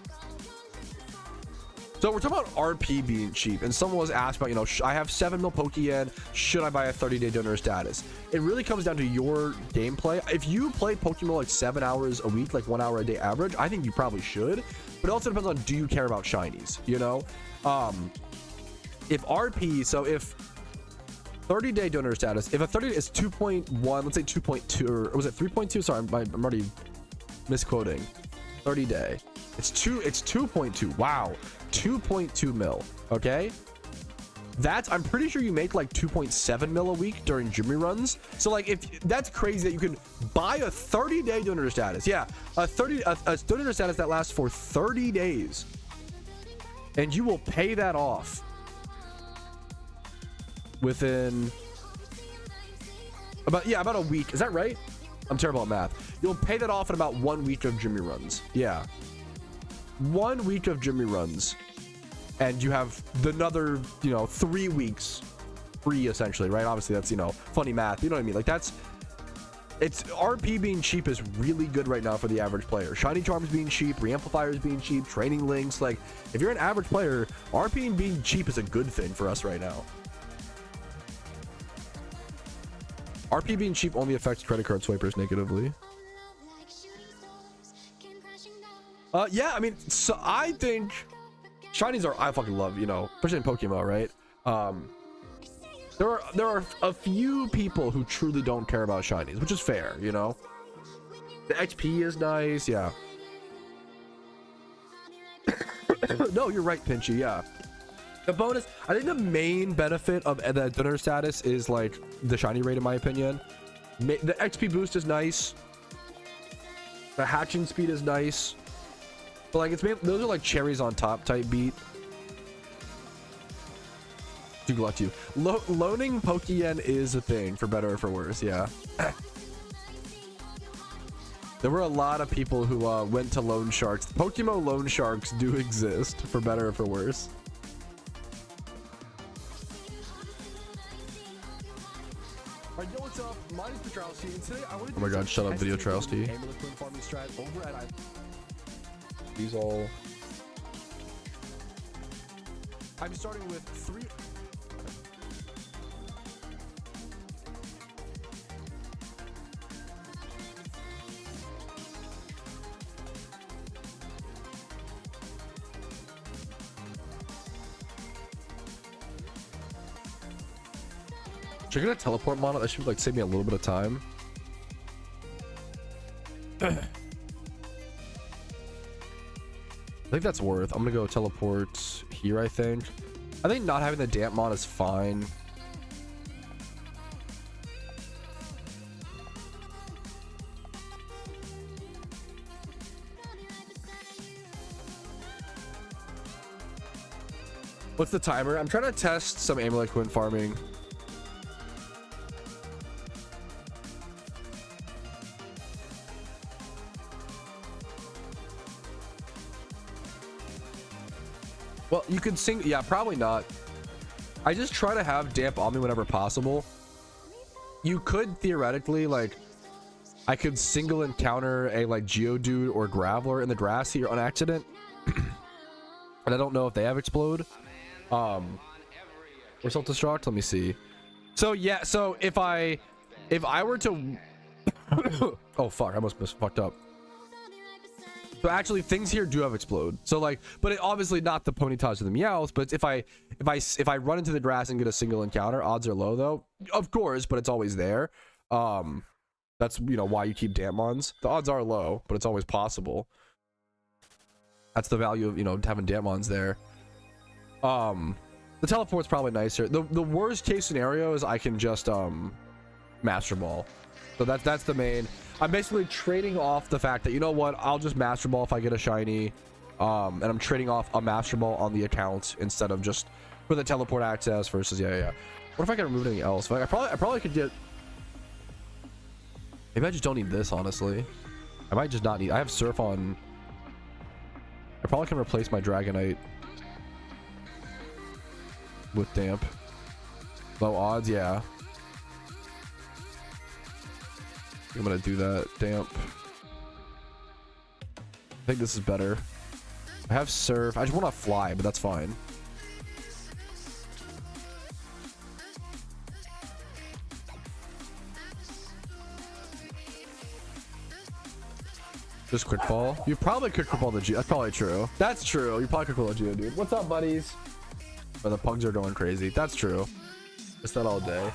So we're talking about RP being cheap, and someone was asked about, you know, I have 7 mil Pokeyen, should I buy a 30-day donor status? It really comes down to your gameplay. If you play Pokemon like 7 hours a week, like 1 hour a day average, I think you probably should, but it also depends on, do you care about shinies, you know? If RP, so if 30-day donor status, if a 30 is 2.1, let's say 2.2, or was it 3.2? Sorry, I'm already misquoting. 30-day, it's 2.2. Wow, 2.2 mil. Okay, I'm pretty sure you make like 2.7 mil a week during Jimmy runs. So like, if that's crazy that you can buy a 30-day donor status. Yeah, a donor status that lasts for 30 days, and you will pay that off within about a week. Is that right? I'm terrible at math. You'll pay that off in about 1 week of Jimmy runs. Yeah, 1 week of Jimmy runs, and you have another, you know, 3 weeks free essentially, right? Obviously that's, you know, funny math, you know what I mean? Like it's RP being cheap is really good right now for the average player. Shiny charms being cheap, reamplifiers being cheap, training links. Like if you're an average player, RP being cheap is a good thing for us right now. RP being cheap only affects credit card swipers negatively. Yeah, I mean, so I think shinies I fucking love, you know, especially in Pokemon, right? There are a few people who truly don't care about shinies, which is fair, you know. The XP is nice, yeah. No, you're right, Pinchy, yeah. The bonus, I think the main benefit of the donor status is like the shiny rate, in my opinion. The XP boost is nice. The hatching speed is nice. But like, those are like cherries on top type beat. Too glad to you. Loaning Pokeyen is a thing, for better or for worse, yeah. There were a lot of people who went to loan sharks. PokeMMO loan sharks do exist, for better or for worse. Alright, yo, what's up? My name's Patrouski. Oh my god, shut up, video Patrouski. These all. I'm starting with 3. Should I get a teleport mono? That should like save me a little bit of time. I think that's worth. I'm gonna go teleport here. I think not having the damp mod is fine. What's the timer? I'm trying to test some amulet coin farming. Well, you could sing. Yeah, probably not. I just try to have damp on me whenever possible. You could theoretically, like, I could single encounter a like Geodude or Graveler in the grass here on accident. And I don't know if they have explode. Or self-destruct. Let me see. So yeah, so if I were to oh fuck, I must have fucked up. So actually things here do have explode. So like, but it obviously not the Ponytas or the Meowths, but if I run into the grass and get a single encounter, odds are low though. Of course, but it's always there. That's, you know, why you keep Dampmons. The odds are low, but it's always possible. That's the value of, you know, having Dampmons there. The teleport's probably nicer. The worst case scenario is I can just Master Ball. So that's the main. I'm basically trading off the fact that, you know what, I'll just Master Ball if I get a shiny, and I'm trading off a Master Ball on the account instead of just for the teleport access versus yeah. What if I can remove anything else? Like, I probably could get. Maybe I just don't need this, honestly. I might just not need. I have Surf on. I probably can replace my Dragonite with Damp. Low odds, yeah. I'm gonna do that. Damp. I think this is better. I have Surf. I just want to fly, but that's fine. Just quick ball. You probably could quick ball the Geo. That's probably true. That's true. You probably could quick ball the Geo, dude. What's up, buddies? Oh, the pugs are going crazy. That's true. It's that all day.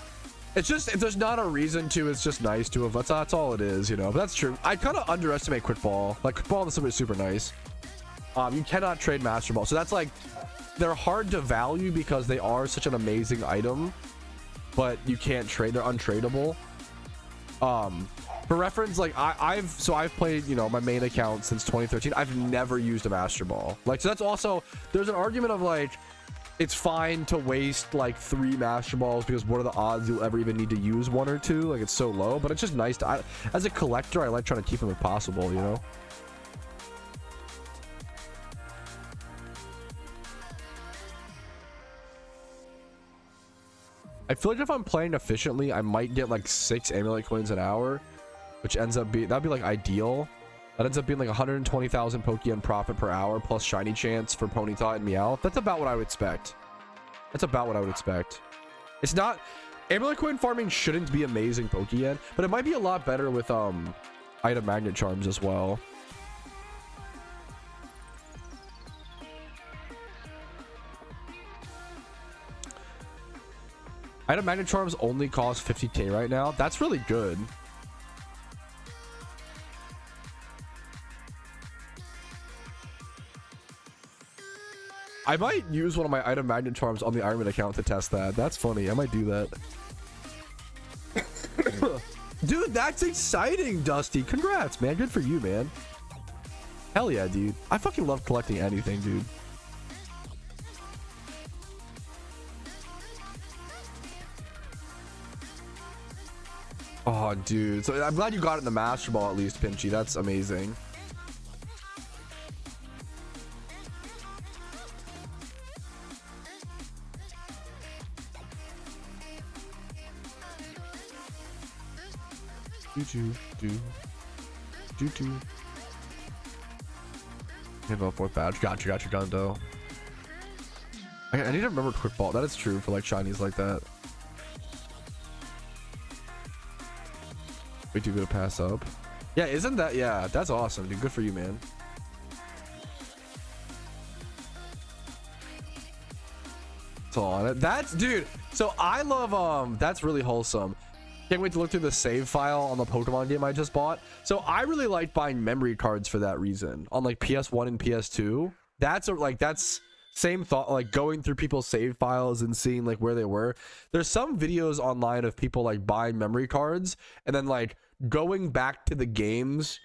It's just, if there's not a reason to, it's just nice to have. That's all it is, you know. But that's true. I kind of underestimate quick ball. Like, quick ball is something super nice. You cannot trade Master Ball. So that's like, they're hard to value because they are such an amazing item, but you can't trade. They're untradeable. For reference, like I've played, you know, my main account since 2013. I've never used a Master Ball. Like, so that's also, there's an argument of like, it's fine to waste like 3 Master Balls because what are the odds you'll ever even need to use 1 or 2? Like, it's so low, but it's just nice to, as a collector, I like trying to keep them if possible, you know. I feel like if I'm playing efficiently, I might get like 6 amulet coins an hour, which ends up being, that'd be like ideal. That ends up being like 120,000 Pokeyen profit per hour plus shiny chance for Ponyta and Meowth. That's about what I would expect. That's about what I would expect. It's not, amulet coin farming shouldn't be amazing Pokeyen, but it might be a lot better with item magnet charms as well. Item magnet charms only cost 50k right now. That's really good. I might use one of my item magnet charms on the Ironman account to test that. That's funny. I might do that. Dude, that's exciting, Dusty. Congrats, man. Good for you, man. Hell yeah, dude. I fucking love collecting anything, dude. Oh, dude. So I'm glad you got it in the Master Ball at least, Pinchy. That's amazing. do do do do. Give up fourth badge. Gotcha, Gundo. I need to remember quick ball. That is true for like shinies like that. Way too good to pass up. Yeah, isn't that? Yeah, that's awesome, dude. Good for you, man. That's all on it. That's, dude. So I love that's really wholesome. Can't wait to look through the save file on the Pokemon game I just bought. So I really like buying memory cards for that reason on like PS1 and PS2. That's same thought, like going through people's save files and seeing like where they were. There's some videos online of people like buying memory cards and then like going back to the games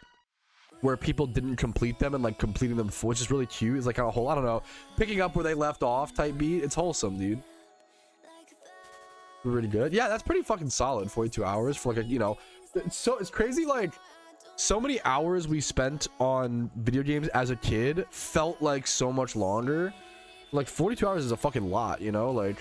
where people didn't complete them and like completing them full, which is really cute. It's like a whole, I don't know, picking up where they left off type beat. It's wholesome, dude. Really good. Yeah, that's pretty fucking solid. 42 hours for like a, you know, it's crazy. Like so many hours we spent on video games as a kid felt like so much longer. Like 42 hours is a fucking lot, you know, like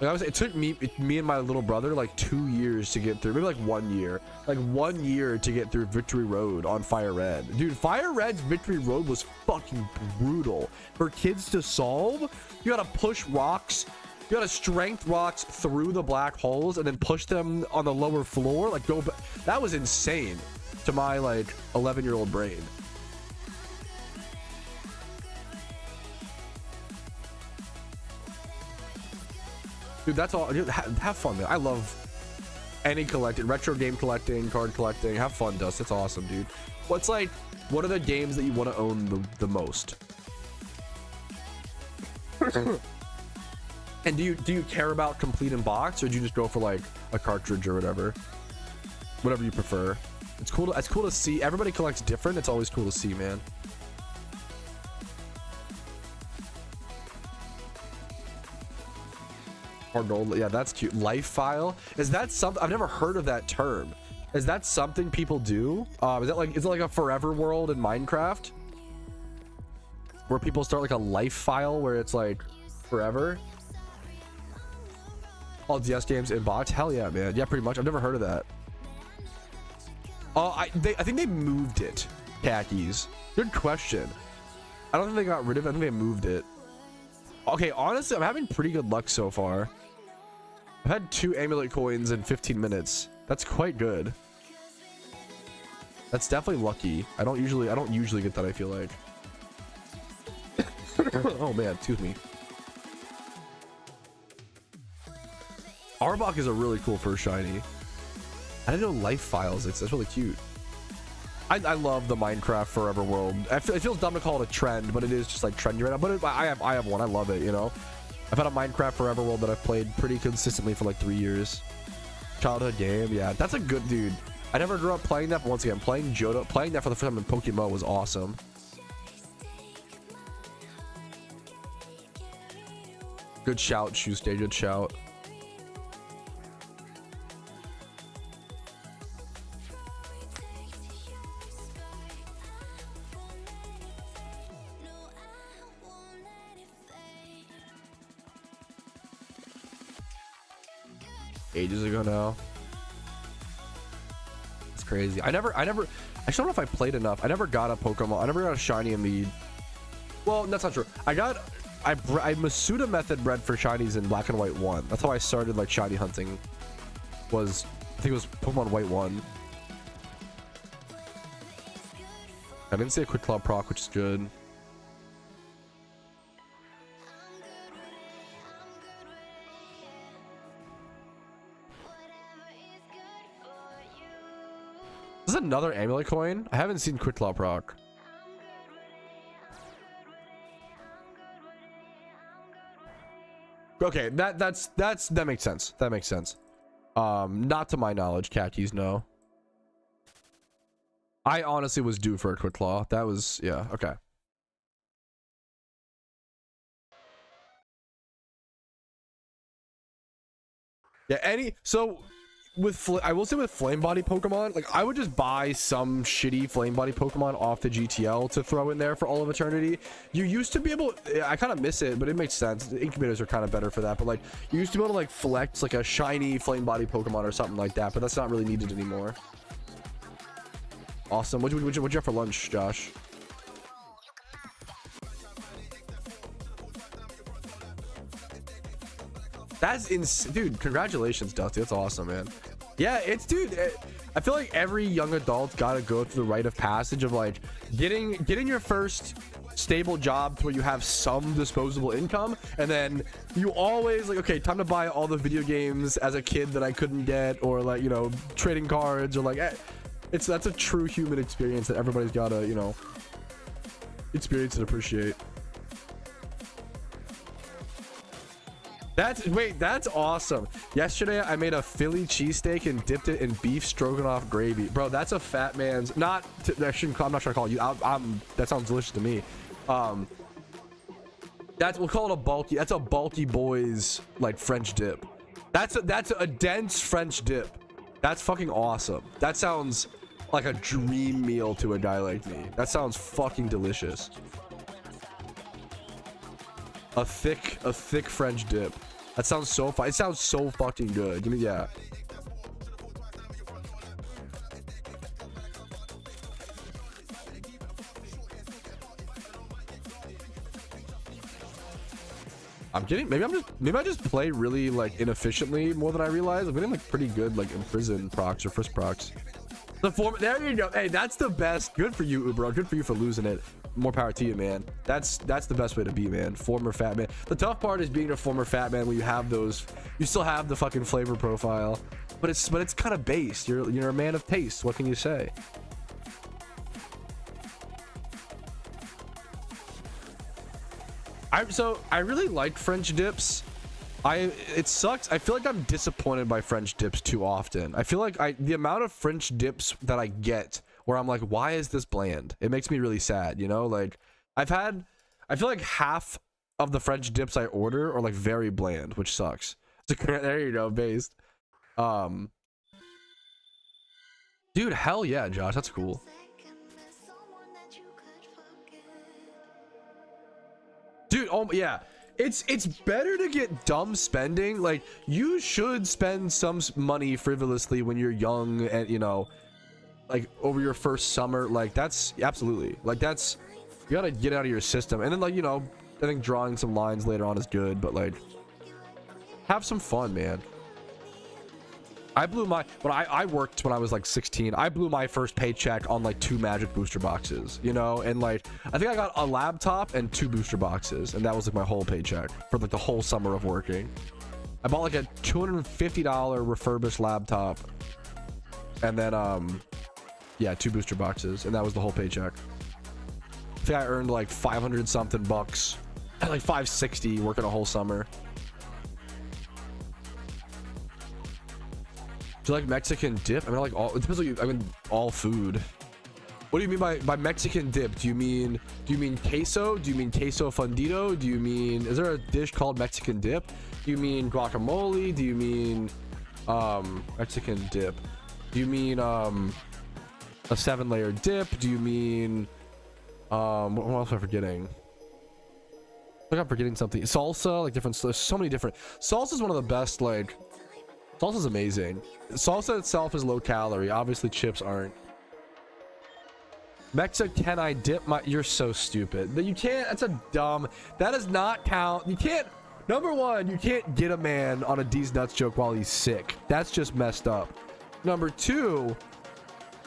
I was, it took me and my little brother like 2 years to get through, maybe like 1 year, like 1 year to get through Victory Road on Fire Red. Dude, Fire Red's Victory Road was fucking brutal for kids to solve. You gotta push rocks, you gotta strength rocks through the black holes and then push them on the lower floor, like go back. That was insane to my like 11-year-old brain. Dude, that's all. Dude, have fun, man. I love any collecting, retro game collecting, card collecting. Have fun, Dust. It's awesome, dude. What are the games that you want to own the most? And do you care about complete in box, or do you just go for like a cartridge or whatever you prefer? It's cool to see. Everybody collects different. It's always cool to see, man. Hard gold. Yeah, that's cute. Life file. Is that something? I've never heard of that term. Is that something people do? Is it like a forever world in Minecraft where people start like a life file where it's like forever? All DS games in box. Hell yeah, man. Yeah, pretty much. I've never heard of that. I think they moved it. Khakis. Good question. I don't think they got rid of it. I think they moved it. Okay, honestly, I'm having pretty good luck so far. I've had 2 amulet coins in 15 minutes. That's quite good. That's definitely lucky. I don't usually get that, I feel like. Oh man, excuse me. Arbok is a really cool first shiny. I didn't know life files. That's really cute. I love the Minecraft Forever World. It feels dumb to call it a trend, but it is just like trendy right now. But I have one. I love it, you know. I've had a Minecraft Forever World that I've played pretty consistently for like 3 years. Childhood game, yeah. That's a good, dude. I never grew up playing that, but once again, playing that for the first time in PokeMMO was awesome. Good shout, Shoestay. Good shout. Ages ago now. It's crazy. I just don't know if I played enough. I never got a Pokemon. I never got a shiny in the, well, that's not true. I Masuda method bred for shinies in Black and White 1. That's how I started like shiny hunting. I think it was Pokemon White 1. I didn't see a Quick Claw proc, which is good. This is another amulet coin. I haven't seen Quick Claw proc. Okay, that makes sense. That makes sense. Not to my knowledge, khakis, no. I honestly was due for a Quick Claw. That was, yeah, okay. Yeah, so I will say with flame body Pokemon, like I would just buy some shitty flame body Pokemon off the GTL to throw in there for all of eternity. You used to be able, I kind of miss it, but it makes sense. The incubators are kind of better for that, but like you used to be able to like flex like a shiny flame body Pokemon or something like that, but that's not really needed anymore. Awesome. What'd you have for lunch, Josh? That's dude, congratulations, Dusty. That's awesome, man. Yeah, I feel like every young adult got to go through the rite of passage of like getting your first stable job to where you have some disposable income, and then you always like, okay, time to buy all the video games as a kid that I couldn't get, or like, you know, trading cards, or like that's a true human experience that everybody's got to, you know, experience and appreciate. That's awesome. Yesterday I made a Philly cheesesteak and dipped it in beef stroganoff gravy. Bro, that's a fat man's, I'm not trying to call you that sounds delicious to me. We'll call it a bulky, that's a bulky boys like French dip. That's a dense French dip. That's fucking awesome. That sounds like a dream meal to a guy like me. That sounds fucking delicious. A thick French dip. That sounds so fun. It sounds so fucking good. Yeah. Maybe I just play really like inefficiently more than I realize. I'm getting like pretty good like imprison procs or frisk procs. There you go. Hey, that's the best. Good for you, Ubro. Good for you for losing it. More power to you, man. That's the best way to be, man. Former fat man. The tough part is being a former fat man when you have those, you still have the fucking flavor profile, but it's kind of based. You're a man of taste. What can you say? I really like French dips. It sucks. I feel like I'm disappointed by French dips too often. I feel like the amount of French dips that I get where I'm like, why is this bland? It makes me really sad, you know? Like I feel like half of the French dips I order are like very bland, which sucks. There you go, based. Dude, hell yeah, Josh, that's cool. Dude, oh yeah. It's better to get dumb spending. Like you should spend some money frivolously when you're young, and you know, like over your first summer. Like that's absolutely, like that's, you gotta get out of your system. And then like, you know, I think drawing some lines later on is good, but like have some fun, man. I worked when I was like 16. I blew my first paycheck on like 2 magic booster boxes, you know, and like I think I got a laptop and 2 booster boxes, and that was like my whole paycheck for like the whole summer of working. I bought like a $250 refurbished laptop, and then yeah, 2 booster boxes, and that was the whole paycheck. I think I earned like 500 something bucks, like 560 working a whole summer. Do you like Mexican dip? I mean, like all, it depends on you. I mean, all food. What do you mean by Mexican dip? Do you mean queso? Do you mean queso fundido? Do you mean, is there a dish called Mexican dip? Do you mean guacamole? Do you mean Mexican dip? Do you mean a 7-layer dip? Do you mean what else am I forgetting? I think I'm forgetting something. Salsa, like different. There's so many different. Salsa is one of the best. Like salsa is amazing. Salsa itself is low calorie. Obviously, chips aren't. Mexa, can I dip my? You're so stupid. You can't. That's a dumb. That does not count. You can't. Number one, you can't get a man on a D's nuts joke while he's sick. That's just messed up. Number two,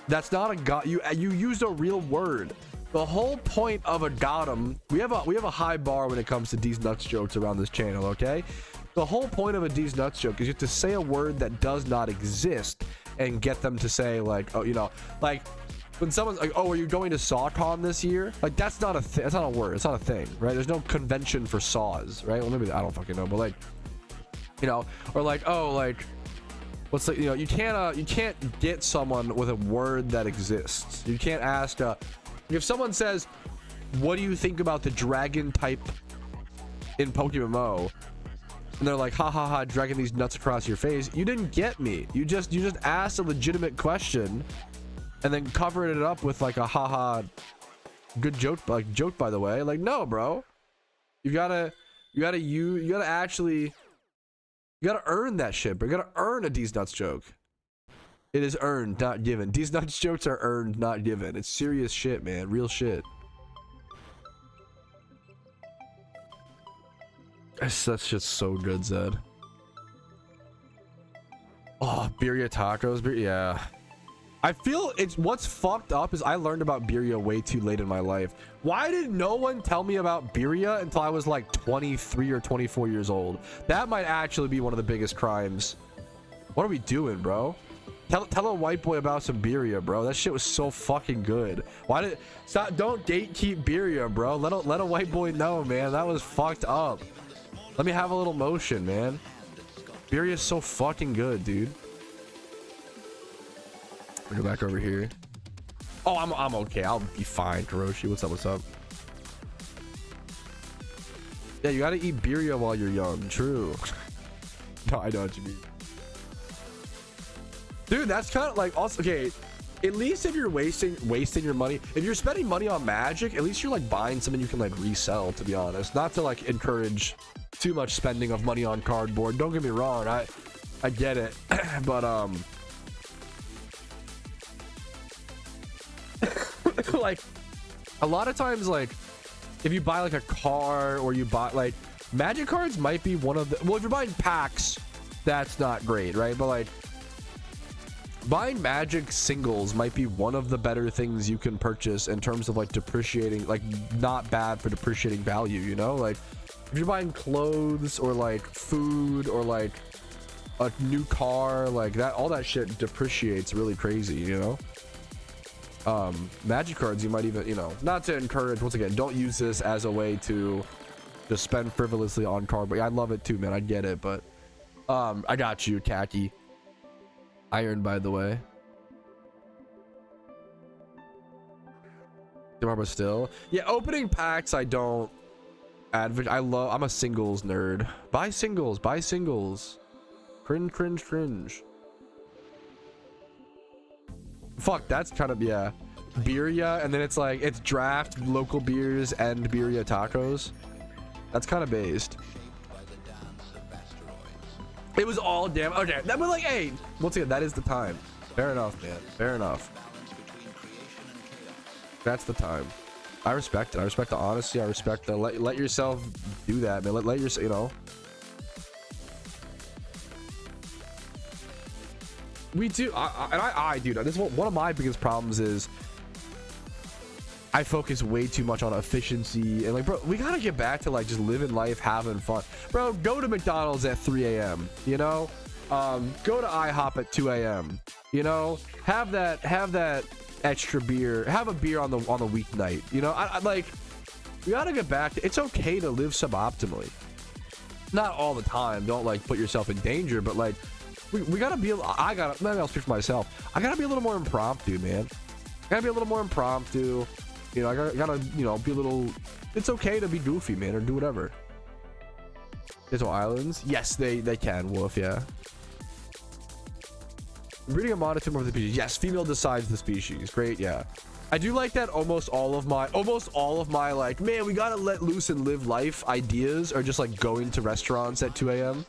that's not a got. You used a real word. The whole point of a got 'em. We have a high bar when it comes to D's nuts jokes around this channel. Okay. The whole point of a D's nuts joke is you have to say a word that does not exist and get them to say like, oh, you know, like when someone's like, oh, are you going to SawCon this year? Like that's not a thing. That's not a word. It's not a thing, right? There's no convention for saws, right? Well, maybe I don't fucking know, but like, you know, or like, oh, like what's the, you know, you can't get someone with a word that exists. You can't ask if someone says, what do you think about the dragon type in PokeMMO? and they're like, ha ha ha, dragging these nuts across your face. You didn't get me. You just asked a legitimate question and then covered it up with like a haha good joke, like joke by the way. Like, no, bro. You gotta earn that shit, bro. You gotta earn a D's nuts joke. It is earned, not given. D's nuts jokes are earned, not given. It's serious shit, man. Real shit. That shit's so good, Zed. Oh, birria tacos. Yeah. I feel it's what's fucked up is I learned about birria way too late in my life. Why did no one tell me about birria until I was like 23 or 24 years old? That might actually be one of the biggest crimes. What are we doing, bro? Tell a white boy about some birria, bro. That shit was so fucking good. Don't gatekeep birria, bro. Let a white boy know, man. That was fucked up. Let me have a little motion, man. Birria is so fucking good, dude. Go back over here. Oh, I'm okay. I'll be fine, Karoshi. What's up? What's up? Yeah, you gotta eat birria while you're young. True. No, I know what you mean. Dude, that's kind of like also okay. At least if you're wasting your money, if you're spending money on magic, at least you're like buying something you can like resell. To be honest, not to like encourage too much spending of money on cardboard. Don't get me wrong. I get it, but like a lot of times, like if you buy like a car or you buy like magic cards might be one of the, well, if you're buying packs, that's not great, right? But like buying magic singles might be one of the better things you can purchase in terms of like depreciating, like not bad for depreciating value, you know? Like if you're buying clothes or like food or like a new car, like that, all that shit depreciates really crazy, you know? Magic cards, you might even, you know, not to encourage, once again, don't use this as a way to just spend frivolously on cardboard. Yeah, I love it too, man. I get it, but I got you, Khaki. Iron, by the way. Tomorrow still. Yeah, opening packs I don't advocate. I'm a singles nerd. Buy singles, buy singles. Cringe, cringe, cringe. Fuck, that's kind of, yeah. Birria, and then it's like, it's draft, local beers, and birria tacos. That's kind of based. It was all damn, okay. That was like, hey, once again, that is the time. Fair enough, man. Fair enough. That's the time. I respect it. I respect the honesty. I respect the, let yourself do that, man. Let yourself, you know. We do, I do. This is one of my biggest problems is I focus way too much on efficiency and like, bro, we gotta get back to like just living life, having fun, bro. Go to McDonald's at 3 a.m. you know, go to IHOP at 2 a.m. you know, have that extra beer, have a beer on the weeknight, you know. I like, we gotta get back to, it's okay to live suboptimally, not all the time, don't like put yourself in danger, but like we gotta be, maybe I'll speak for myself, I gotta be a little more impromptu, man. I gotta be a little more impromptu, you know. I gotta you know, be a little, it's okay to be goofy, man, or do whatever. Little islands, yes, they can, Wolf, yeah. Breeding a monotone of the species, yes, female decides the species, great, yeah. I do like that almost all of my like, man, we gotta let loose and live life ideas are just like going to restaurants at 2 a.m.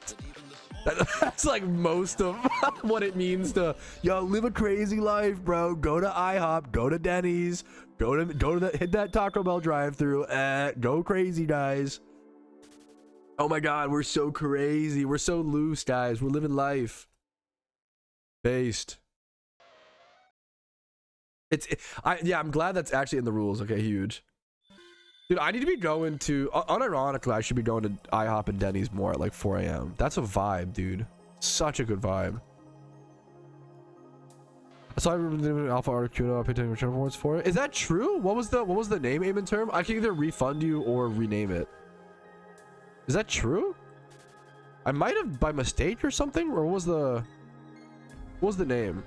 That's like most of what it means to, yo, live a crazy life, bro. Go to IHOP, go to Denny's, go to hit that Taco Bell drive-thru. Go crazy, guys. Oh my God, we're so crazy. We're so loose, guys. We're living life. Based. Yeah, I'm glad that's actually in the rules. Okay, huge. Dude, I need to be going to, unironically, I should be going to IHOP and Denny's more at like 4 a.m. That's a vibe, dude. Such a good vibe. I saw Alpha Articuno, I paid 10 return rewards for it. Is that true? What was the name, aim in term? I can either refund you or rename it. Is that true? I might have by mistake or something, or what was the name?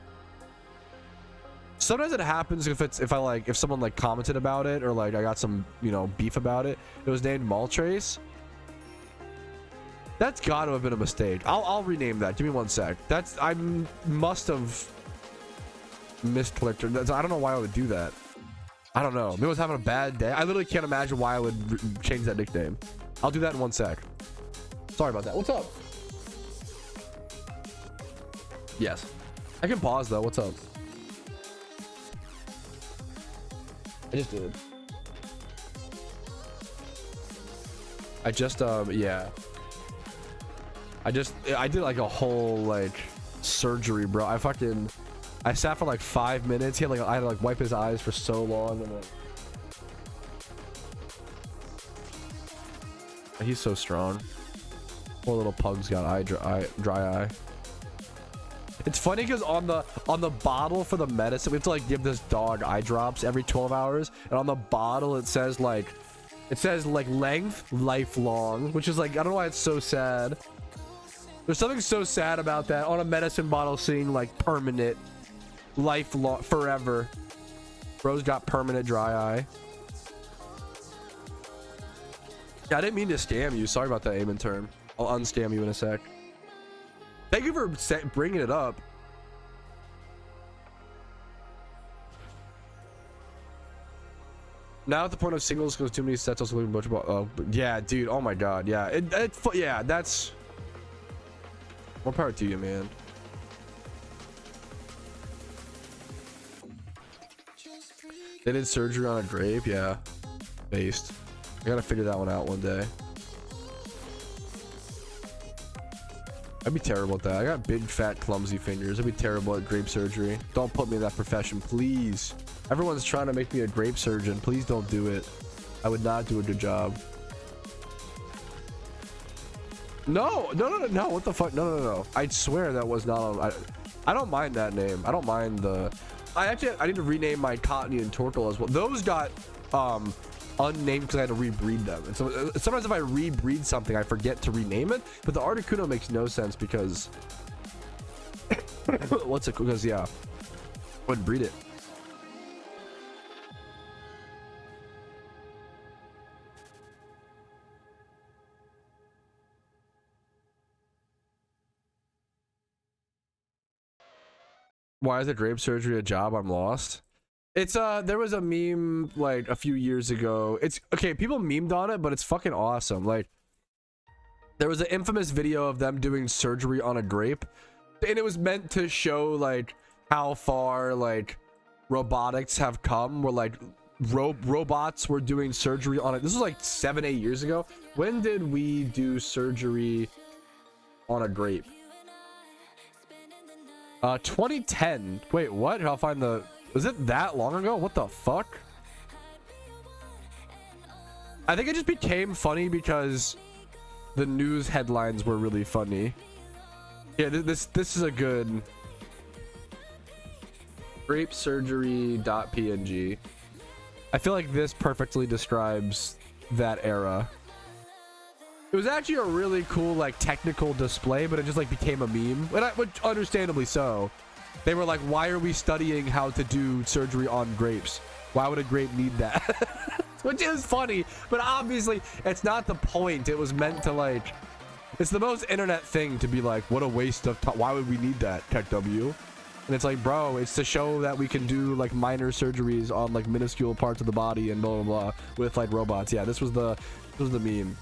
Sometimes it happens if someone like commented about it, or like I got some, you know, beef about it. It was named Maltrace. That's got to have been a mistake. I'll rename that. Give me 1 sec. That's I must have misclicked. I don't know why I would do that. I don't know. Maybe I was having a bad day. I literally can't imagine why I would change that nickname. I'll do that in 1 sec. Sorry about that. What's up? Yes. I can pause though. What's up? I just did. Yeah. I did like a whole like surgery, bro. I sat for like 5 minutes. I had to like wipe his eyes for so long. And he's so strong. Poor little pug's got dry eye. It's funny because on the bottle for the medicine, we have to like give this dog eye drops every 12 hours, and on the bottle it says like length lifelong, which is like, I don't know why it's so sad. There's something so sad about that on a medicine bottle, seeing like permanent lifelong forever. Bro's got permanent dry eye. Yeah, I didn't mean to scam you. Sorry about that, Eamon term. I'll unscam you in a sec. Thank you for bringing it up. Now at the point of singles, because too many sets also leaving much about. Oh, yeah, dude. Oh my god. Yeah. Yeah. That's. More power to you, man. They did surgery on a grape. Yeah. Based. I gotta figure that one out one day. I'd be terrible at that. I got big, fat, clumsy fingers. I'd be terrible at grape surgery. Don't put me in that profession, please. Everyone's trying to make me a grape surgeon. Please don't do it. I would not do a good job. No. What the fuck? No. I swear that was not on. I don't mind that name. I don't mind the. I need to rename my Cottony and Torkoal as well. Those got unnamed because I had to rebreed them. And so sometimes if I rebreed something, I forget to rename it. But the Articuno makes no sense because what's it? Because yeah, wouldn't breed it. Why is the grape surgery a job? I'm lost. It's there was a meme like a few years ago. It's okay, people memed on it, but it's fucking awesome. Like there was an infamous video of them doing surgery on a grape, and it was meant to show like how far like robotics have come, where like robots were doing surgery on it. This was like 7-8 years ago. When did we do surgery on a grape? 2010. Wait, what? Here, I'll find the. Was it that long ago? What the fuck? I think it just became funny because the news headlines were really funny. Yeah, this is a good. Grape surgery.png. I feel like this perfectly describes that era. It was actually a really cool like technical display, but it just like became a meme, which understandably so. They were like, why are we studying how to do surgery on grapes? Why would a grape need that? Which is funny, but obviously it's not the point. It was meant to like, it's the most internet thing to be like, what a waste of time. Why would we need that, Tech W? And it's like, bro, it's to show that we can do like minor surgeries on like minuscule parts of the body and blah blah blah with like robots. Yeah, this was the meme.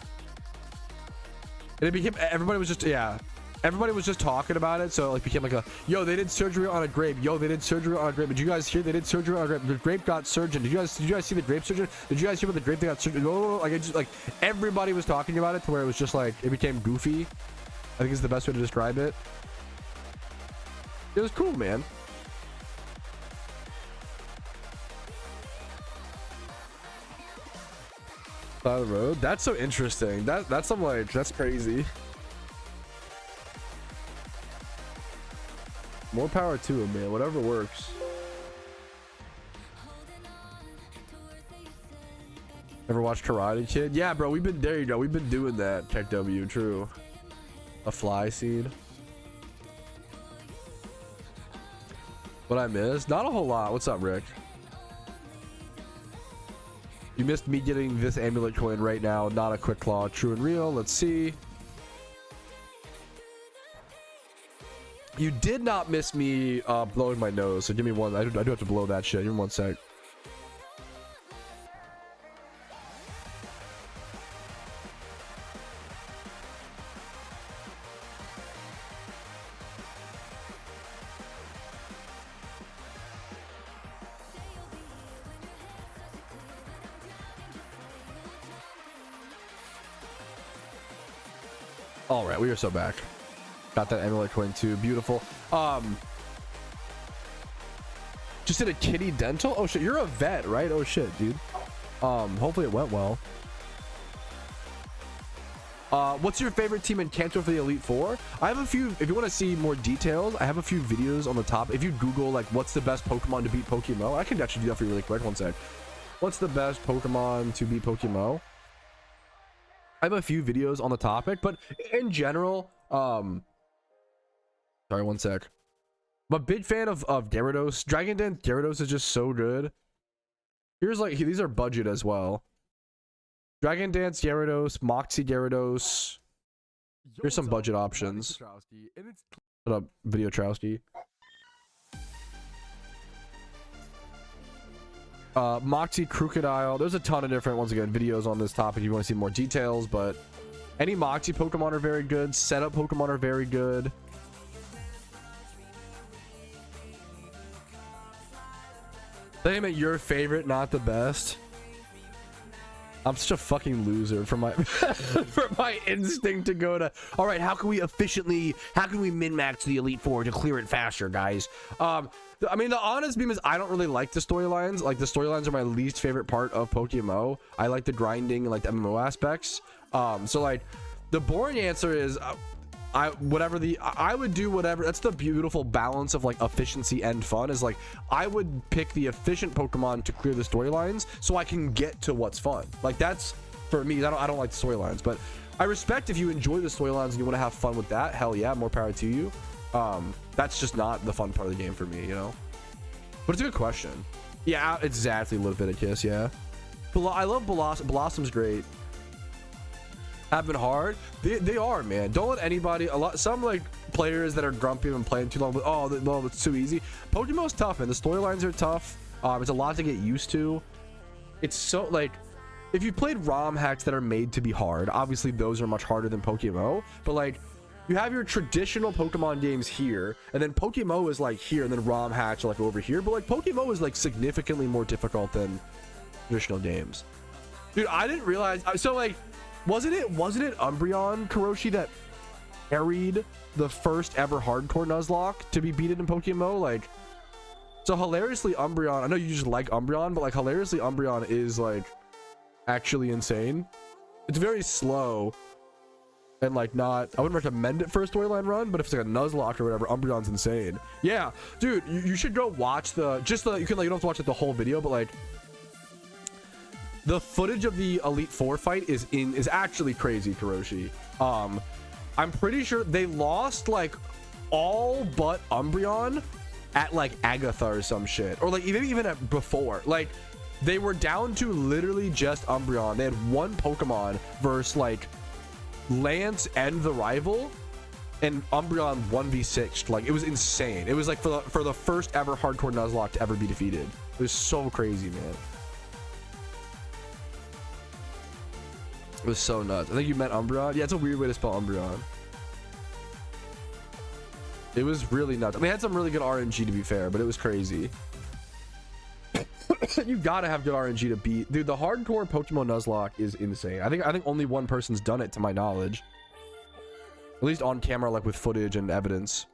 And it became, everybody was just talking about it, so it like became like a, yo, they did surgery on a grape. Yo, they did surgery on a grape. Did you guys hear they did surgery on a grape? The grape got surgeon. Did you guys see the grape surgeon? Did you guys hear about the grape that got surgeon? Like it just like everybody was talking about it to where it was just like it became goofy. I think is the best way to describe it. It was cool, man. Side of the road. That's so interesting. That's some like that's crazy. More power to him, man. Whatever works. Ever watched Karate Kid? Yeah, bro. There you go. We've been doing that. Tech W. True. A fly seed. What I missed? Not a whole lot. What's up, Rick? You missed me getting this amulet coin right now. Not a quick claw. True and real. Let's see. You did not miss me blowing my nose, so give me one. I do have to blow that shit. Give me 1 sec. All right, we are so back. Got that amulet coin too. Beautiful. Just did a kitty dental. Oh shit, you're a vet, right? Oh shit, dude. Hopefully it went well. What's your favorite team in Kanto for the Elite Four? I have a few. If you want to see more details, I have a few videos on the top. If you Google like what's the best Pokemon to beat PokeMMO, I can actually do that for you really quick. 1 sec. What's the best Pokemon to beat PokeMMO? I have a few videos on the topic, but in general, sorry, 1 sec. I'm a big fan of Gyarados. Dragon Dance Gyarados is just so good. Here's like, these are budget as well. Dragon Dance Gyarados, Moxie Gyarados. Here's some budget options. Shut up, Video Trowski. Moxie Crocodile. There's a ton of different, once again, videos on this topic if you want to see more details, but any Moxie Pokemon are very good. Setup Pokemon are very good. Name it your favorite, not the best. I'm such a fucking loser for my for my instinct to go to, all right, how can we min-max the Elite Four to clear it faster, guys? I mean, the honest beam is I don't really like the storylines. Like, the storylines are my least favorite part of PokeMMO. I like the grinding and like the MMO aspects. So like the boring answer is I would do whatever. That's the beautiful balance of like efficiency and fun, is like I would pick the efficient Pokemon to clear the storylines so I can get to what's fun. Like, that's for me. I don't like the storylines, but I respect if you enjoy the storylines and you want to have fun with that. Hell yeah, more power to you. That's just not the fun part of the game for me, you know. But it's a good question. Yeah, exactly. Leviticus, yeah. I love Blossom's great. Have been hard. They are, man. Don't let anybody, some like players that are grumpy and playing too long, but oh, it's too easy. Pokemon's tough, man. The storylines are tough. It's a lot to get used to. It's so like, if you played ROM hacks that are made to be hard, obviously those are much harder than PokeMMO, but like, you have your traditional Pokemon games here, and then PokeMMO is like here, and then ROM hacks are like over here, but like PokeMMO is like significantly more difficult than traditional games. Dude, I didn't realize, so like, wasn't it Umbreon, Kuroshi, that carried the first ever hardcore Nuzlocke to be beaten in PokeMMO? Like, so hilariously Umbreon, I know you just like Umbreon, but like hilariously Umbreon is like actually insane. It's very slow and like not, I wouldn't recommend it for a storyline run, but if it's like a Nuzlocke or whatever, Umbreon's insane. Yeah, dude, you should go watch you don't have to watch the whole video, but like the footage of the Elite Four fight is actually crazy, Kuroshi. I'm pretty sure they lost like all but Umbreon at like Agatha or some shit, or like even at before. Like, they were down to literally just Umbreon. They had one Pokemon versus like Lance and the rival, and Umbreon 1v6'd. Like, it was insane. It was like for the first ever hardcore Nuzlocke to ever be defeated. It was so crazy, man. It was so nuts. I think you meant Umbreon. Yeah, it's a weird way to spell Umbreon. It was really nuts. They had some really good RNG, to be fair, but it was crazy. You gotta have good RNG to beat. Dude, the hardcore Pokemon Nuzlocke is insane. I think only one person's done it, to my knowledge. At least on camera, like with footage and evidence.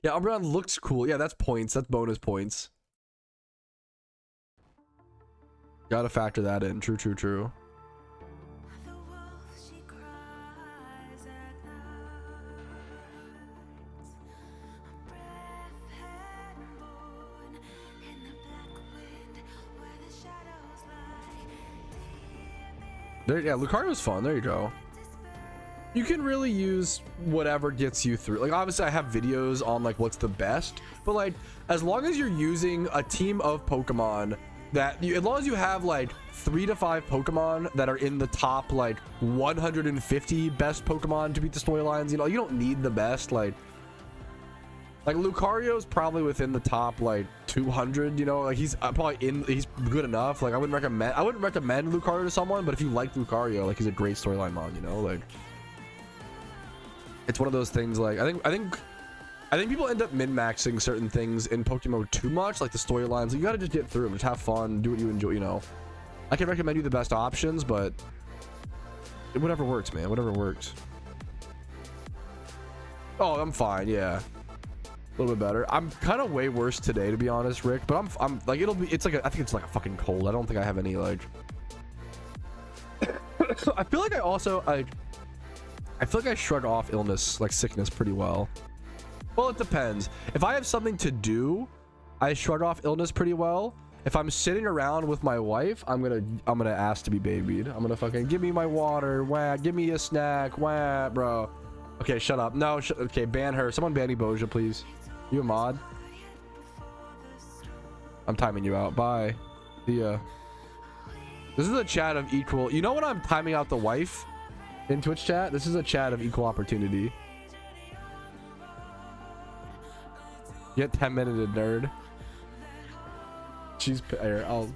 Yeah, Umbreon looks cool. Yeah, that's points. That's bonus points. Gotta factor that in. True, true, true. There, yeah, Lucario's fun. There you go. You can really use whatever gets you through. Like, obviously I have videos on like what's the best, but like, as long as you're using a team of Pokemon that as long as you have like 3 to 5 Pokemon that are in the top like 150 best Pokemon to beat the storylines, you know, you don't need the best. Like Lucario's probably within the top like 200, you know, like he's good enough. Like I wouldn't recommend Lucario to someone, but if you like Lucario, like he's a great storyline mon, you know, like it's one of those things. Like I think people end up min-maxing certain things in Pokemon too much, like the storylines. Like, you gotta just get through them, just have fun, do what you enjoy, you know. I can recommend you the best options, but whatever works, man, whatever works. Oh, I'm fine, yeah. A little bit better. I'm kind of way worse today, to be honest, Rick, but I'm like, it's like I think it's like a fucking cold. I don't think I have any like I feel like I feel like I shrug off illness, like sickness, pretty well. Well, it depends. If I have something to do, I shrug off illness pretty well. If I'm sitting around with my wife, I'm gonna ask to be babied. I'm gonna fucking give me my water, wah, give me a snack, wah, bro. Okay, shut up. No, okay, ban her. Someone ban Eboja, please. You a mod? I'm timing you out. Bye. See ya. This is a chat of equal. You know when I'm timing out the wife in Twitch chat? This is a chat of equal opportunity. Get 10-minuted, nerd. She's I'll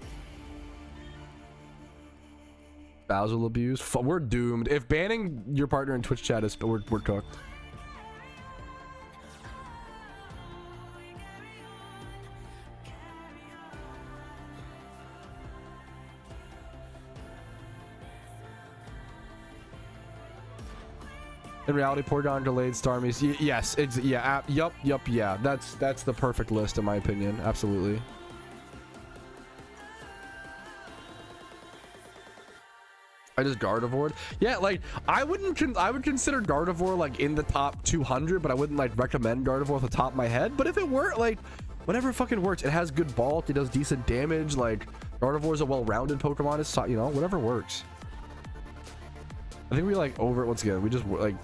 spousal abuse. We're doomed. If banning your partner in Twitch chat is, we're cooked. In reality, Porygon delayed Starmie's. Yes, it's yeah. Yup. Yeah, that's the perfect list in my opinion. Absolutely. I just Gardevored. Yeah, like I would consider Gardevoir like in the top 200, but I wouldn't like recommend Gardevoir off the top of my head. But if it were like whatever fucking works, it has good bulk, it does decent damage. Like Gardevoir is a well-rounded Pokemon. It's, you know, whatever works. I think we like over it once again. We just like,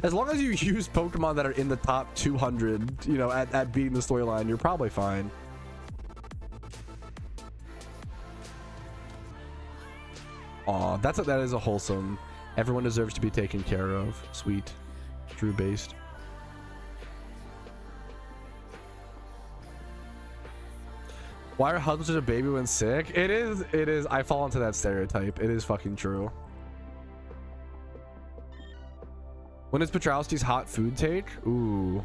as long as you use Pokemon that are in the top 200, you know, at beating the storyline, you're probably fine. Aw, that is a wholesome. Everyone deserves to be taken care of. Sweet. True based. Why are hugs such a baby when sick? It is. I fall into that stereotype. It is fucking true. When is Patrouski's hot food take? Ooh.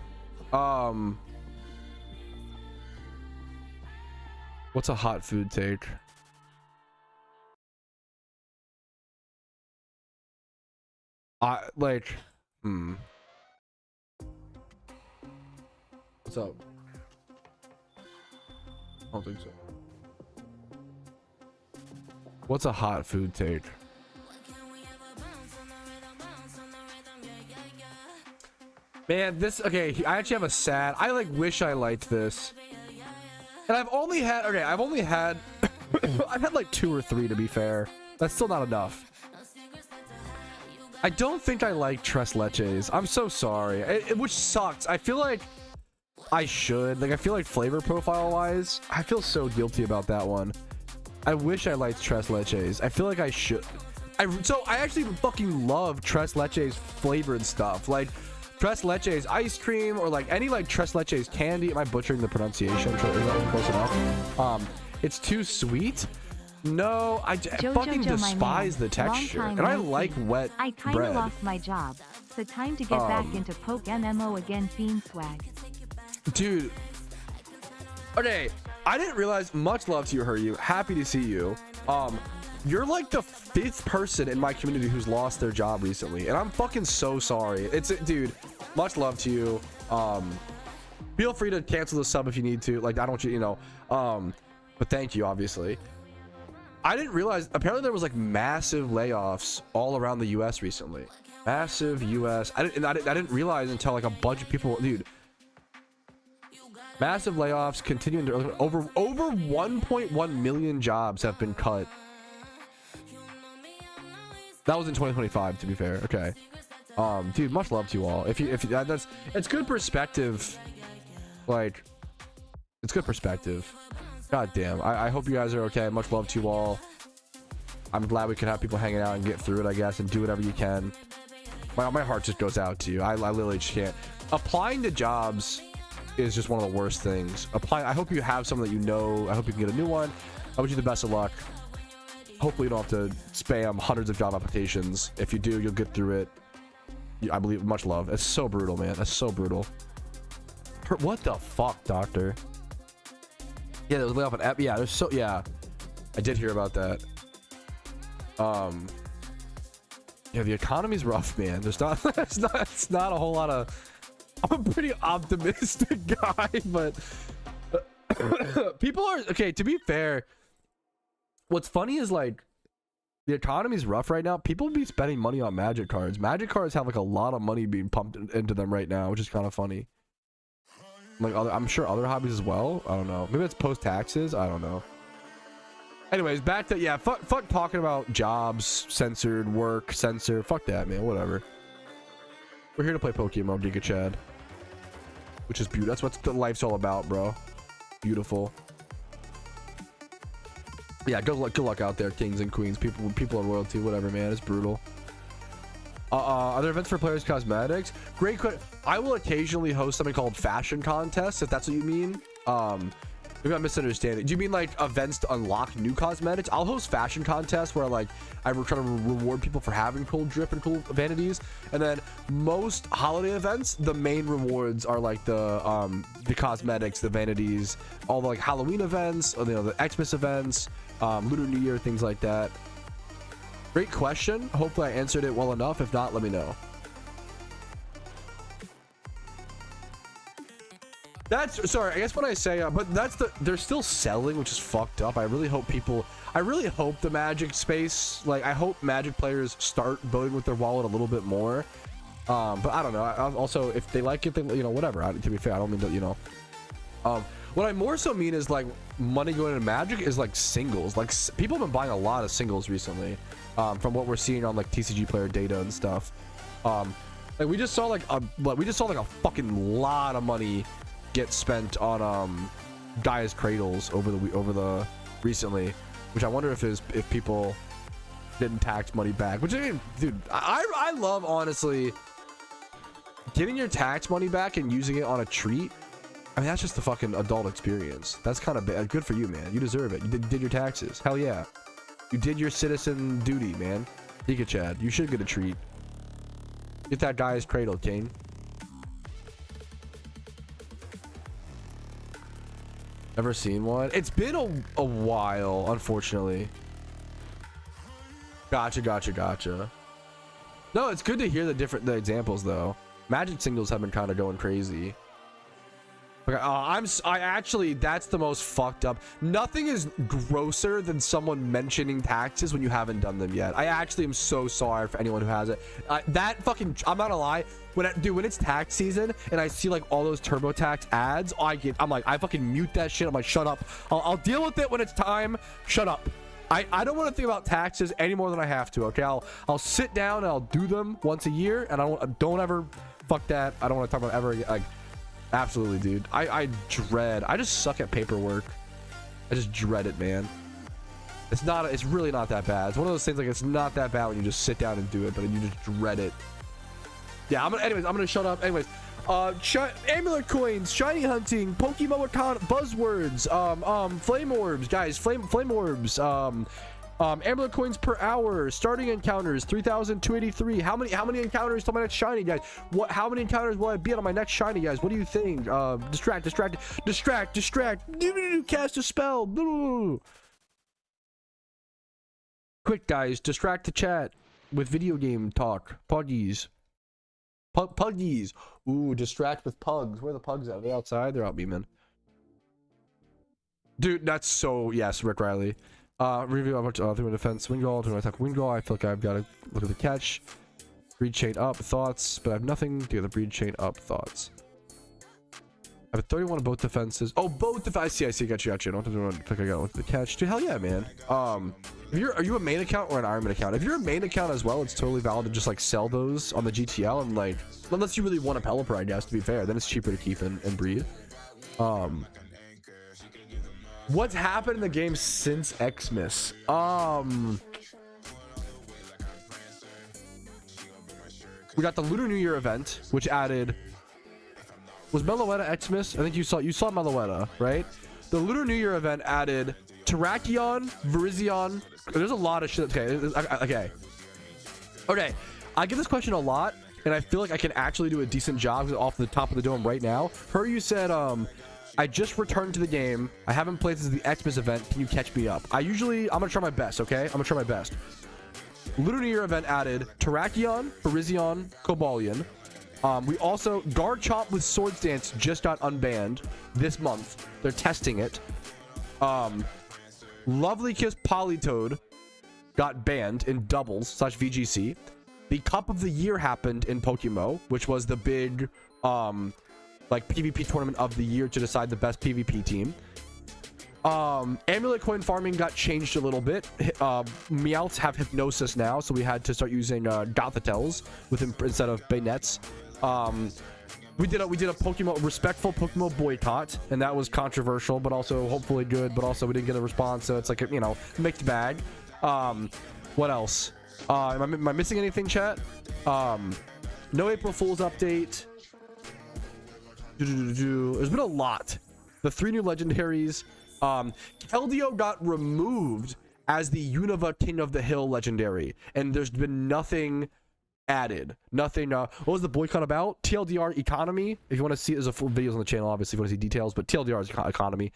What's a hot food take? Like, What's up? I don't think so. What's a hot food take? Man, this, okay, I actually have a sad, I like wish I liked this. And I've only had I've had like 2 or 3 to be fair. That's still not enough. I don't think I like Tres Leches. I'm so sorry. Which sucks. I feel like I should. Like, I feel like flavor profile wise, I feel so guilty about that one. I wish I liked Tres Leches. I feel like I should. So I actually fucking love Tres Leches flavored stuff. Like Tres Leches ice cream or like any like Tres Leches candy. Am I butchering the pronunciation? Is that close enough? It's too sweet. No, I fucking despise the texture, and I like wet I kind of lost my job, so time to get back into PokeMMO again. Fiend swag, dude. Okay, I didn't realize. Much love to you, Huryu. Happy to see you. You're like the 5th person in my community who's lost their job recently, and I'm fucking so sorry. Dude. Much love to you. Feel free to cancel the sub if you need to. Like, I don't, you know. But thank you, obviously. I didn't realize, apparently there was like massive layoffs all around the US recently. Massive US. I didn't realize until like a bunch of people, dude. Massive layoffs continuing to over 1.1 million jobs have been cut. That was in 2025, to be fair. Okay. Dude, much love to you all. If it's good perspective. Like, it's good perspective. God damn. I hope you guys are okay. Much love to you all. I'm glad we can have people hanging out and get through it, I guess, and do whatever you can. My heart just goes out to you. I literally just can't. Applying to jobs is just one of the worst things. I hope you have someone that you know. I hope you can get a new one. I wish you the best of luck. Hopefully you don't have to spam hundreds of job applications. If you do, you'll get through it. I believe. Much love. It's so brutal, man. That's so brutal. What the fuck, doctor? Yeah, there was layoff an app. Yeah, there's so. Yeah, I did hear about that. Yeah, the economy's rough, man. There's not. It's not a whole lot of. I'm a pretty optimistic guy, but people are okay. To be fair, what's funny is like the economy's rough right now. People be spending money on magic cards. Magic cards have like a lot of money being pumped into them right now, which is kind of funny. Like I'm sure other hobbies as well. I don't know. Maybe it's post taxes. I don't know. Anyways, back to yeah. Fuck talking about jobs, censored work, censor. Fuck that, man. Whatever. We're here to play PokeMMO, Giga Chad, which is beautiful. That's what the life's all about, bro. Beautiful. Yeah, good luck out there, kings and queens, people in royalty, whatever, man. It's brutal. Are there events for players' cosmetics? Great question. I will occasionally host something called fashion contests, if that's what you mean. Maybe I'm misunderstanding. Do you mean like events to unlock new cosmetics? I'll host fashion contests where like I try to reward people for having cool drip and cool vanities. And then most holiday events, the main rewards are like the cosmetics, the vanities, all the like Halloween events, or, you know, the Xmas events, Lunar New Year, things like that. Great question. Hopefully I answered it well enough. If not, let me know. That's sorry, I guess when I say but that's they're still selling, which is fucked up. I really hope the Magic space, like I hope Magic players start voting with their wallet a little bit more. But I don't know. Also, if they like it, then you know, whatever. To be fair, I don't mean to, you know. What I more so mean is like money going into Magic is like singles. Like people have been buying a lot of singles recently, from what we're seeing on like TCG player data and stuff. Like we just saw like a fucking lot of money get spent on Gaia's Cradles over the recently, which I wonder if people didn't tax money back. Which I mean, dude, I love honestly getting your tax money back and using it on a treat. I mean, that's just the fucking adult experience. That's kind of good for you, man. You deserve it. You did your taxes. Hell yeah, you did your citizen duty, man. Giga Chad, you should get a treat. Get that Gaia's Cradle, Kane. Ever seen one? It's been a while, unfortunately. Gotcha. No, it's good to hear the examples though. Magic singles have been kind of going crazy. Okay, I actually, that's the most fucked up. Nothing is grosser than someone mentioning taxes when you haven't done them yet. I actually am so sorry for anyone who has it. That fucking, I'm not gonna lie, when it's tax season and I see like all those TurboTax ads, I'm like, I fucking mute that shit. I'm like, shut up. I'll deal with it when it's time. Shut up. I don't want to think about taxes any more than I have to. Okay, I'll sit down and I'll do them once a year, and I don't ever fuck that. I don't want to talk about ever again. Like, absolutely, dude. I just suck at paperwork. I just dread it, man. It's really not that bad. It's one of those things like it's not that bad when you just sit down and do it, but you just dread it. Yeah, I'm gonna shut up. Anyways, amulet coins, shiny hunting, PokeMMO account buzzwords, flame orbs, guys, flame orbs, amulet coins per hour, starting encounters 3,283. How many encounters till my next shiny, guys? How many encounters will I be on my next shiny, guys? What do you think? Distract, cast a spell. Quick, guys, distract the chat with video game talk. Puggies. Puggies. Ooh, distract with pugs. Where are the pugs at? Are they outside? They're out beaming. Dude, that's so, yes, Rick Riley. Review of through defense, wind goal, to attack wind goal. I feel like I've got to look at the catch. Breed chain up, thoughts, but I have nothing to do with the breed chain up, thoughts. I have a 31 on both defenses. Oh, both I see, gotcha. I don't have to run. I think I gotta look at the catch. Dude, hell yeah, man. Are you a main account or an Ironman account? If you're a main account as well, it's totally valid to just like sell those on the GTL and like, unless you really want a Pelipper, I guess, to be fair, then it's cheaper to keep and breed. What's happened in the game since Xmas? We got the Lunar New Year event, which added. Was Meloetta Xmas? I think you saw Meloetta, right? The Lunar New Year event added Terrakion, Virizion. There's a lot of shit. Okay. I get this question a lot, and I feel like I can actually do a decent job off the top of the dome right now. You said, I just returned to the game. I haven't played since the Xmas event. Can you catch me up? I'm gonna try my best, okay? I'm gonna try my best. Lunar New Year event added Terrakion, Virizion, Cobalion. We also Garchomp with Sword Stance just got unbanned this month. They're testing it. Lovely Kiss Politoed got banned in doubles / VGC. The Cup of the Year happened in PokeMMO, which was the big like PvP tournament of the year to decide the best PvP team. Amulet coin farming got changed a little bit. Meowths have hypnosis now, so we had to start using Gothitels with him instead of Bayonets. We did a respectful Pokemon boycott, and that was controversial, but also hopefully good. But also we didn't get a response, so it's like a, mixed bag. What else? Am I missing anything, chat? No April Fool's update. There's been a lot. The 3 new legendaries. Keldeo got removed as the Unova King of the Hill legendary, and there's been nothing added. Nothing. What was the boycott about? TLDR economy. If you want to see, there's a full videos on the channel, obviously, if you want to see details, but TLDR is economy.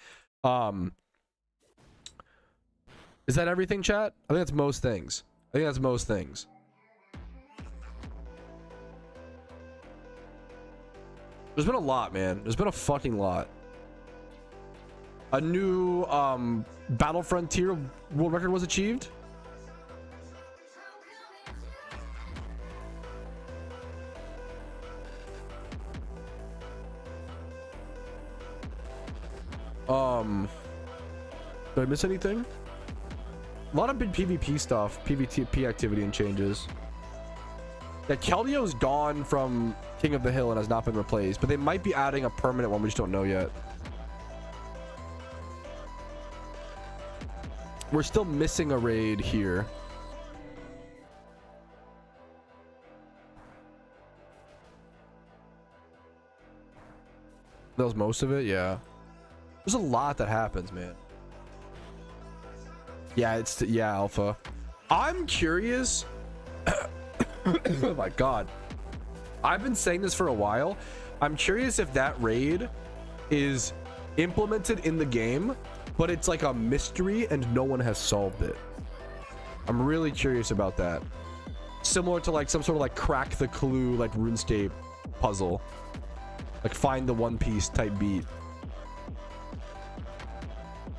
Is that everything, chat? I think that's most things. There's been a lot, man. There's been a fucking lot. A new Battle Frontier world record was achieved. Did I miss anything? A lot of big PvP stuff, PvP activity and changes. Yeah, Keldeo's gone from King of the Hill and has not been replaced, but they might be adding a permanent one. We just don't know yet. We're still missing a raid here. That was most of it, yeah. There's a lot that happens, man. Yeah, yeah, Alpha. I'm curious. Oh my god. I've been saying this for a while. I'm curious if that raid is implemented in the game, but it's like a mystery and no one has solved it. I'm really curious about that. Similar to like some sort of like crack the clue like RuneScape puzzle. Like find the One Piece type beat.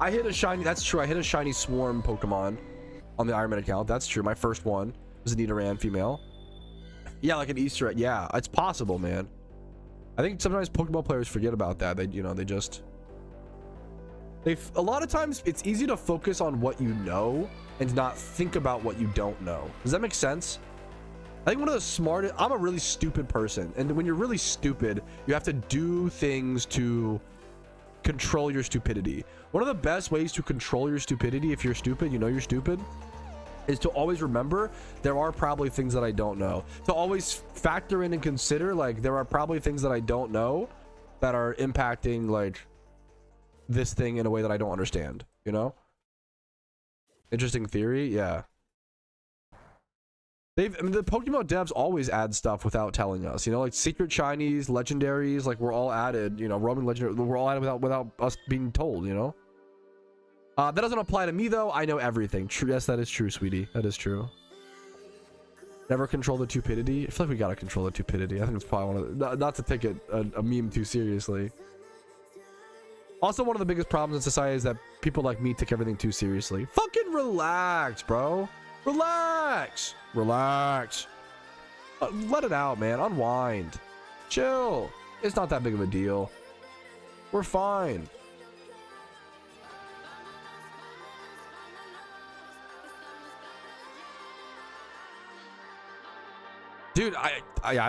I hit a shiny, that's true. I hit a shiny swarm Pokemon on the Ironman account. That's true. My first one was a Nidoran female. Yeah, like an Easter egg. Yeah, it's possible, man. I think sometimes Pokemon players forget about that. They, a lot of times it's easy to focus on what you know and not think about what you don't know. Does that make sense? I think one of the smartest, I'm a really stupid person. And when you're really stupid, you have to do things to control your stupidity. One of the best ways to control your stupidity, if you're stupid, you know you're stupid, is to always remember there are probably things that I don't know. To always factor in and consider like there are probably things that I don't know that are impacting like this thing in a way that I don't understand, you know? Interesting theory, yeah. The Pokemon devs always add stuff without telling us, like secret shinies, legendaries, like we're all added, roaming legendary, we're all added without us being told, That doesn't apply to me though. I know everything. True. Yes, that is true, sweetie. That is true. Never control the stupidity. I feel like we gotta control the stupidity. I think it's probably one of the, not to take it a meme too seriously. Also, one of the biggest problems in society is that people like me take everything too seriously. Fucking relax, bro. Relax. Relax. Let it out, man. Unwind. Chill. It's not that big of a deal. We're fine. Dude, I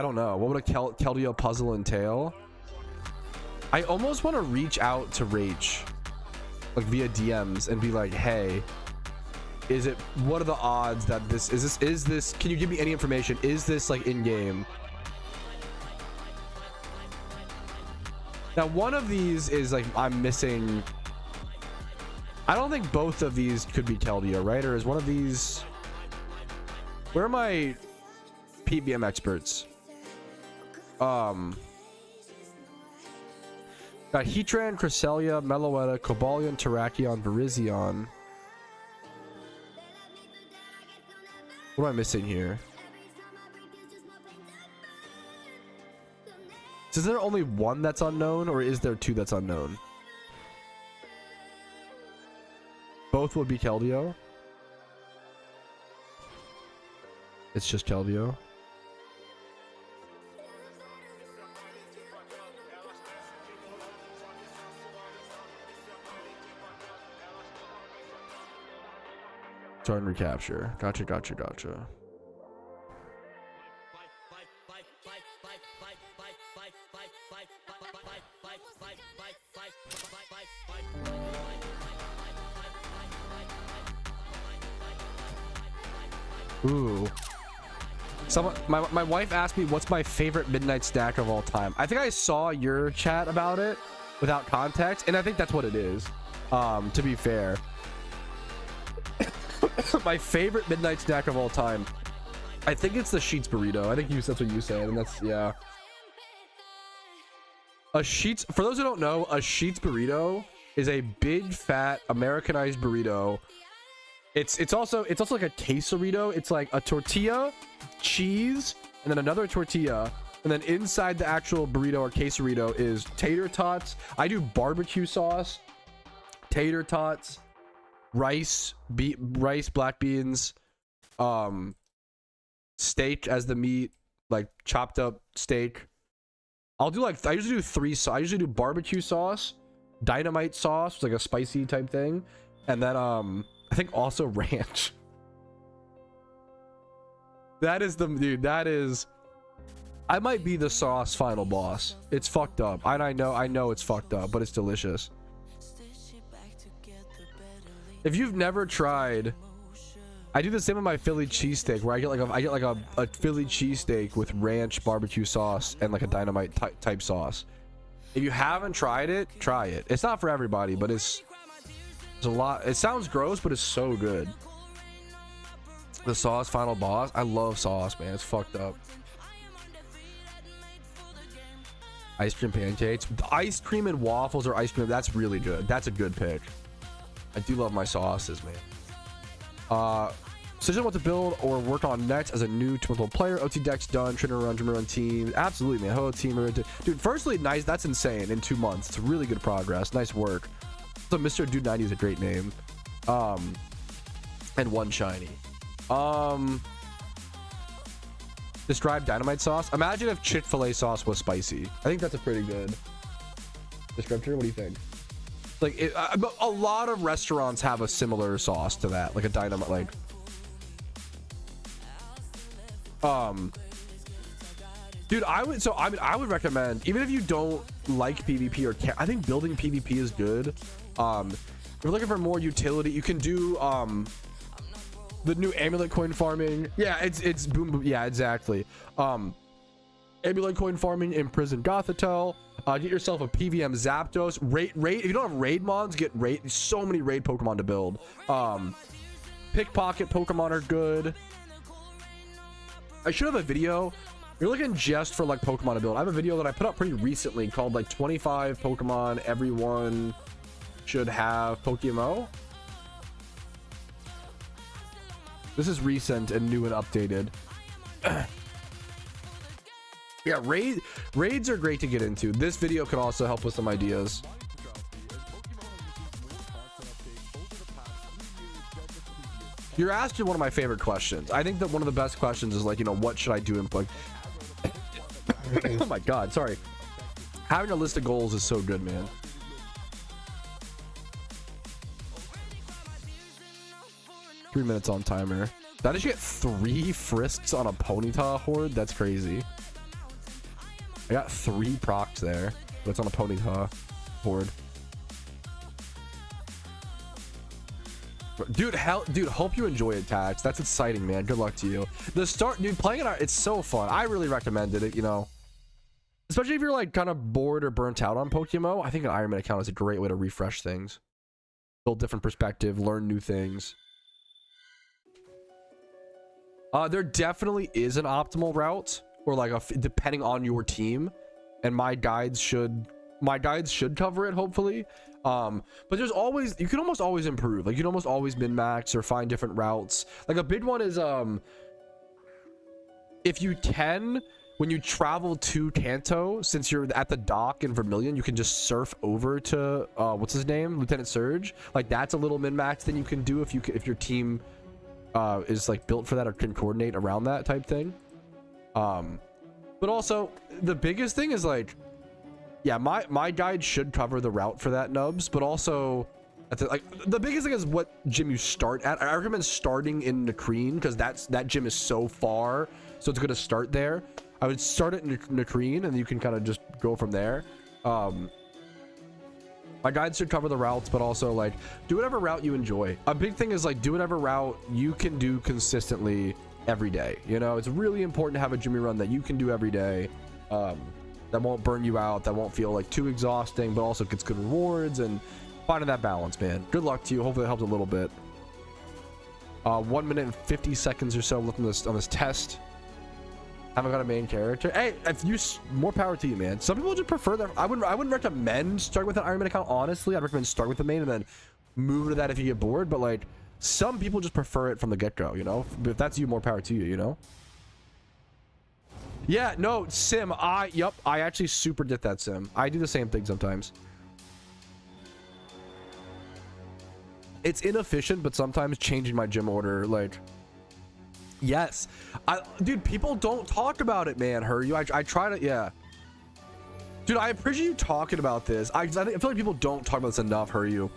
don't know. What would a Keldeo puzzle entail? I almost want to reach out to Rach like via DMs and be like, hey, what are the odds that this can you give me any information? Is this like in game? Now one of these is like I'm missing. I don't think both of these could be Keldeo, right? Or is one of these, where are my PBM experts? Got Heatran, Cresselia, Meloetta, Cobalion, Terrakion, Virizion. What am I missing here? So is there only one that's unknown, or is there two that's unknown? Both would be Keldeo. It's just Keldeo. Turn recapture. Gotcha. Ooh. My wife asked me what's my favorite midnight snack of all time. I think I saw your chat about it without context, and I think that's what it is. To be fair. My favorite midnight snack of all time, I think it's the Sheets burrito. I think that's what you said, and that's, yeah. For those who don't know, a Sheets burrito is a big fat Americanized burrito. It's also like a quesarito. It's like a tortilla, cheese, and then another tortilla, and then inside the actual burrito or quesarito is tater tots. I do barbecue sauce, tater tots, rice, black beans, steak as the meat, like chopped up steak. I usually do three. So I usually do barbecue sauce, dynamite sauce, like a spicy type thing, and then I think also ranch. That is I might be the sauce final boss. It's fucked up. I know it's fucked up, but it's delicious. If you've never tried, I do the same with my Philly cheesesteak, where I get like a Philly cheesesteak with ranch, barbecue sauce, and like a dynamite type sauce. If you haven't tried it, try it. It's not for everybody, but it's a lot. It sounds gross, but it's so good. The sauce final boss. I love sauce, man. It's fucked up. Ice cream pancakes. Ice cream and waffles or ice cream. That's really good. That's a good pick. I do love my sauces, man. Decision what to build or work on next as a new total player. OT decks done. Trainer run, dreamer run team. Absolutely, man. Hello team. Dude, firstly, nice. That's insane. In 2 months, it's really good progress. Nice work. So Mr. Dude 90 is a great name. And one shiny. Describe dynamite sauce. Imagine if Chick-fil-A sauce was spicy. I think that's a pretty good descriptor. What do you think? Like a lot of restaurants have a similar sauce to that, like a dynamite, like dude, I would recommend, even if you don't like PvP or care, I think building PvP is good. If you're looking for more utility, you can do the new amulet coin farming. Yeah, it's boom boom. Yeah, exactly. Amulet coin farming, imprison Gothitelle. Get yourself a PVM Zapdos. Raid. If you don't have raid mons, get raid. There's so many raid Pokemon to build. Pickpocket Pokemon are good. I should have a video. You're looking just for like Pokemon to build. I have a video that I put up pretty recently called like 25 Pokemon everyone should have PokeMMO. This is recent and new and updated. Yeah, raids are great to get into. This video could also help with some ideas. You're asking one of my favorite questions. I think that one of the best questions is like, you know, what should I do in like oh my god, sorry. Having a list of goals is so good, man. Three minutes on timer. Did I just get 3 frisks on a Ponyta horde? That's crazy. I got 3 procs there, but it's on a Ponyta horde. Dude, dude, hope you enjoy it, Tax. That's exciting, man. Good luck to you. The start, dude, playing it, it's so fun. I really recommended it, you know. Especially if you're like kind of bored or burnt out on PokeMMO, I think an Ironman account is a great way to refresh things. Build different perspective, learn new things. There definitely is an optimal route, or like depending on your team, and my guides should cover it, hopefully. But there's always, you can almost always improve. Like you can almost always min-max or find different routes. Like a big one is if you can, when you travel to Kanto, since you're at the dock in Vermilion, you can just surf over to what's his name, Lieutenant Surge. Like that's a little min-max thing you can do if your team is like built for that or can coordinate around that type thing. But also the biggest thing is like, yeah, my guide should cover the route for that, Nubs, but also like the biggest thing is what gym you start at. I recommend starting in Nakreen because that gym is so far, so it's good to start there. I would start it in Nakreen and you can kind of just go from there. My guides should cover the routes, but also like do whatever route you enjoy. A big thing is like do whatever route you can do consistently every day. You know, it's really important to have a Jimmy run that you can do every day. That won't burn you out, that won't feel like too exhausting, but also gets good rewards, and finding that balance, man. Good luck to you. Hopefully it helps a little bit. 1 minute and 50 seconds or so left on this test. Haven't got a main character. Hey, if you, more power to you, man. Some people just prefer that. I wouldn't recommend starting with an Iron Man account, honestly. I'd recommend start with the main and then move to that if you get bored, but like some people just prefer it from the get-go, you know. But if that's you, more power to you, you know. Yeah, no, Sim, I actually super did that, Sim. I do the same thing sometimes. It's inefficient, but sometimes changing my gym order, like, yes. Dude, people don't talk about it, man. I try to, yeah. Dude, I appreciate you talking about this. I feel like people don't talk about this enough, Huryu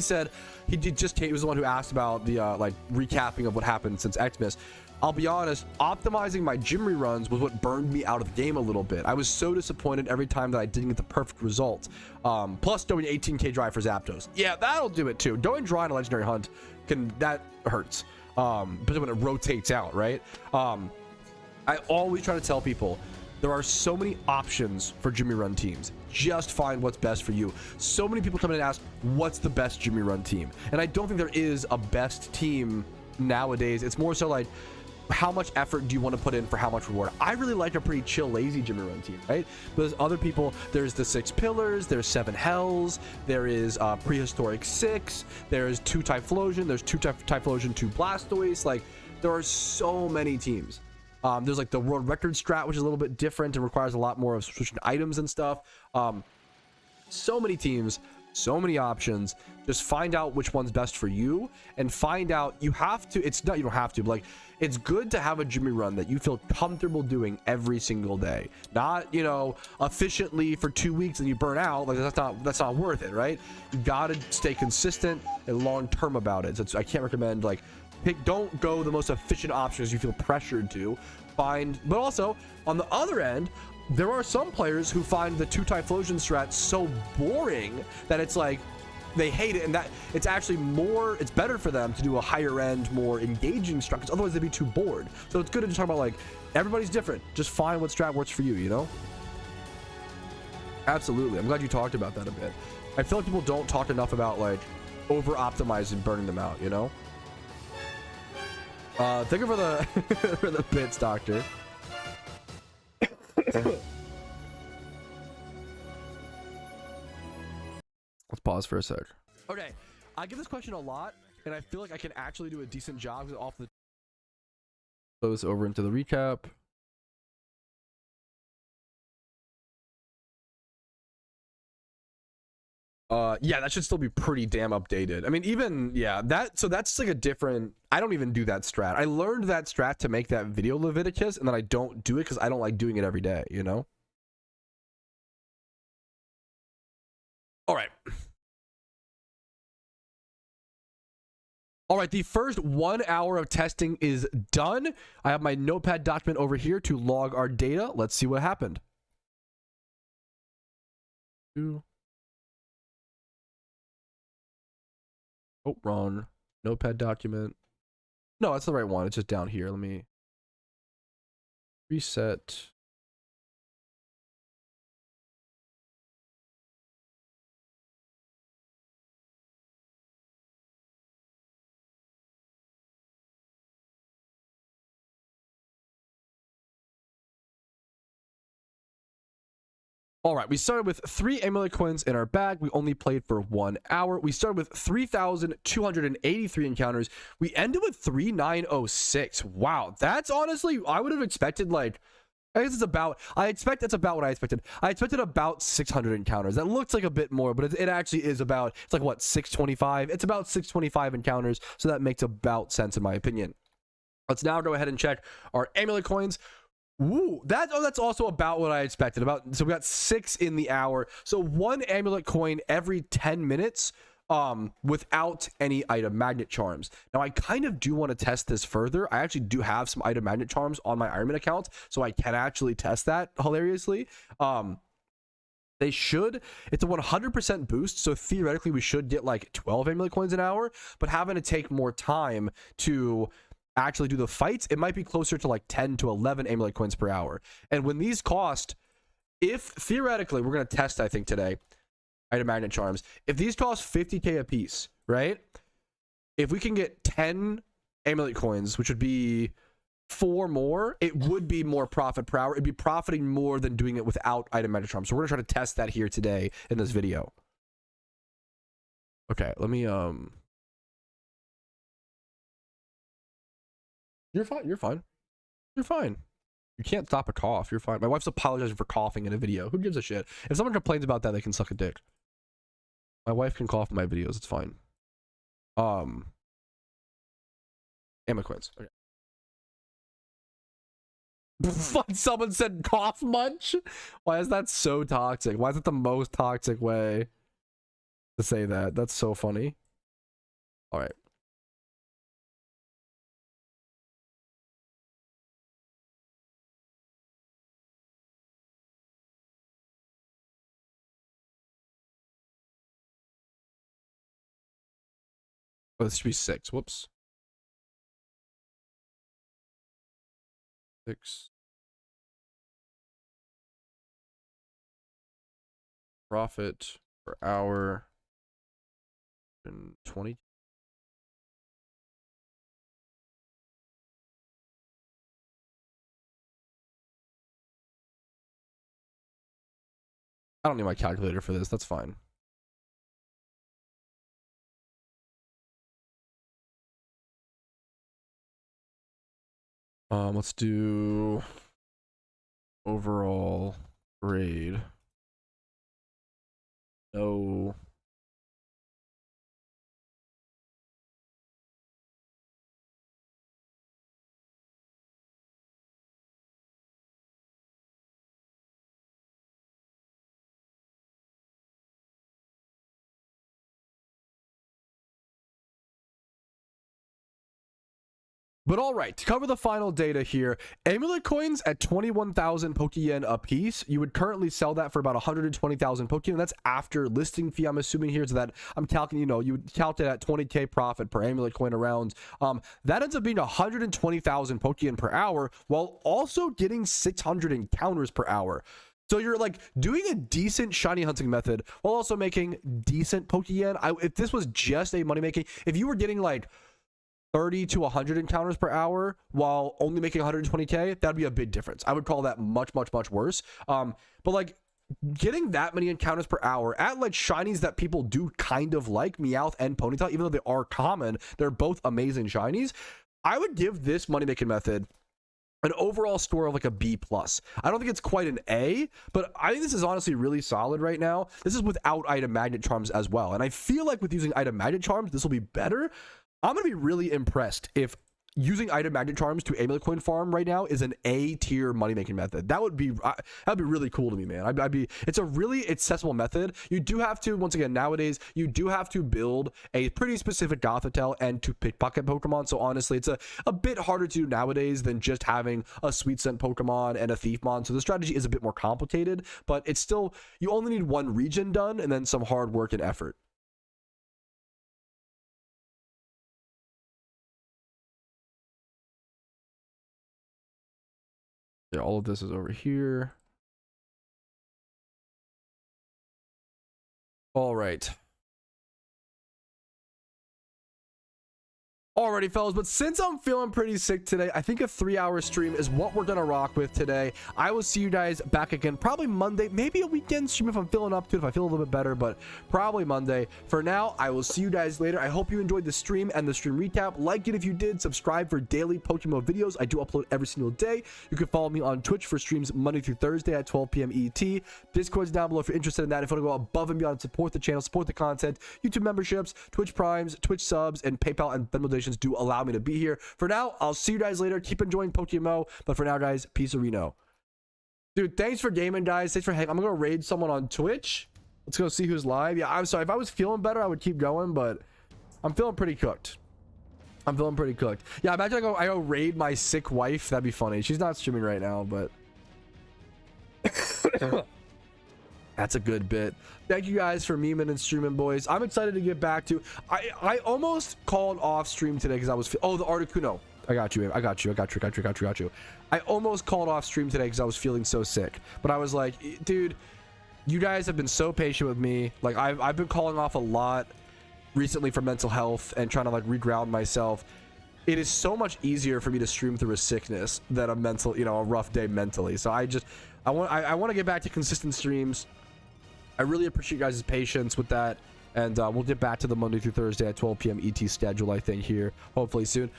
said he was the one who asked about the like recapping of what happened since Xmas. I'll be honest, optimizing my gym reruns was what burned me out of the game a little bit. I was so disappointed every time that I didn't get the perfect result. Plus doing 18k drive for Zapdos. Yeah, that'll do it too. Doing draw in a legendary hunt that hurts. But when it rotates out, right? I always try to tell people there are so many options for Jimmy Run teams. Just find what's best for you. So many people come in and ask, what's the best Jimmy Run team? And I don't think there is a best team nowadays. It's more so like, how much effort do you want to put in for how much reward? I really like a pretty chill, lazy Jimmy Run team, right? But there's other people, there's the 6 pillars, there's 7 hells, there is prehistoric 6, there's 2 Typhlosion, there's 2 Typhlosion, 2 Blastoise. Like, there are so many teams. There's like the world record strat, which is a little bit different and requires a lot more of switching items and stuff. So many teams, so many options. Just find out which one's best for you, and find out, you have to, it's not, you don't have to, but like, it's good to have a Jimmy run that you feel comfortable doing every single day. Not, you know, efficiently for 2 weeks and you burn out. Like, that's not worth it, right? You gotta stay consistent and long term about it. So I can't recommend, like, don't go the most efficient options you feel pressured to find. But also on the other end, there are some players who find the 2 Typhlosion strat so boring that it's like they hate it, and that it's actually more, it's better for them to do a higher end, more engaging strat, because otherwise they'd be too bored. So it's good to just talk about, like, everybody's different. Just find what strat works for you, you know? Absolutely. I'm glad you talked about that a bit. I feel like people don't talk enough about, like, over optimizing, burning them out, you know? Thank you for the for the bits, Doctor. Let's pause for a sec. Okay, I get this question a lot, and I feel like I can actually do a decent job off the. Close over into the recap. Yeah, that should still be pretty damn updated. I mean, even, yeah, so that's like a different, I don't even do that strat. I learned that strat to make that video Leviticus, and then I don't do it because I don't like doing it every day, you know? All right. All right, the first 1 hour of testing is done. I have my notepad document over here to log our data. Let's see what happened. Oh, wrong. Notepad document. No, that's the right one. It's just down here. Let me reset. All right, we started with 3 amulet coins in our bag. We only played for 1 hour. We started with 3,283 encounters. We ended with 3,906. Wow, that's honestly, I would have expected like, I guess it's about, that's about what I expected. I expected about 600 encounters. That looks like a bit more, but it actually is about, it's like what, 625? It's about 625 encounters, so that makes about sense in my opinion. Let's now go ahead and check our amulet coins. Ooh, that's also about what I expected. So we got 6 in the hour. So 1 amulet coin every 10 minutes without any item magnet charms. Now I kind of do want to test this further. I actually do have some item magnet charms on my Ironman account, so I can actually test that hilariously. They should, it's a 100% boost, so theoretically we should get like 12 amulet coins an hour, but having to take more time to actually do the fights, it might be closer to like 10 to 11 amulet coins per hour. And when these cost, if theoretically, we're going to test, I think today, item magnet charms, if these cost 50k a piece, right? If we can get 10 amulet coins, which would be 4 more, it would be more profit per hour. It'd be profiting more than doing it without item magnet charms. So we're going to try to test that here today in this video. Okay, let me You're fine. You're fine. You're fine. You can't stop a cough. You're fine. My wife's apologizing for coughing in a video. Who gives a shit? If someone complains about that, they can suck a dick. My wife can cough in my videos. It's fine. Emma Quince. Okay. Someone said cough munch. Why is that so toxic? Why is it the most toxic way to say that? That's so funny. All right. Oh, this should be 6. Whoops. 6. Profit per hour. And 20. I don't need my calculator for this. That's fine. Let's do overall grade. No. But all right, to cover the final data here, amulet coins at 21,000 Pokeyen a piece, you would currently sell that for about 120,000 Pokeyen. That's after listing fee, I'm assuming here, so that I'm calculating, you know, you would calculate at 20k profit per amulet coin around. That ends up being 120,000 Pokeyen per hour, while also getting 600 encounters per hour. So you're like doing a decent shiny hunting method while also making decent Pokeyen. If this was just a money making, if you were getting like 30 to 100 encounters per hour while only making 120k, that'd be a big difference. I would call that much worse. But like getting that many encounters per hour at like shinies that people do kind of like, Meowth and Ponyta, even though they are common, they're both amazing shinies. I would give this money making method an overall score of like a B+. I don't think it's quite an A, but I think this is honestly really solid right now. This is without item magnet charms as well. And I feel like with using item magnet charms, this will be better. I'm going to be really impressed if using item magnet charms to amulet coin farm right now is an A tier money making method. That'd be really cool to me, man. It's a really accessible method. You do have to, once again, nowadays, you do have to build a pretty specific Gothitelle and to pickpocket Pokemon. So honestly, it's a bit harder to do nowadays than just having a sweet scent Pokemon and a Thiefmon. So the strategy is a bit more complicated, but it's still, you only need one region done and then some hard work and effort. Yeah, all of this is over here. All right. Alrighty, fellas, but since I'm feeling pretty sick today, I think a 3-hour stream is what we're gonna rock with today. I will see you guys back again probably Monday, maybe a weekend stream if I'm feeling up to it, if I feel a little bit better, but probably Monday. For now, I will see you guys later. I hope you enjoyed the stream and the stream recap. Like it if you did. Subscribe for daily PokeMMO videos. I do upload every single day. You can follow me on Twitch for streams Monday through Thursday at 12 p.m. ET. Discord's down below if you're interested in that. If you want to go above and beyond and support the channel, support the content, YouTube memberships, Twitch Primes, Twitch subs, and PayPal and Venmo donations do allow me to be here. For now, I'll see you guys later. Keep enjoying PokeMMO, but for now, guys, peace Reno. Dude, thanks for gaming, guys. Thanks for hanging. I'm gonna raid someone on Twitch. Let's go see who's live. Yeah, I'm sorry. If I was feeling better, I would keep going, but I'm feeling pretty cooked. I'm feeling pretty cooked. Yeah, imagine I go raid my sick wife. That'd be funny. She's not streaming right now, but that's a good bit. Thank you guys for memeing and streaming, boys. I'm excited to get back to. I almost called off stream today because I was. Oh, the Articuno. I got you. I got you. I almost called off stream today because I was feeling so sick. But I was like, dude, you guys have been so patient with me. Like I've been calling off a lot recently for mental health and trying to like reground myself. It is so much easier for me to stream through a sickness than a mental, you know, a rough day mentally. So I want to get back to consistent streams. I really appreciate you guys' patience with that, and we'll get back to the Monday through Thursday at 12 p.m. ET schedule, I think, here hopefully soon.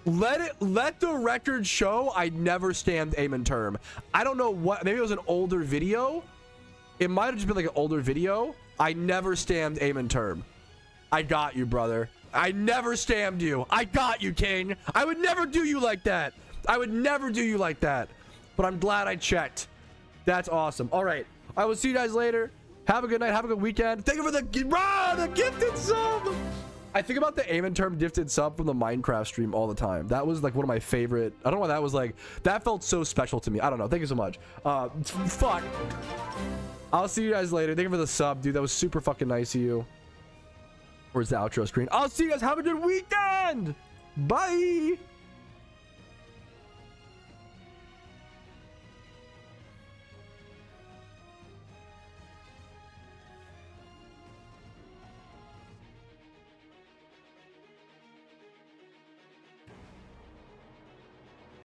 Let the record show I never scammed aim and term. I don't know what, maybe it was an older video. It might have just been like an older video. I never scammed aim and term. I got you, brother. I never scammed you. I got you, King. I would never do you like that. I would never do you like that. But I'm glad I checked. That's awesome. All right. I will see you guys later. Have a good night. Have a good weekend. Thank you for the gifted sub. I think about the aim and term gifted sub from the Minecraft stream all the time. That was like one of my favorite. I don't know why that was like. That felt so special to me. I don't know. Thank you so much. Fuck. I'll see you guys later. Thank you for the sub, dude. That was super fucking nice of you. Where's the outro screen? I'll see you guys. Have a good weekend. Bye.